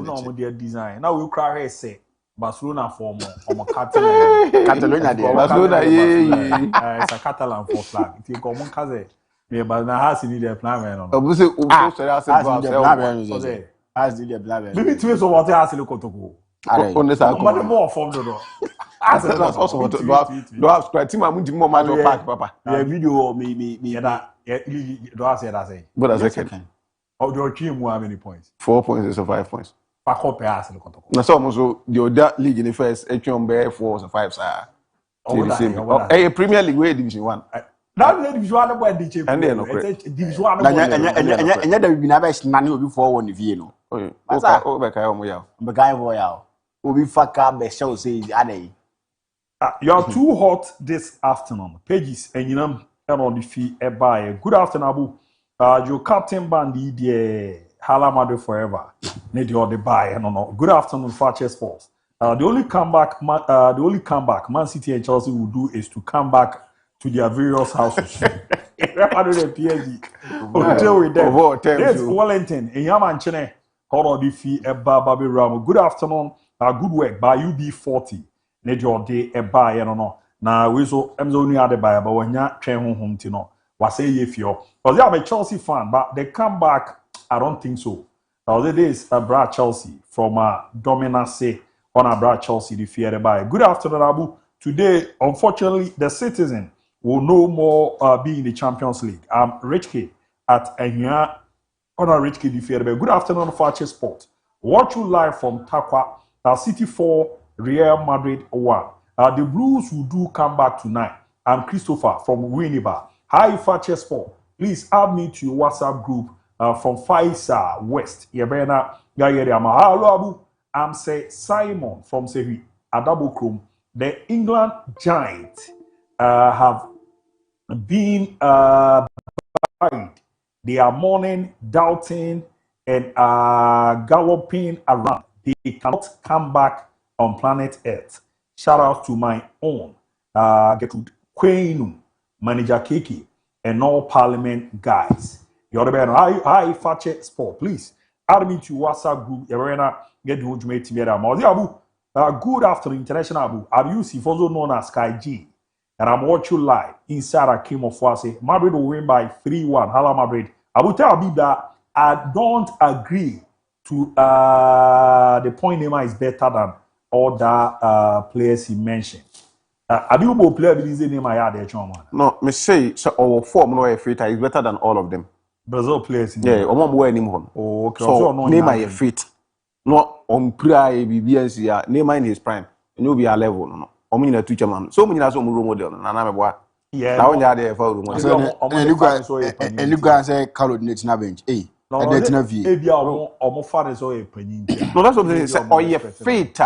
no mo dey design now we cry say Barcelona for mo Catalonia there Barcelona it's a Catalan for flag if come on kaze me ba na has ni dey plan no o say o so say has the plan maybe two so what has le kotoko on the side but more form do that's also do have square team am di mo match park papa yeah video me that do I say that say but as second how do you team how many points 4 points or 5 points pa ko pe as le kotoko na so so the other league in the first etwon be 4 or 5 sir Premier League way division 1 that division 1 boy dey cheap and no division 1 enya da bi na be na ne obi for won vie no o be kai o mo ya be kai boy ya obi faka be show say adai you're too hot this afternoon pages and you know on the fee by good afternoon Abu your captain bandi the Halamado forever need you the buy no good afternoon Fakye Sports the only comeback Man City and Chelsea will do is to come back to their various houses remember the PSG deal with them yes Wellington and Yaman Chene hold on the fee Baby Ram good afternoon good work by UB40 need your day buy no na we so emzo nu ade buy but wanya twen honhom ti no wase ye fio because I'm a Chelsea fan but they come back I don't think so now it is a bra Chelsea from dominance on a bra Chelsea the fear buy good afternoon Abu today unfortunately the Citizen will no more be in the Champions League Rich K at Enya on a Rich K the fear buy good afternoon Fakye Sport watch you live from Takwa City 4 Real Madrid 1 the Blues will do come back tonight. I'm Christopher from Winneba. Hi, Fakye Sport. Please add me to your WhatsApp group from Faisa West. Yebena Gayeriama. Hello, Abu. I'm say Simon from Sehi Adabo Chrome. The England Giants have been They are mourning, doubting, and galloping around. They cannot come back on planet Earth. Shout out to my own Gertrude Quainu, Manager Kiki, and all Parliament guys. The other man, I Fakye Sport, please add me to WhatsApp group. You're get the ultimate team. Good afternoon, International Abu Yusuf, also known as Sky G. And I'm watching you live inside Akim of Wase. Madrid will win by 3-1. Hello, Madrid. I will tell Abib that I don't agree to the point Neymar is better than all the players he mentioned. Abib will play with his Neymar. No, me say so our form no fit is better than all of them. Brazil players. Yeah, omo mo anim hon. Oh, okay. So Neymar is fit. No on pray BBNC ya Neymar in his prime. And you be a level no. Omo nyina tu chairman. So omo nyina so omo role model na na me boa. Yeah. Na onya dey for role model. And you guys say coordinate na bench. Eh. No, that's not V. Omo fan so e panyin. No, that's what I'm saying. Oh, you fit.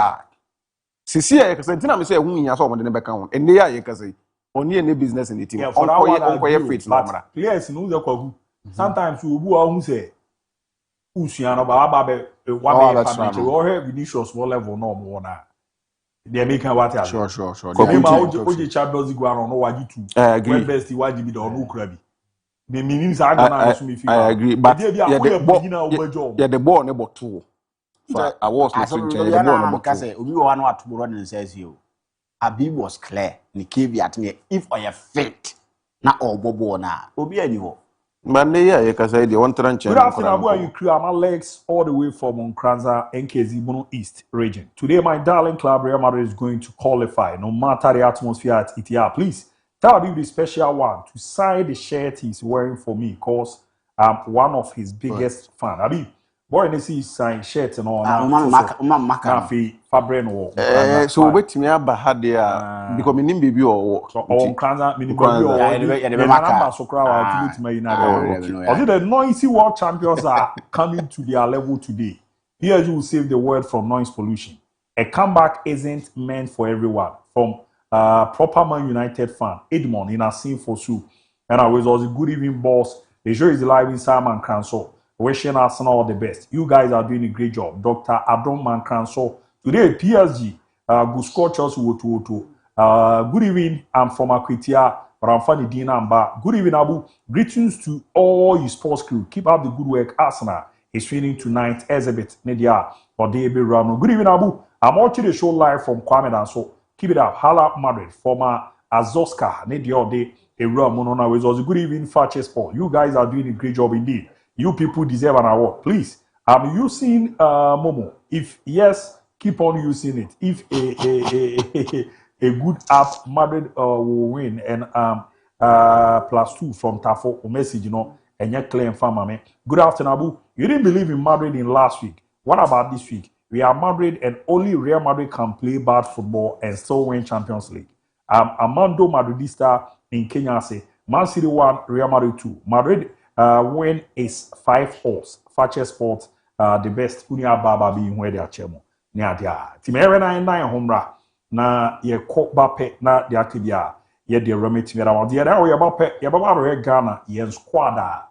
Sisi ya kase ntina me say hu nya so omo de ne beka ho. Ende ya ye kase. Oni any business in the team. On ye fit no mara. Players no dey kwagu. Sometimes you obu a hu say usuan no ba be wa be family. We all have Vinicius what level no mo na. They make what ya. Sure. Kobima oje Champions League no waji tu. When best waji bi do no kura bi. The meanings are gonna assume if you I agree, but yeah, the ball never two. I was listening to the ball never two. We were one to run and says you. Abi was clear. Ni caveat me if I have fit. Na all bobo na. Obi anywho. Man, yeah, you can say the one trench. Good afternoon, Abu. You crew my legs all the way from Nkranza, NKZ, Bono East region. Today, my darling club Real Madrid is going to qualify, no matter the atmosphere at ETR. Please tell Abu the special one to sign the shirt he's wearing for me, because I'm one of his biggest fans. Abu, boy, they see sign shirt and all. So wait me up had there because me name baby or Nkranza, me number so crowd to me the noisy world champions are coming to their level today. Here you will save the world from noise pollution. A comeback isn't meant for everyone. From proper Man United fan, Edmond in a scene for Sue. And I was also good evening, boss. The show is live in Simon Cranshaw. Wishing Arsenal all the best. You guys are doing a great job. Dr. Abdon Mancranshaw. Today, PSG, good score Chelsea to good evening. I'm from Akwitia, but I'm funny Dina Amba. Good evening, Abu. Greetings to all you sports crew. Keep up the good work. Arsenal is training tonight. Elizabeth Nedia or DIABY Rano. Good evening, Abu. I'm watching the show live from Kwame Danso. Keep it up. Hala Madrid, former Azoska, Nedia Day, a real Monona was also good evening, Fakye Sport. You guys are doing a great job indeed. You people deserve an award. Please, I'm using Momo. If yes, keep on using it. If a good app, Madrid will win and +2 from Tafo message, and yet claim farmer. Good afternoon, Abu. You didn't believe in Madrid in last week. What about this week? We are Madrid and only Real Madrid can play bad football and still win Champions League. Amando Madridista in Kenya say Man City 1, Real Madrid 2. Madrid win is 5-horse. Fakye Sport, the best. Unia Baba being where they are chemo. Near Team Aaron 9 homra. Na ye ko bape na de akibia ye de remit me around the other way about ye baba Ghana ye squad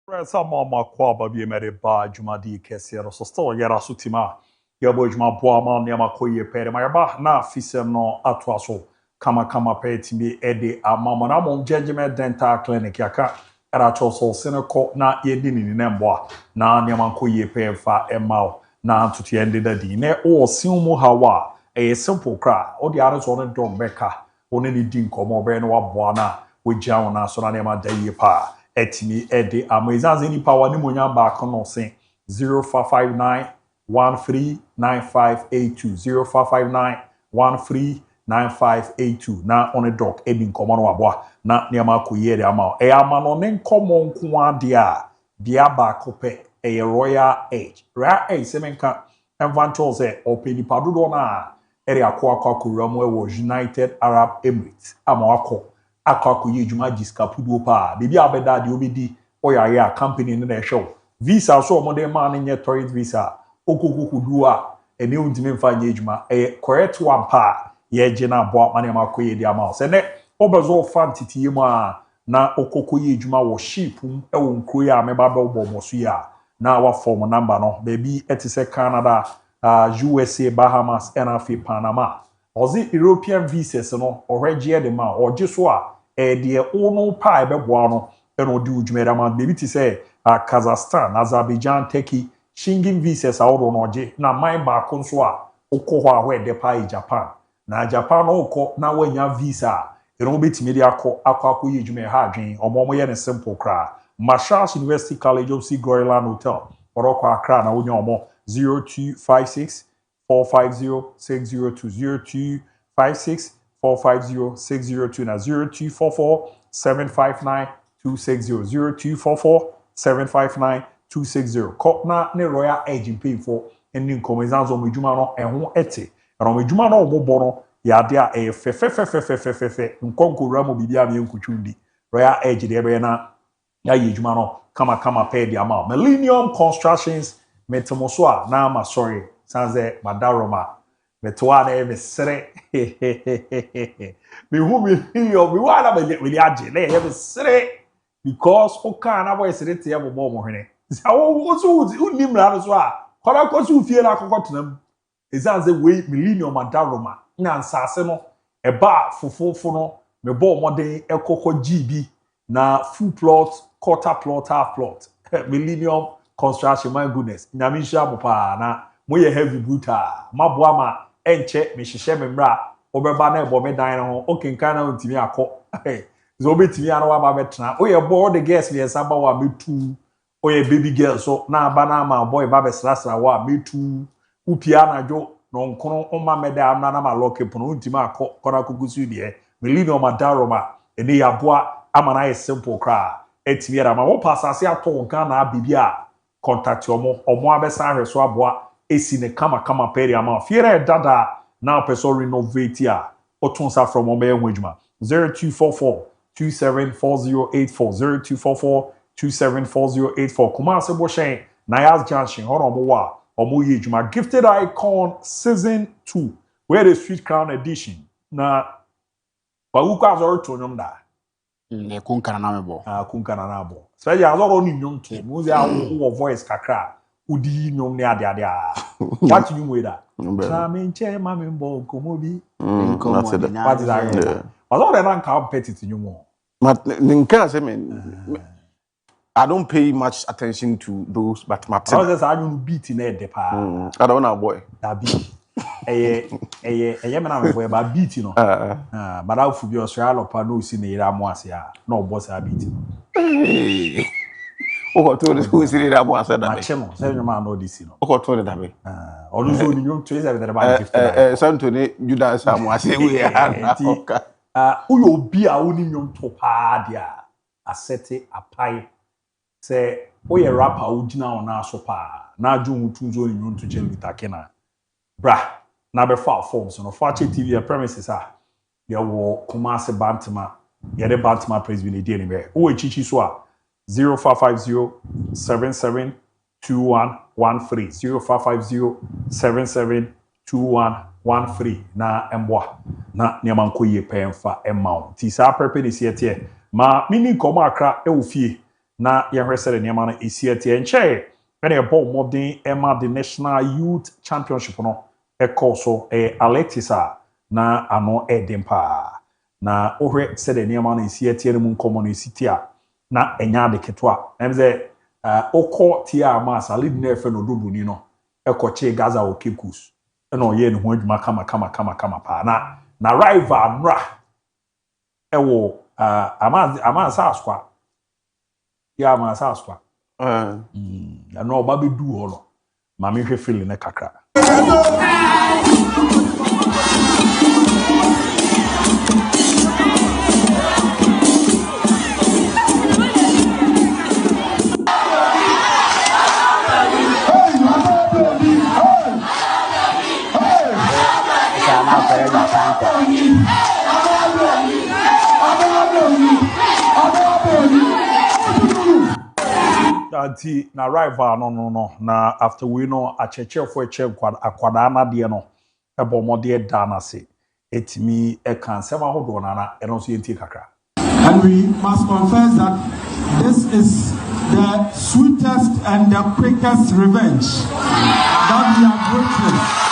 Sama makwa babi mere ba jumadi kesiero so still yera sutima yabo juma boa ma ne makoye pere ma yaba na fisem no atwaso kama petimi ede amama na mo judgment dental clinic yaka era choso seneko na yedi ni nemboa na ne makoye pe fa emao na ntutu yende dadi ne o simu hawa e simple cra o di are so ne dom beka oni ni din komo be no waboa na we jawo na so na ne ma daye pa etimi ede amazing ni power ni monya ba kono sen 0559 139582 0559 na on a doc edi nkomo no waboa na niam akoye de ama e ama no ne nkomo nko ade a bia ba kope e royal age semenka envanto se openi padodo na ere akwa kuramu e wo United Arab Emirates ama akwakoye juma diskapudo pa bebi abeda de obedi oyare a company ne na show visa so mo de ma ne nye tourist visa okokokudu a ene untime mfa nye juma correct one pa ye je na bo ma ne makoye de ama se ne obezo fan titiye mu a na okokoye juma wo ship e wo nkro ya meba be obo moso ya na wa form number no bebi etise Canada USA Bahamas NFA Panama ozi European visas no oregie de ma oje so a de ono pa ebeboa no eno di ujumera ma bebi ti say Kazakhstan Azerbaijan Turkey Schengen visas awro no oje na man ba ko so a okọ ho a de pa Japan na Japan no okọ na wanya visa eno betimi de akọ ye ujumera ha adwen omo ye ne simple kra Mashas University College of Sea Groyland Hotel orokọ Accra na wonya omo 0256 450 602 0256 450 602 na 0244 759 260 0244 759 260 Kopna ne Royal Agent pay for any nkomezanzo medjuma no ehun ete ero medjuma no obobo no ya de a fe nkonkora mo bibia me nkutwundi Royal Age de be na ya yejuma no kama pay de ama Millennium Constructions metemoso a na ma sorry sanze madaroma metwa na e sere me hu me yo me wa na me age na e sere because o kan na boy sere te ebo mo hwene sa wo so unim na so a kwara kwasu fie na akokotena ezanze we Millennium madaroma na nsase no e ba fofofo no me bo moden ekoko GB na full plot quarter plot half plot Millennium Construction, my goodness. Nyamisha mopa na moye heavy bruta. Maboa ma enche me hihye me mra. Obeba na ebo me dan ho. Okenkan na ntimi akọ. Zo betimi ana wa ba betena. Oye boy the girls me samba wa metu. Oye baby girl so na aba na ma boy ba be srasra wa metu. Upia na jo no nkono oma meda amna na ma lock pono ntimi akọ kora kugusu de. Millennium madaroma ene ya boa amana is simple cra. Etimi ara ma wo pasase ato nkan na bibia. Contact omo abesa ahweso aboa esi ne kama peri ama fiere dada na person renovate ya otunsa from omo enwejuma 0244 274084 0244 kuma se bo shen na yas junction horo omo wa omo yejuma Gifted Icon season 2 where the Sweet Crown edition na pawuka azoro tonyom da ne kunkana na mebo kunkana na abo so ya azoro ni nyom to mu ze awo voice kakra udi nyom ne ade a what you we da na me nche ma me mbo komo bi nkomo what is that azoro na nka competitive nyom but nka say me I don't pay much attention to those but my I was say anyu beat na ede pa I don't know boy that beat me na me boy ba beat no but I fu bi Australia pa no si na ira mo ase a na obo sa beat o to the who si ira mo ase da be chemo say no man no this no o to da be onu so ni nyom trace be ba Gifted santo ni Judas mo ase we ya uyo obi a oni nyom to pa dia asete apai say oye rapper ugina ona so pa na aju hutunzo ni nyom to chen bitakena bra na be fa forms no Fakye TV premises a ye wo Kumasi Bantama ye de Bantama praise be dey anywhere o echichi so a 0550 77 2113 0550 77 2113 na emboa na niam ankoye pemfa emma ti sa prepare ne sie tie ma mini komo akra e wo fie na yɛhwɛ sɛ de nneɛma no esi atie nkyɛn ɛna ɛbɔ mmɔden ɛma the national youth championship no ɛkɔɔ so athletics a na ano ɛden paa na wohwɛ sɛ de nneɛma no esi atie no mu nkɔmmɔ no esi tie a na ɛnya ade ketewa ɛm sɛ okɔ tie a ma salid na ɛfɛ no dodoni no ɛkɔkye Gaza wɔ Cape Coast ɛna ɔyɛ ne ho adwuma kama paa na rival nora ɛwɔ ama sa askwa ya ama sa askwa ɛna ɔba bɛdu hɔ no ma mehwɛ feeling ne kakra Anti na rival no na after we know a chechefo akwada na de no ebo mode da na se etimi e kan sema hodo na eno so yenti kakra. And we must confess that this is the sweetest and the quickest revenge that we have witnessed.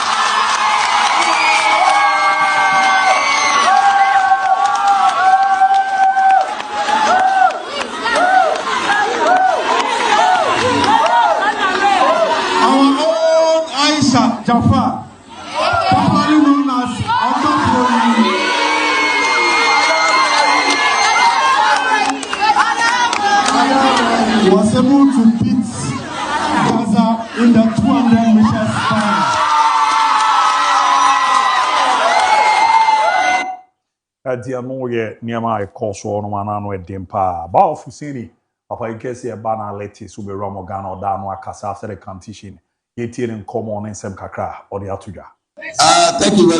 Jafar, popularly known as MON-FRI, was able to beat Gaza in the 200 meters final. Adia no ye niama e koso no mana no edem pa ba ofusini papa ikese e ba na leti so be romo Ghana oda no akasa after the competition. Thank you very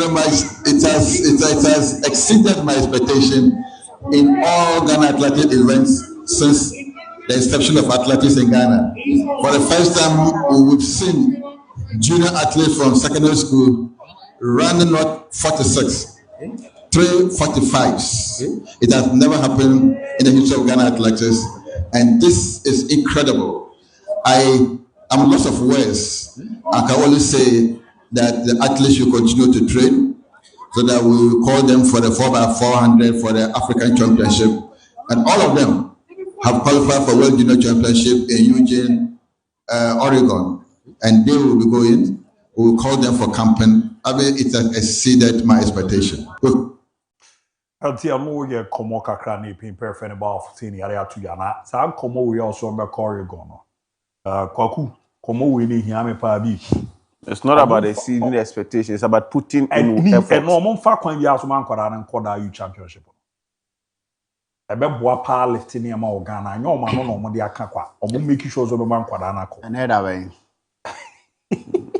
much. It has exceeded my expectation in all Ghana athletic events since the inception of athletics in Ghana. For the first time, we've seen junior athletes from secondary school running not 46, 3:45s. It has never happened in the history of Ghana athletics, and this is incredible. I'm lost of words. I can only say that the athletes should continue to train so that we will call them for the 4x400 for the African Championship. And all of them have qualified for World Junior Championship in Eugene, Oregon. And they will be going. We will call them for camping. I mean, it has exceeded my expectation. Until I'm more yet komo kakra ni pin perfect about 14 area to yana. Sa komo we also be Oregon. Kwaku, komo we ni hiame pa bi. It's not about exceeding the expectations, it's about putting in effort. And no, mon fa kwan bia so man kwada na nkoda you championship. Ebe boa power lifting e ma Ghana, anya o ma no no mo de aka kwa. Omo make sure so be man kwada na ko. Na da ben.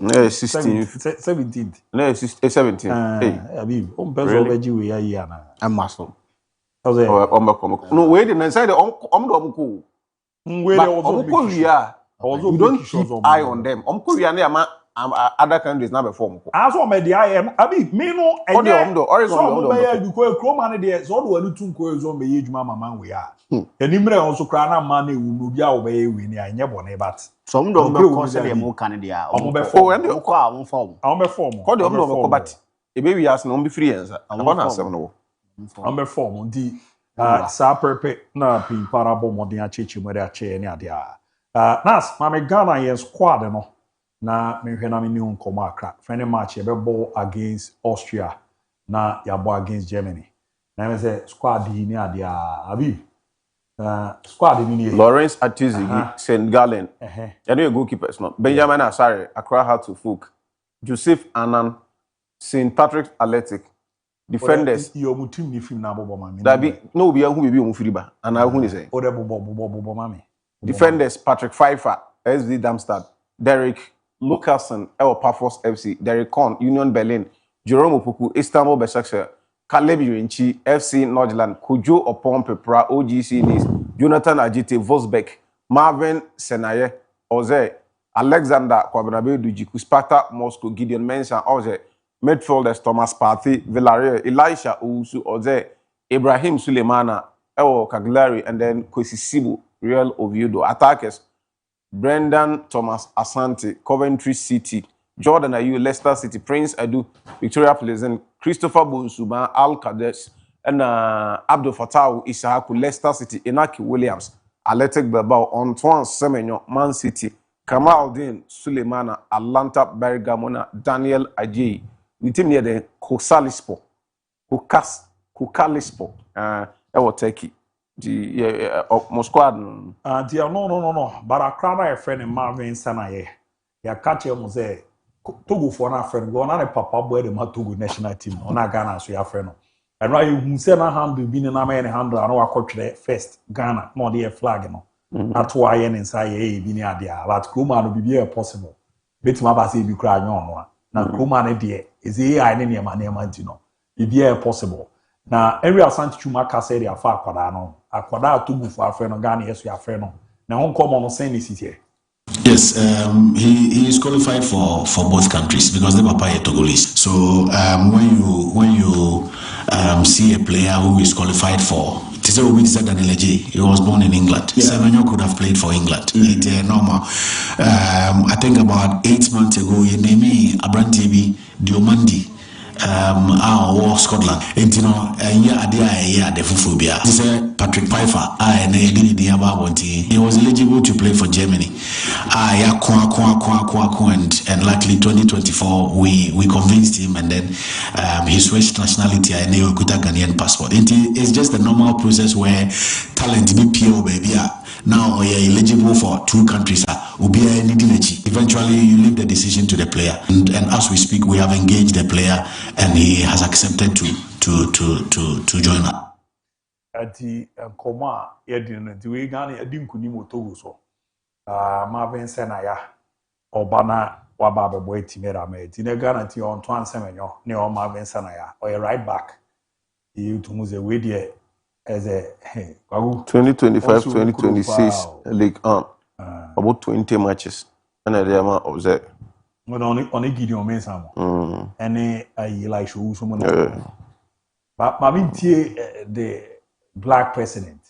No 16, 17. No 17. Hey, abi, o bezo beji we ya ya na. Amaso. Oze. No, wait, inside the do omko. You don't keep eye on them. Other countries now perform. As one may the I abi me no Oregon because Chromani there so do any two coils on the age mama man we are. Anymore also crana money will be away when I never but some don't consider more Canada. I'm be form. Call the but a baby has no be free answer. I'm be form the sa pepe na pin parabo modern achichi mo de ache ni ade nas mame Ghana yen squad no na me hwe na me ni nkomo akra friendly match e be ball against Austria na ya ball against Germany na me say squad ni ade abi squad ni Lawrence Atizigi, St. Gallen. You goalkeepers no. Benjamin Asare, Accra Heart to Folk. Joseph Annan, St. Patrick's Athletic. Defenders. Your team ni film na bobo mami. That be no be who be Mufriba and I who say. O de bobo mami. Defenders Patrick Pfeiffer, SD Darmstadt. Derek Lucasen, El Pafos FC. Derek Kohn, Union Berlin. Jerome Opoku, Istanbul Besiktas. Caleb Yurinchi, FC Nordland, Kujo Opon Pepra, OGC Nice, Jonathan Ajite, Vosbeck, Marvin Senaye, Oze, Alexander Kwabenabe Dujiku, Sparta Moscow, Gideon Mensah, Oze, midfielders Thomas Partey, Villarreal, Elisha Owusu, Oze, Ibrahim Sulemana, Ewo Cagliari, and then Kwesi Sibu, Real Oviedo. Attackers: Brendan Thomas Asante, Coventry City; Jordan Ayew, Leicester City; Prince Adu, Victoria Pleasant; Christopher Bonsuba, Al Kadesh; and Abdul Fattah Ishaku, Leicester City; Inaki Williams, Athletic Bilbao; Antoine Semenyo, Man City; Kamaldeen Suleimana, Atlanta Bergamo; Daniel Ajayi, the team near the Kokalispo, Turkey. The Moscow. No. But I cried a friend in Marvin Sanaye. Ya catch him say Togo for na friend go na papa boy the Togo national team. On a Ghana so ya friend. And right you say na handle be na man handle and wakotwe first Ghana no the flag no. That's why yen inside e bi ni ade a but Kuma no be possible. Betima ba say bi kra nyon no. Na Kuma ne de is AI ne ne ma nti no. Be possible. Na every Asante Chuma ka say dia fa akwada no. Akwada Togo for friend no Ghana yes ya friend no. Na hon come on send this here. Yes, he is qualified for both countries because the papa is Togolese. So when you see a player who is qualified for, he was born in England. Yeah. Semenyo could have played for England. It's normal. I think about 8 months ago, he named me Abrantebi Diomandi. War Scotland. And you know, the Fufubia. This is Patrick Pfeiffer. He was eligible to play for Germany. And likely 2024 we convinced him, and then he switched nationality and he got a Ghanaian passport. It's just a normal process where talent be pure baby. Now you're eligible for 2 countries. Eventually you leave the decision to the player, and as we speak we have engaged the player and he has accepted to join us. Ati koma yedin nti we Ghana yedin kuni motogo so Marvin Senaya obana waba bebo etimera ma eti ne Ghana ti on to Semenyo ne o Marvin Senaya or right back you to move we there as a 2025-2026 league on about 20 matches and the amount of that on Gideon Mensah and like show someone but the black president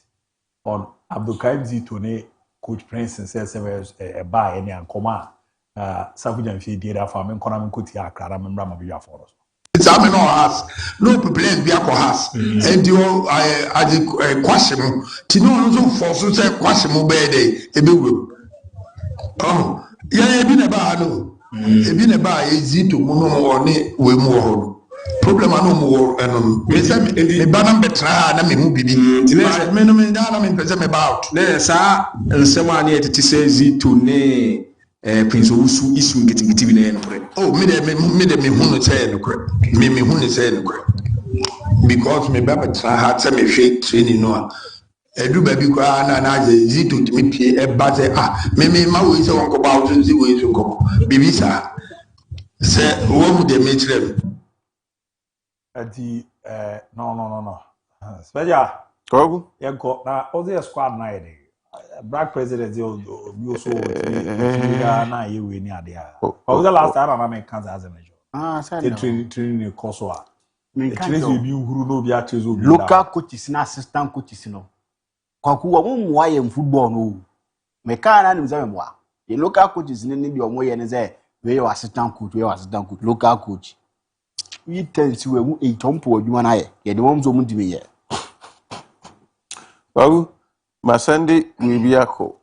on Abdulkarim Zitone coach Prince and says a buy any and coma Safujan fi did that for me kono kuti akra remember ma be for us. It's a no has no place be has and you I question ti no so for so say question mo be dey e be wo oh yeah e bi na ba no e bi na ba Zito mo no oni we mu ho problem anu mo eno me say me ba na betra na me hu bibi me no me da na me pese me ba out na sa nsem ani etiti say Zito ne Prince Owusu isu ngiti bi na eno pre oh me hu no say no kre me hu no say no kre because me ba betra ha say me hwe training no edu ba bi kwa na Zito me pie e ba say me ma we say won ko ba so si we so ko bibi sa say wo mu de me trem Ati no. Special. Kogu. Yeah, go na other squad na ide. Black president you so na you we ni ade a. Was the last time I make Kansas as a major. Say training course wa. Me training we bi uhuru no bi achezo bi. Local coaches na assistant coaches no. Kwaku wa mu wa ye football no. Me ka na nim say me wa. The local coaches ni bi omo ye ne say we your assistant coach, local coach. We tell you we a tompo adwuma na ye. Ye de mom so mu di me ye. Babu Masande we be akọ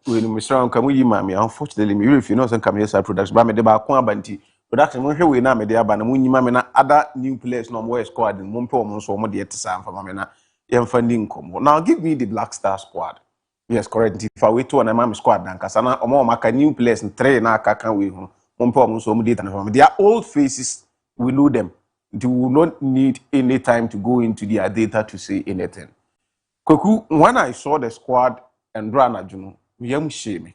we no misra nka mu yi ma me unfortunately me if you know say come here production ba me de ba ko abanti production mo hwe we na me de aba na mu nyima me na other new players no mo squad mo mpe mo so mo de etisa amfa me na ye funding nkomo. Now give me the Black Star squad. Yes, correct. If I wait to an am squad na nkasa na omo maka new players 3 na aka kan we hu mo mpe mo so mo de etisa. They are old faces. We know them. They will not need any time to go into their data to say anything. Koku, when I saw the squad and Brana Juno, yam shame.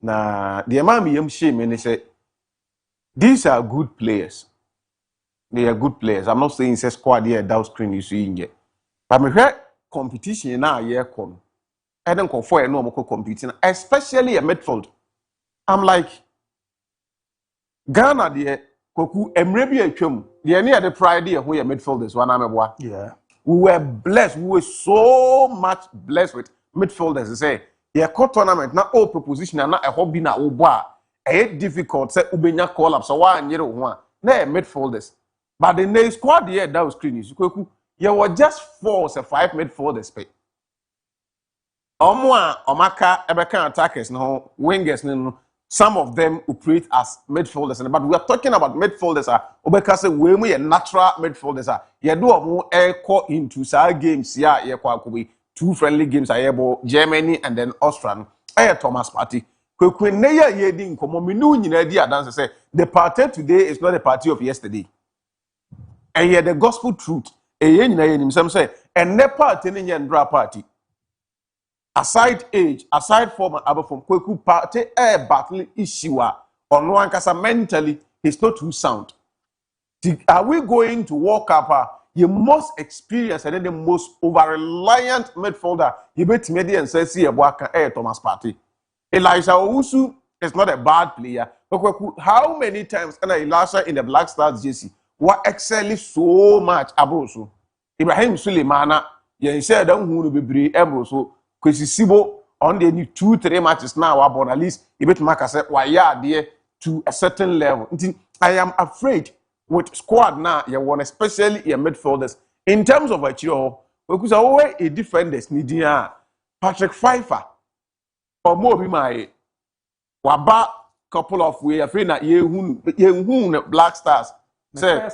Na the man yam shame and they said, these are good players. They are good players. I'm not saying it's a squad here, down screen you see in yet. But me hear competition now year come. I don't call for a normal competing, especially a midfield. I'm like, Ghana there. Koku emrebi atwam the any the pride here who your midfielders one ameboa. Yeah. We were blessed. We were so much blessed with midfielders say ye call tournament na all proposition na a hobby na wo bo a difficult say ubenya call up so wa anyere ho a na midfielders but the next squad here that was screen is kweku ye were just 4 or 5 midfielders pay omaka ebeka attackers no wingers no some of them operate as midfielders but we are talking about midfielders obeka say we mu natural midfielders ye do omo call into side games ya ye kwa akobi 2 friendly games ayebo Germany and then Austria Thomas Partey kweku ne ye di nkomo menu nyina di adanse say the party today is not the party of yesterday and yet the gospel truth eye nyina ye nim sem say and ne party ne nye ndra party aside age aside form and from kweku party battle issue on one kasa mentally he's not too sound. Are we going to walk up your most experienced and then the most over-reliant midfielder you bet me and say see a worker Thomas Partey. Elijah Owusu is not a bad player. But how many times and Elisha in the Black Stars jersey were excelling so much abroso. Ibrahim Suleimana you said don't who be brave abroso because Sibo on the 2-3 matches now about at least you bet Maka say why yeah there to a certain level. I am afraid with squad now, you want especially your midfielders. In terms of Achiro, because always a defenders need Patrick Pfeiffer or more be my waba couple of way afraid that you Black Stars. Say,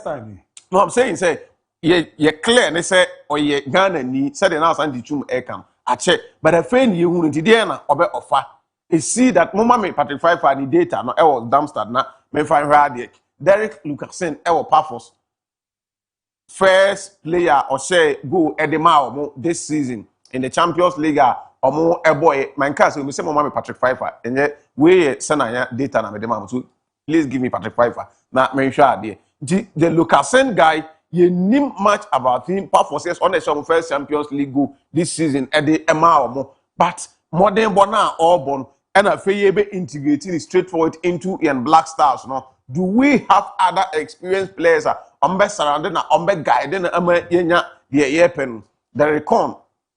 no, I'm saying say ye clear and they say or ye Ghana ni said the house and the chum aircam. I check, but a friend you who did obe offer. You see that mama Patrick Pfeiffer the data no I was Darmstadt na me find radic. Derek Lucasen ewo Paphos first player or say go Edema this season in the Champions League omo eboy my case we say mama Patrick Pfeiffer and yet we send data na medema so please give me Patrick Pfeiffer na me sure there the Lucasen guy you knew much about him Paphos yes on the first Champions League go this season at the Ema but modern bona all born and Fakye be integrating straightforward into Black Stars no. Do we have other experienced players surrounded na guided na yenya the pen the recon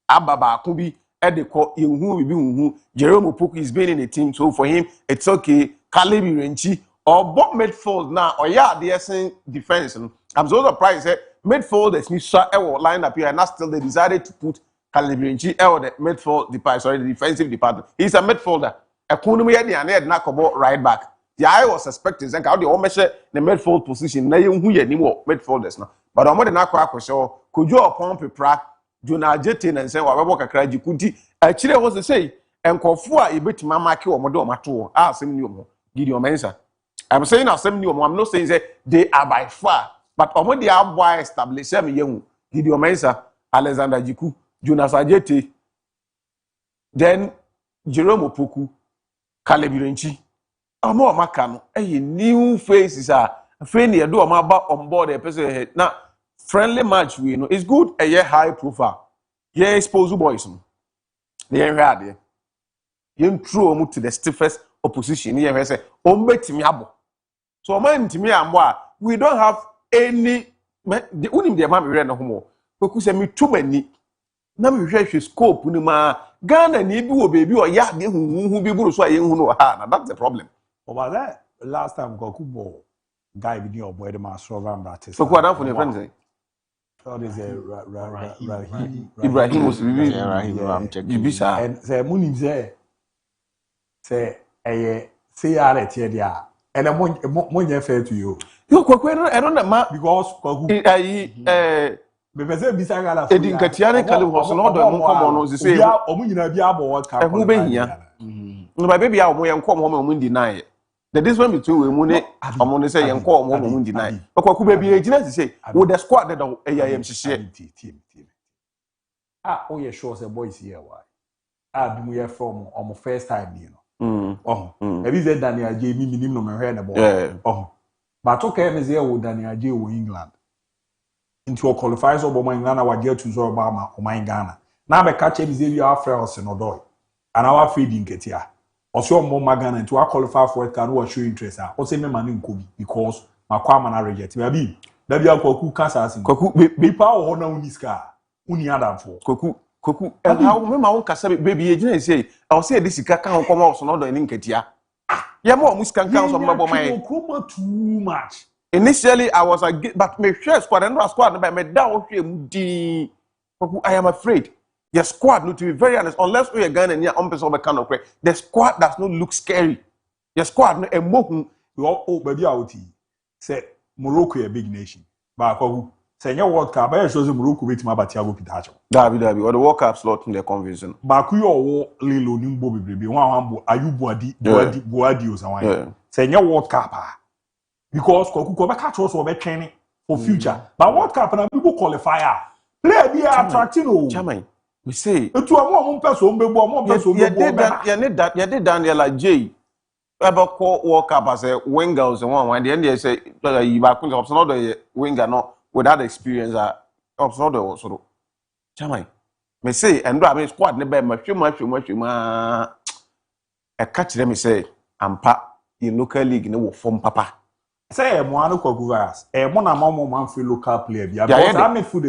ababa kubi edeko yehu bibi Jerome Opoku is been in the team so for him it's okay Caleb Renchi or bot midfield now or yeah the essence defense I'm so surprised that midfielders ni sha line up here and still they decided to put Caleb Renchi the midfield the defensive department he's a midfielder economy na kobo right back. Yeah, I was suspecting that how the measure the midfield position na yen hu ye ni wo midfielders no but omo de na kwa kwehye koju opon pepra Jonah Jete na say wa bebo kakra jikuti akire was to say enkofo a ebetima make omo de omato asem ni omo Gideon Mensah I'm saying asem ni omo I'm not saying say they are by far but omo de aboy establish me yehu Gideon Mensah Alexander Jiku Jonah Jete then Jerome Opoku Caleb Renchi Amo makano new faces friendly do amaba on board a person now friendly match we know it's good high profile exposed boys hard true to the stiffest opposition say abo so man to me we don't have any the only the man we no homo because me too many na me hwehwe scope ni ma Ghana ni bi wo baby o ya de hu bi buru so ayen hu no ha that's the problem. Over that, last time Gokubo guy with your boy the master of Ambratis. So what happened, your friend? What is Ibrahim was Ibisa and say Munim say say are and I'm one fair to you. You I don't know because Befese bisagala fu. Edin Katiane Kalu was not the common as say omunyina bi abo what can. Who be here? My baby a mo yenkom ho mo deny. The difference between we mu ne omo say yenkom ho mo deny. Okwaku baby ejina say with the squad that am share. Team. Oh yeah sure say boys here why. Bi mu here from omo first time you know. Ebi say Daniel J mi minim no me hwe na bo. But okay me say wo Daniel J wo England. Into a qualifiers or Boman Ghana were dear to Zorobama or my Ghana. Now, I catch him Xavier Afrels and Odoy. And our feeding Ketia. Also, more Magana to our qualify for it can show interest. Also, me man in Kobe because my Kwamana reject. Maybe that be a Koku Casas in Koku be power honor Uniska. Uni Adam for Koku. Koku, and how my own cassette baby agent say, I'll say this is Kakan come out, so not in Inketia. Yeah, more Muskan counts on my too much. Initially, I was like, but my share squad and squad, but my down I am afraid. Your squad, to be very honest, unless we are going and you're on the kind of the squad does not look scary. Your squad, a more, baby, out. Say, Morocco, a big nation. But say, your World Cup, I show Morocco with my Batiago Pitacho. David, or the World Cup slot in the convention. Baku or Lilo Nimbo, baby, one, are you Boadi or someone? Say, your World Cup. Because Koku catch us or training for future. But World Cup and people qualifier. Play be attracting. Chairman, we say, to a one person, one person, you did that, like Jay. About call World Cup as a winger and one. The end they say, you back on the winger, no, without experience, observe also. Chairman, me say, and I mean, squad never much, a catch them, say, and pa in local league, no form papa. Say, Moano Koguras, a MON-FRI local player. Because I made food.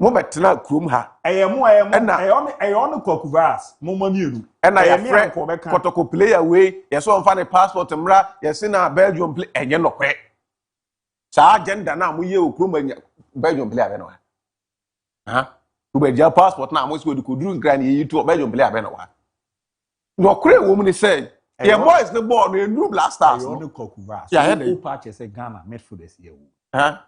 Better Krum ha. I on Koguras, Momanu. And I am friend Kotoko play away. Yes, so find a passport and bra. Yes, in our Belgium play and you're not quick. Sergeant Dana, we you Krum Belgium player. Huh? To be your passport now, most would could do granny you to a Belgium player. No, Korean woman is saying. Yeah, boys, the ball in room last time. You only Kokuras. Yeah, who patches a Ghana midfielders here. Huh?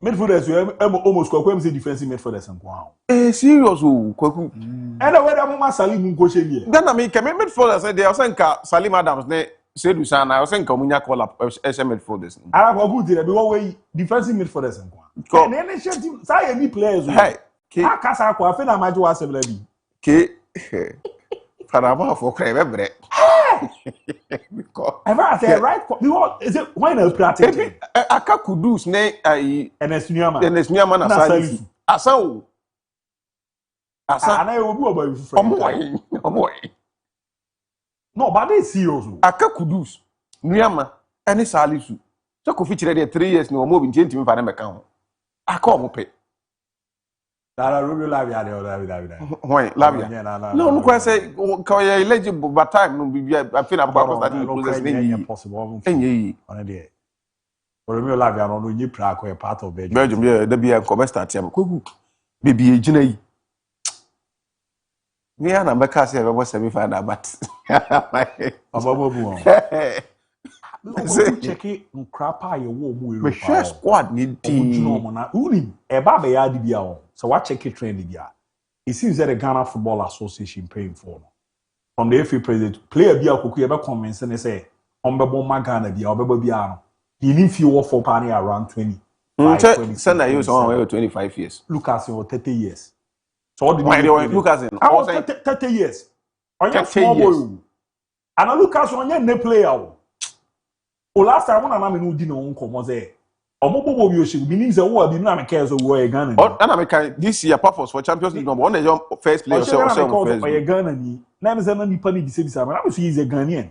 Midfielders, you almost Kokwem say defensive midfielders and wow. Serious, Koku. And whether Mama Salim Goshe here. Then I mean, midfielders said they are saying Salim Adams, they said to Sana, I was saying Comunia call up SM midfielders. I have a good day, way defensive midfielders and wow. And then they say any players. Hey, I can't say I feel I'm a celebrity. Panama for Crave. Because I say right. Is it why not practice? Aka Kudus ne and Esnyama. And Esnyama na Asao. And I will go about friend. No, but they serious. Aka Kudus, Nyama, and Salisu. So could feature there 3 years no more in gentleman for them account. I come up. That really Lavia. Why, Lavia? No, look, I say, eligible, but time, I feel about that possible. And on a day. For me, Lavia, on you Prague, a part of Belgium. Belgium, yeah, there be a commercial time. Baby, a genie. Me and America say, I was semi-final, but. Check it, crapa, your war. The share squad need to. Eba be adi biya. So what check it trend biya. It seems that the Ghana Football Association paying for no. From the FA president, player biya kuku eba convince and say, "Ombebo Ghana biya, ombebo biya no." He need few for party around 20. Send I use on 25 years. Lucas or 30 years. So what did Lucas in? I was 30 years. On your small boy. And Lucas on your player. Oh, last time when I'm in Udino, come say, Omobo Yoshi, meaning the war, did not care so we're Ghana. And American this year purpose for Champions League number one, the first player. Or Ghana, name is any penny the same time. I was he's a Ghanaian.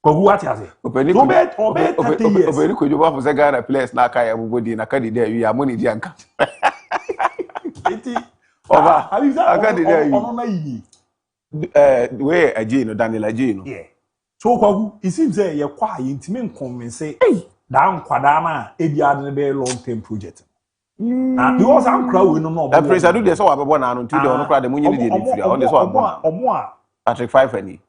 What has it? Very could you want to Ghana players now? I am good in a candidate. We are money, Janka. Over, I got it. Where a Gino, Daniel Agino. Yeah. So it seems that you're quite intimate convince say, hey, down Quadama, a very long-term project. Because I'm crowding no. That place I do this all about 1 hour until the crowd the money did on this one. Or more. Patrick 5 any.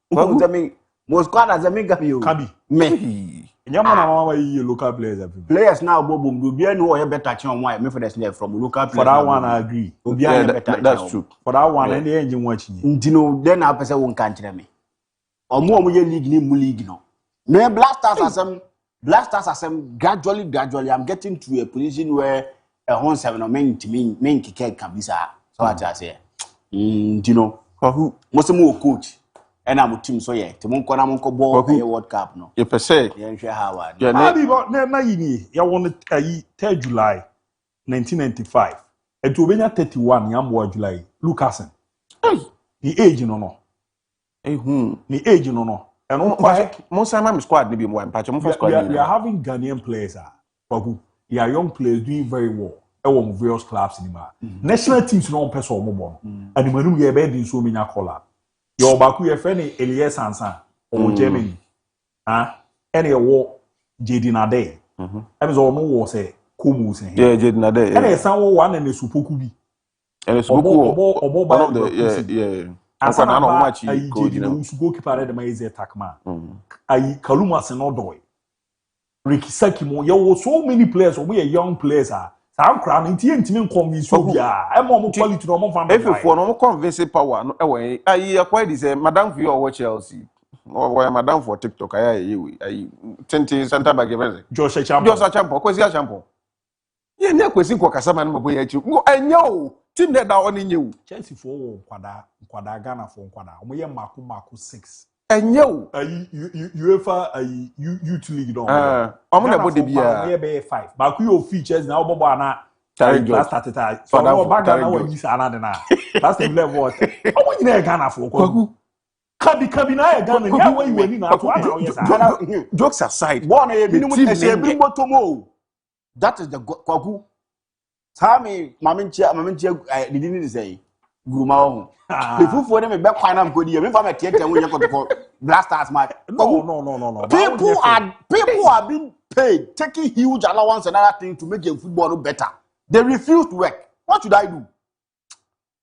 What I mean, most squad as a mega you. Kabi. Me. Yamana local players. Players now, Bobo, do be no better chance why me for the from local players. For that one, I agree. That's true. For that one, and the engine watching. You know, then I person won't country me. Or more league ni league no. Me blasters as some gradually I'm getting to a position where a home 7 or main kick can be so what I say. You know, who most more coach. And I'm a team so yeah. Timonko ball World Cup no. You per se. Yeah, sure how. Yeah, na you want to 3 July 1995. And to be 31 yam July. Lucasen. The age no. The age no. And most squad maybe more patch. We are having Ghanaian players. You are young players doing very well. Various clubs in national teams no person or more. And the manu we bed in so many color. Your Baku your friend Elias Sansan or Germany. Any war Jedinade. I was all no war say Kumu. Yeah, Jedinade. And there's someone one and the Supukubi. And it's one of the yeah. As I know much goalkeeper the Maize attack man. I Kaluma Senodoy. Ricky Sakimo, you were so many players, we are young players. I'm crying in convince Sobia. I'm more quality to no family. If for no convince power, no way. I acquired this Madame for your Chelsea. Or Madame for TikTok. I 20 center back event. Joshua Champo, Kwesi Champo. Yeah, near Kwesi Kwakasama no boy at you. I know. Team that down in you. Chelsea for Kwada Ghana for Kwada. We are Maku 6. And you UEFA youth league don't. I'm gonna be here 5. But you features now Bobana. Last at the so now back now when you say another now. Last time level what? How much you Ghana for? Kabi na Ghana. Yeah, when you win now. Jokes aside. One a minimum bottom. That is the Kwaku. Sammy, Maminche, didn't say. Guma. If you for them a back final good year, if I'm a theater when you got to blasters match. No. People are being paid, taking huge allowance and other things to make your football better. They refuse to work. What should I do?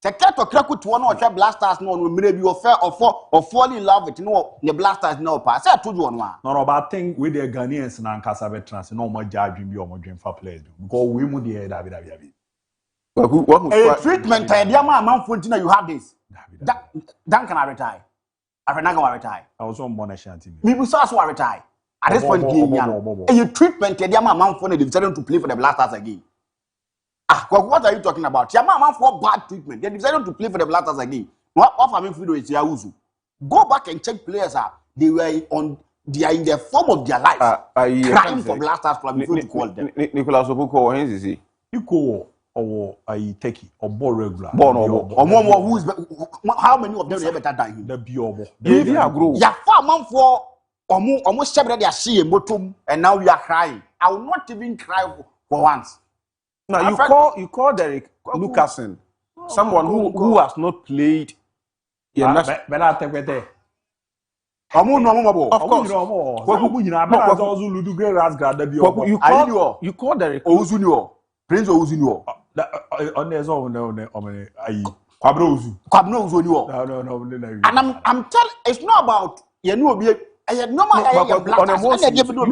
Take care to crack with one or blasters no maybe you fair or fall in love with the blasters no pass. I told you one. No, but I think with the Ghanaians and Ankasa veterans, no more judging you or more dream for players. Because we would hear David. A treatment, you have this. Dan can I retire? I not going to retire. I was on Monash team. We will also retire. At this point, a treatment, the amount for decided to play for the Blasters again. What are you talking about? Your man for bad treatment. They decided to play for the Blasters again. What I mean for is Yauzu. Go back and check players they were they are in the form of their life. Crying for Blasters club before you call them. Nicolas Obuko, when is he? You go. Or I take it or ball regular. Or more who is how many of them are better than him? The Biobo. Yeah, grow. Yeah, 4 months for almost 7 days see a bottom, and now we are crying. I will not even cry for once. Now you call Derek Lucasen, someone who has not played. Yeah, but I take it. Of course. You call Derek Ozunio. Prince Ozunio. On there's all no, Kwabno Ozunio. No. And I'm telling, it's not about you know I had no man.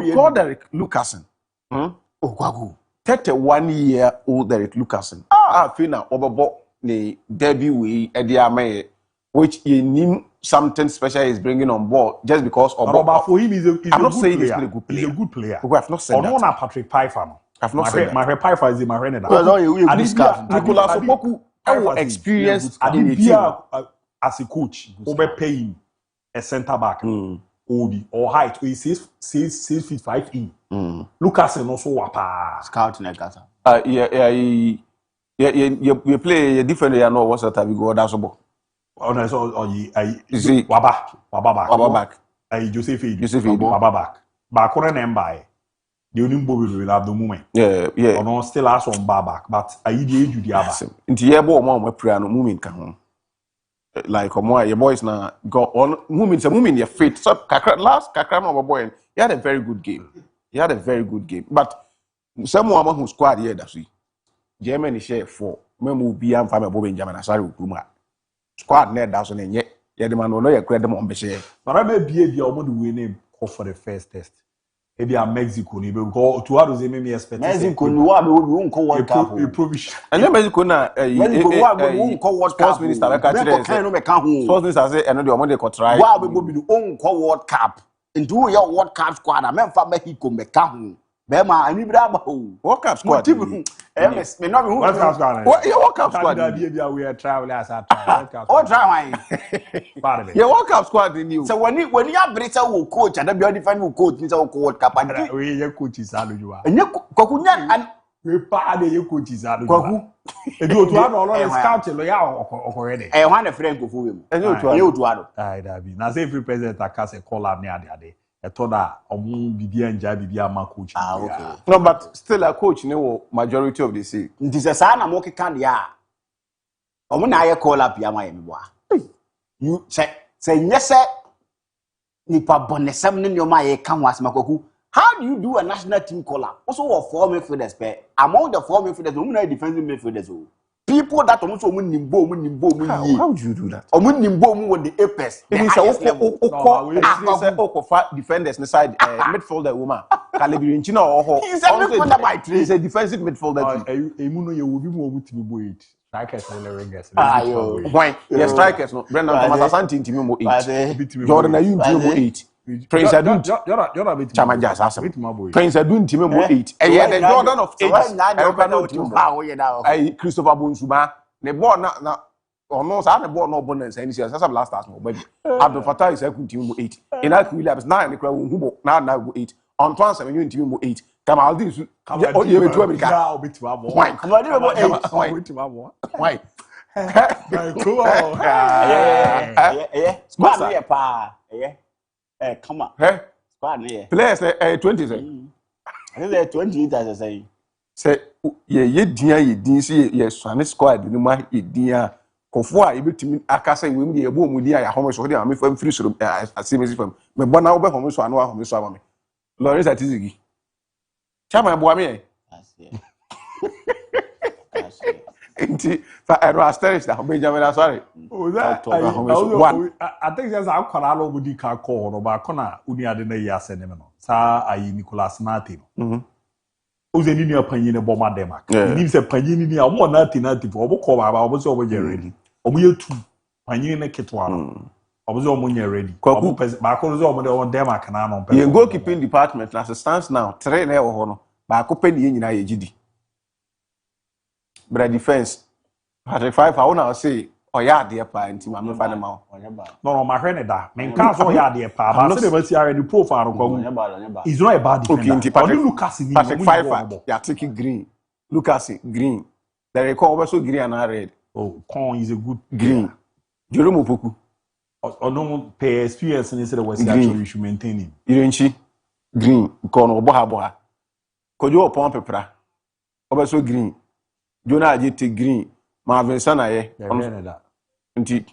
You call Derek Lucasen. Oh, Kwaku. 31-year-old Derek Lucasen. I feel now Obobo the debut we Ediame, which you need something special is bringing on board just because of for him I'm not saying he's a good player. He's a good player. We have not said that. Not Patrick Pfeiffer. I've not said that. My Pfeiffer is my friend. Nicolas Opoku our experience as a coach, over paying a centre back, Obi or height, we 6 feet 5 in. Lucas and also wapa scout in Gaza. You play a different. You know what's that? We go that's about. You see, Waba back. Joseph Waba back. But current by the only Bobby will have the moment. Yeah. Or no, still has on back, but I do the other. Into your boy, mom, prayer no moving can. Like your boys now go on moving. So moving your feet. So last Kakram boy, he had a very good game. But someone who squad here that's we. Germany share 4. Memu be am family Bob in Germany. Sorry, Kuma. Squad net that's on yet. Yeah, the man will know your credit on Beshe. But I may be a almost winning for the first test. Maybe a Mexico, maybe go to others. Maybe expect Mexico. We won't call World Cup. And then Mexico na sports minister. Sports minister say, "I know the money could try." Why we go own call World Cup? Into your World Cup squad. I mean, for Mexico, Mexico. Bema, I need World Cup squad. MS, me not World Cup squad. What your World Cup squad? We are travelers at oh, try your World Cup squad in you. So when you are British coach and the different coach in World Cup, we coaches are you are. And you Kokunyan and we pa de ye coaches adu. Kwaku. Edu otu ado all scout lo ya okorede. Wan the friend go for we. Enye otu ado. Ai da bi. Na say every president akase call am ne ade. Etoda omu bibia nja bibia ma coach. Okay. No, but still a coach ne wo majority of the say. Nti se sa na mo keka de a. Omo na aye call up ya ma ye meboa. You say nyese nipa bonesem ne nyoma ye ka ho asema Kwaku. How do you do a national team call-up? Also, what 4 midfielders, among the 4 midfielders, women are defensive midfielders. People that also nimbo. How do you do that? Nimbo with the apex. It is a defenders inside midfielder woman. He's a midfielder by trade. He's a defensive midfielder. Emuno ye will be more with me. Strikers and ringers. Why? Yes, strikers. No, Brendan Thomas Asante team mo 8. Jordan Ayew team mo 8. Prince Adun, Prince Adun team mo 8. The Jordan of 8. Christopher Bonsuba. The ball na no sa the ball no bonus any say some last start no baby. Abdul Fattah is team mo 8. Enoch Williams 9 the crowd who na go 8. Antoine Semenyo team mo 8. Kamaldin su you be to America. Why? Kamaldin mo 8. Why? Cool. Yeah. Squad here pa. Yeah. Come on. Hey. Squad here. Players 20 say. I think they're 20 as I say. Say ye din see ye swane squad ni ma ye din a kofo a ebetimi akasa we me ye bo mu din a ya homo so de am fam free so asemesi fam me bona wo be homo so anu homo so amame Lawrence Atizigi chama bo ame Inti fa ero asterisk da Benjamin sorry I think there's a kwara lo budi ka call no ba kona uni ade na yi asene me no sa ayi Nicholas Nati no Oze ni panyin ne bomba Denmark ni se panyin ni a mo Nati for obo ko ba obo se obo je ready obo yetu panyin ne ketwa no obo se obo nye ready obo ba ko se obo de Denmark na no ye goalkeeping department as it stands now 3 na e wo ho no ba ko pe ni nyina ye gidi but defense Patrick 5 I wanna say oya ade pa nti ma me fa ne ma no ma hwe ne da me nka so oya ade pa ba se de ba si are the profile ko is not a bad defender Patrick Lucas ni Patrick 5 ya take green Lucas green the record also green and red Con is a good green Jerome Opoku no pay experience ni say the was actually you should maintain him Irenchi green Con obo ha Kojo Opon Pepra obeso green Jonah Ajete green Marvin Sanaye nti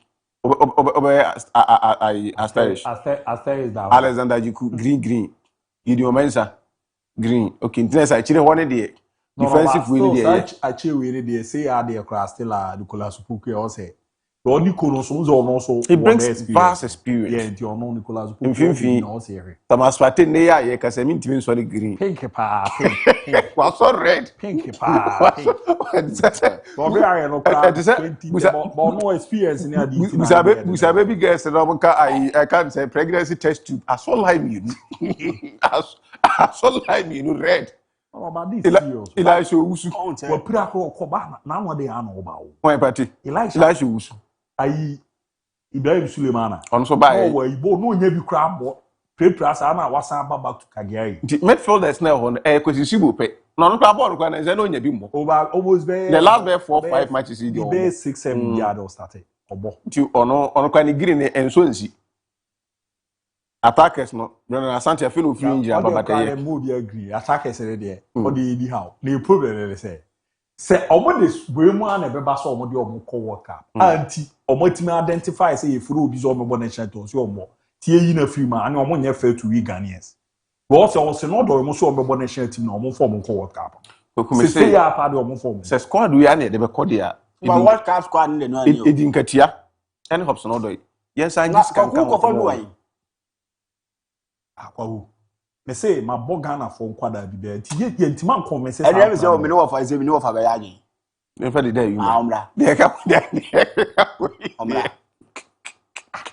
Asterisk Alexander Jiku green Gideon Mensah green okay nti say chire one dey defensive way dey achi we dey say ya dey class still Nicolas Puku o say Ronnie Kono so he brings vast experience yeah nti ono Nicolas Puku no say Thomas Partey ne ya ye kasa mi ntimi so green pink pa pink was so red pink pa pink Bobby are no class 20 but no experience in adi Musa baby girls no nka I can't say pregnancy test tube I saw lime you I saw lime you red oh but this serious Elisha Usu we pira ko ba na no dey an oba o why party Elisha Usu ayi Ibrahim Sulemana on so buy no ibo no nya bi kra mbo prepare sa na wasan back to Kagari midfielders na ho kwesi sibo pe no no kra ball kwa na ze no nya bi mbo over almost there the last 4-5 matches he did 6-7 yard or started obo ti ono kwa ni green enso nsi attackers no Brendan Asante feel no free injury ababata ye mo bi agree attackers there o dey anyhow the problem is say omo dey bremu an ebeba so omo dey omo call work up anti omo timi identify say if obi zo omo national to so omo tie yi na free man and omo nya fair to we Ghanaians but so no do omo so omo national team na omo form call work up say ya pa dey omo form say squad we na dey be call dia but what cap squad no no ani edin katia any Hobson no do yes and this can come akwawo me say my Ghana for nkwada bi be ti ye ntima nko me say e say o me no wa fa say me no wa fa ba ya yin me fa dey you omra dey ka omra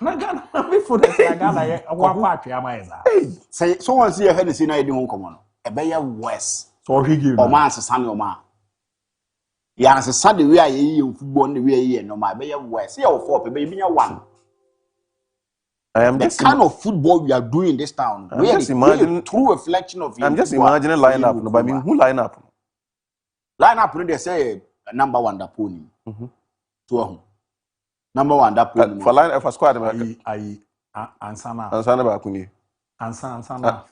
na Ghana me for dey say Ghana ye wa kwa atwa ma eza say so one see here say na e di ho nkomo no e be ye worse so higi o man se san o man ya se san de we aye yi football ne we aye no ma be ye worse ye o 4 be be nya 1 I am the kind of football we are doing in this town. I'm just imagining true reflection of. I'm just imagining lineup. No, but I mean, who lineup? Line up they say number 1 that pony. Number 1 that pony. For line for squad I ansana. Ansana ba kuni. Ansana.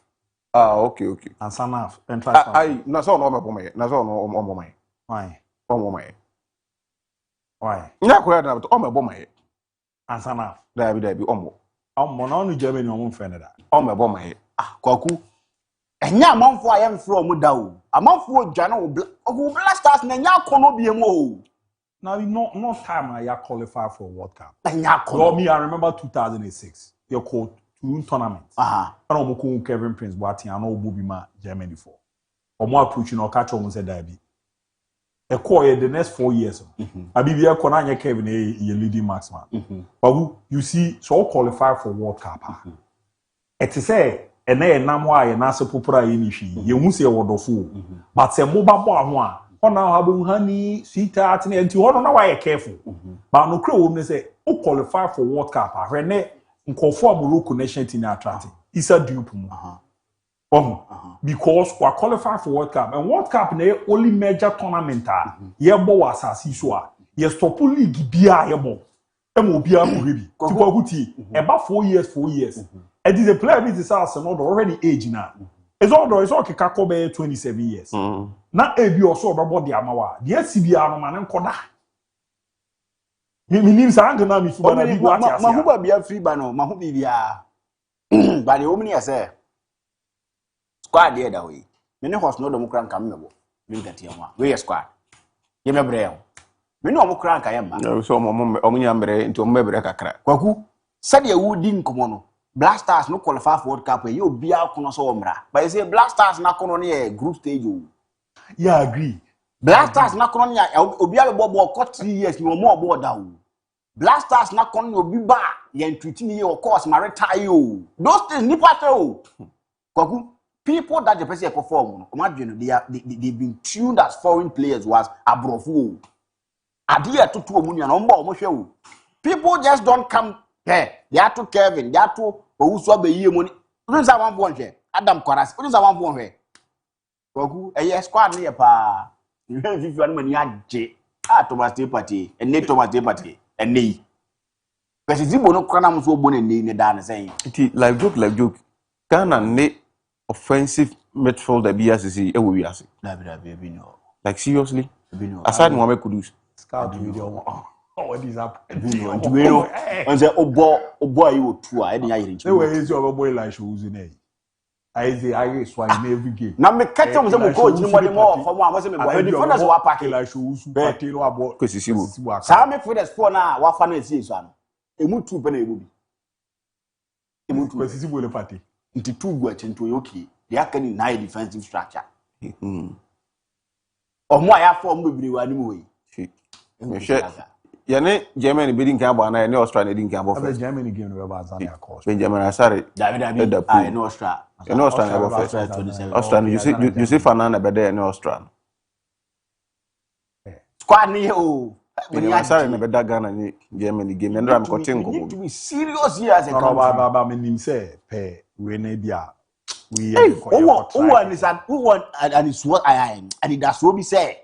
Okay. Ansana. Entrance. Na so no me bomaye. Na so no bomaye. Why? Bomaye. Why? Nya ko ya na o me bomaye. Ansana. Dabi omo. Omo na onu Germany omo mfene da. O me bomaye. Kwaku. Enya amanfo ayem fro mu da o. Amanfo dwane o Blasters na nya kono biem o. Now no time I qualify for World Cup. Enya kono. Well, me I remember 2006. You called 2 tournaments. And I'm going Kevin Prince Boateng and Obu Bima Germany for. Or more approaching or catch almost a DIABY. A core the next 4 years. I be here Konanya Kevin a leading marksman. But you see, so qualify for World Cup. It is a and then Namwa and Nasa Pupra Inishi. You won't say a word of fool. But say Mobile one. On now have honey, sweetheart, and to honor why you're careful. But no crew women say, who qualify for World Cup? Rene conform local nation in attracting. It's a dupe. Because we qualify for World Cup. And World Cup is the only major tournament. Yebo was asiswa. Yes, top league bia yebo. Emo bia muhibi. Tipo guti. About 4 years. And this a player with this Arsenal already age now. It's all Kikakobe 27 years. Na ebi also about the amawa. The SCBA no man nkoda. Me nim sa angana mi fuba na bi wati asia. Mahuba bia free ba no, mahubi bia. Ba de omni ase. Squad there that way. Me ne host no do mukran kam mebo. Me ngati amwa. We squad. Ye me bre. Me no mukran ka yemba. No so omunya mbre nti ommebre kakra. Kwaku. Said you di nkomo no. Blasters no qualify for World Cup. You bia kono so omra. But you say Blasters na kono ne group stage o. Yeah, I agree. Blasters na kono nya obi a bobo ko 3 years ni omo obo da o. Blasters na kono obi ba ye ntwiti ni of course ma retire o. Those things ni part o. Kwaku people that the person perform no they've been tuned as foreign players was abrofo. Ade atoto omunya no mba omo hwe o. People just don't come here. They are to Kevin, they are to Owusu abeyi money. Unza wan bo hwe. Adam Kwaras. Unza wan bo hwe. Kwaku squad ne pa. You if you mani age. Thomas Depati, and ne Thomas Depati, and ne. Because Zibo no kwana mo so bo ne da na say. It like joke. Ghana ne offensive midfielder BSC e wo wiase. Dabi no. Like seriously? Aside Mohamed Kudus. Scout video. What is up? Video. On say obo ayi otu a e dey ayire nchi. Say where is your boy like shows in there. I say I swine every game. Na me catch am say mo coach ni mo dey more for mo am say me boy. The defenders wa pack like shows party no abo. Kwesisibo. Sa me for the sport na wa fa na sie so ano. Emu tu pe na emu bi. Emu tu kwesisibo le party. Nti tu gu achinto yoki. They are can in high defensive structure. Omo aya form bebre wa ni mo yi. Yane Germany bidding camp and I Australia didn't camp of Germany game no about Zania course. Benjamin Asare. David I know Australia. In Australia Australia you see Fernanda be there in Australia. Squad ni o. Benjamin Asare na be da Ghana ni Germany game and I'm cutting go. Need to be serious here as a country. Baba me nim say pe we na bia. We who want and it's what I am and that's what we say.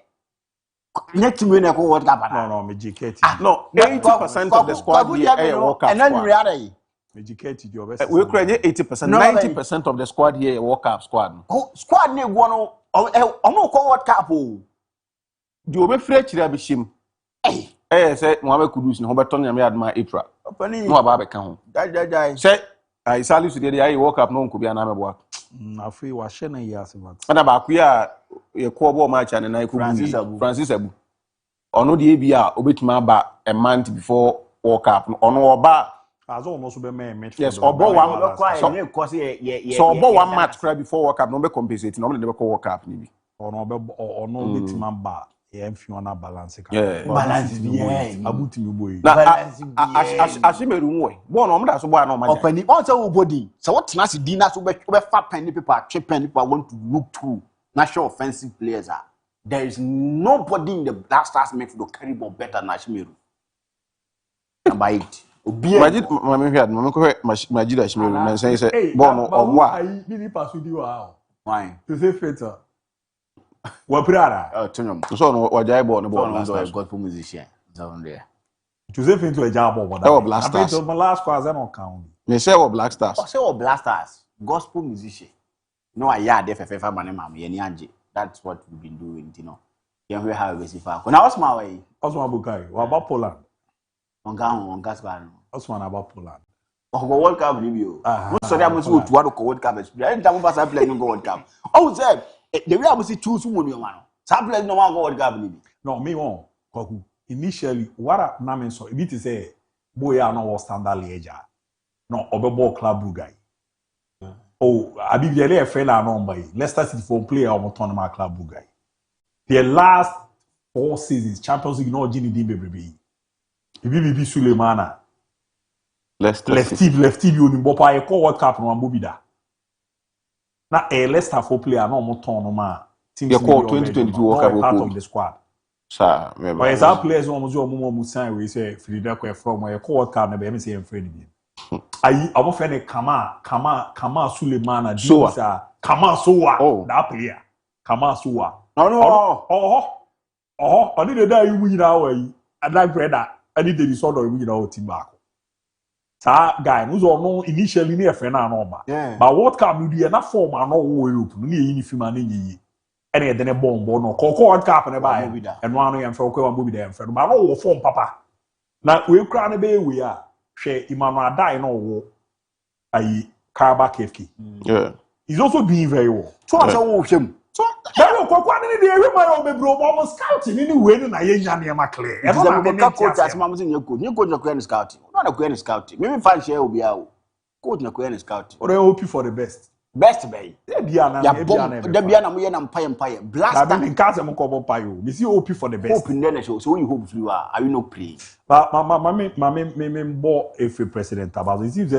Next to win a World Cup. No, me GKT. No, 80% of the squad here World Cup. And then reality. Me GKT your best. We create 80%, 90% of the squad here World Cup squad. Squad ne go no ono ko World Cup o. Di obe free chira bishim. Say Mohamed Kudus no beton yam yad ma April. No aba be kan ho. Dai. Say I Salisu dey ayi World Cup no nko bia na meboa. Afei wa hye na yase mat. Ana ba ku ya ye ko ball match and na ku Francis Abu. Ono dey bia obetima aba a month before World Cup. Ono oba as ono so be match. Yes, obo one so obo one match cry before World Cup no be compensate no be World Cup ni bi. Ono obetima ba e mfi ona balance ka. Balance bi abutimi boy. Na ashimeru nwe. Bo no mda so bo na ma. Opani on say obodi. So what na se di na so be fa pen people atwe people want to look through national offensive players are. There is nobody in the Blasters midfield carry ball better than Ashimeru. Number 8. Majid mama hwad mama ko Majid Ashimeru na say ball no omwa. Ai bi ni pass di wa. Why? To say better. Wapirara. Tonyom. So no wajaibo no ball last time. Gospel musician. Down there. Josephine to a job over there. Black Stars. I my last class I don't count. Me say what Black Stars. Oh, say what Black Stars. Gospel musician. No, I yeah, there for man, mama, Yanji. That's what we've been doing, you know. You know how we see far. When I was my way. Osman Bukai. What about Poland? On Gaspan. Osman about Poland. Oh, World Cup review. Most of them was good to World Cup. Every time we pass play no World Cup. Oh, say the way I was choose someone you man. Some players no want World Cup review. No, me won. Initially, what I named so it is a boy I know standard leader. No, Obebo club guy. Oh, I be really a friend I know by Leicester City for player or tournament club guy. The last 4 seasons, Champions League no Gini Dimbe baby. Bibi Sulemana. Lefty you ni bopa e call World Cup no ambobida. Na Leicester for player no mo tournament. You call 2022 World Cup part of the squad. Sir, but as our players on mo sign we say Frida ko from where World Cup na be me say em friend bi. Ayi abo friend Kama Sulemana Disa Kama Sowa that player Kama Sowa oni dey die you nyina wa yi adan brother ani dey be sort of you nyina o team back sa guy no so no initially na friend na no ba but World Cup no dey na form na wo Europe no dey yin film na nyi ene dey ne bomb no ko World Cup na ba eno anu yam fe ko wan bobi dey friend but no wo form papa na we kra na be we a hwe Emmanuel Adai no wo ayi Karaba KFK he's also doing very well so I say wo hwem so that will go on in the area my own bro almost scouting anyway na ye nya na ma clear e no na coach as mama say you coach na queen scouting no na queen scouting maybe fan share obi a coach na queen scouting or hope for the best bay e bia na da bia na mo ye na mpaye blast that mean case mo ko bo payo me see hope for the best hope in the show so when you hope flu are you no play but me bo if president about it seems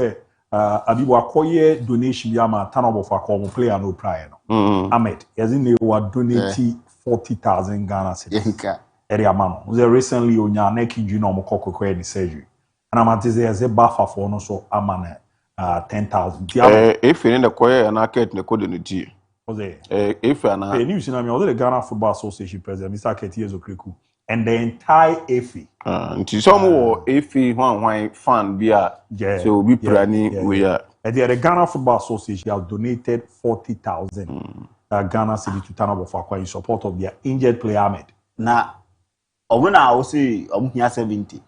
Abibu akoye donation bi ama tanobo for ko player no prior no Ahmed yazin they were donating 40,000 Ghana cedis area man no recently onya neck injury no mo kokoko any surgery and am ante say ze bafa for no so amana 10,000 if in the koye na ket ne ko donate if na the news na me the Ghana Football Association president Mr. Ketiye Zokreku and the entire AFI. Until some AFI one fan be so we planning we are. The Ghana Football Association has donated 40,000 Ghana city to Tanabo Fakye in support of their injured player Ahmed. Na omuna I will say omunya 70.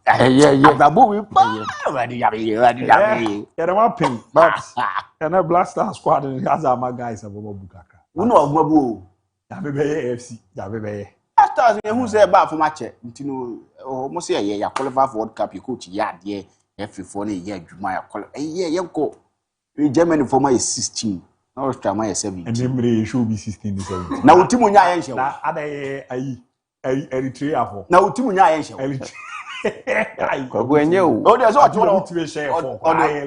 Ababu we ready. The one pin, but and a Black Star squad and has our guys above Bukaka. Uno ogmabu ya bebe FC ya bebe after who say ba for match ntino o say ya qualify for World Cup you coach ya de F4 na ya adwuma ya qualify yenko Germany for my 16 na Austria my 17 and them should be 16 to 17 na ultimo nya ya nhye na adaye ayi Eritrea for na ultimo nya ya nhye no, there's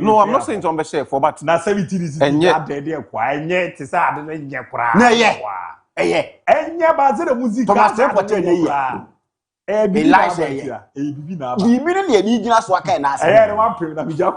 no, I'm not saying to be share for, but na 17 is there kwa enye te sa ade na nye kura na ye enye ba ze de music Thomas Temple ye bibi na bibi na ye ni gina so aka na ase na one pray na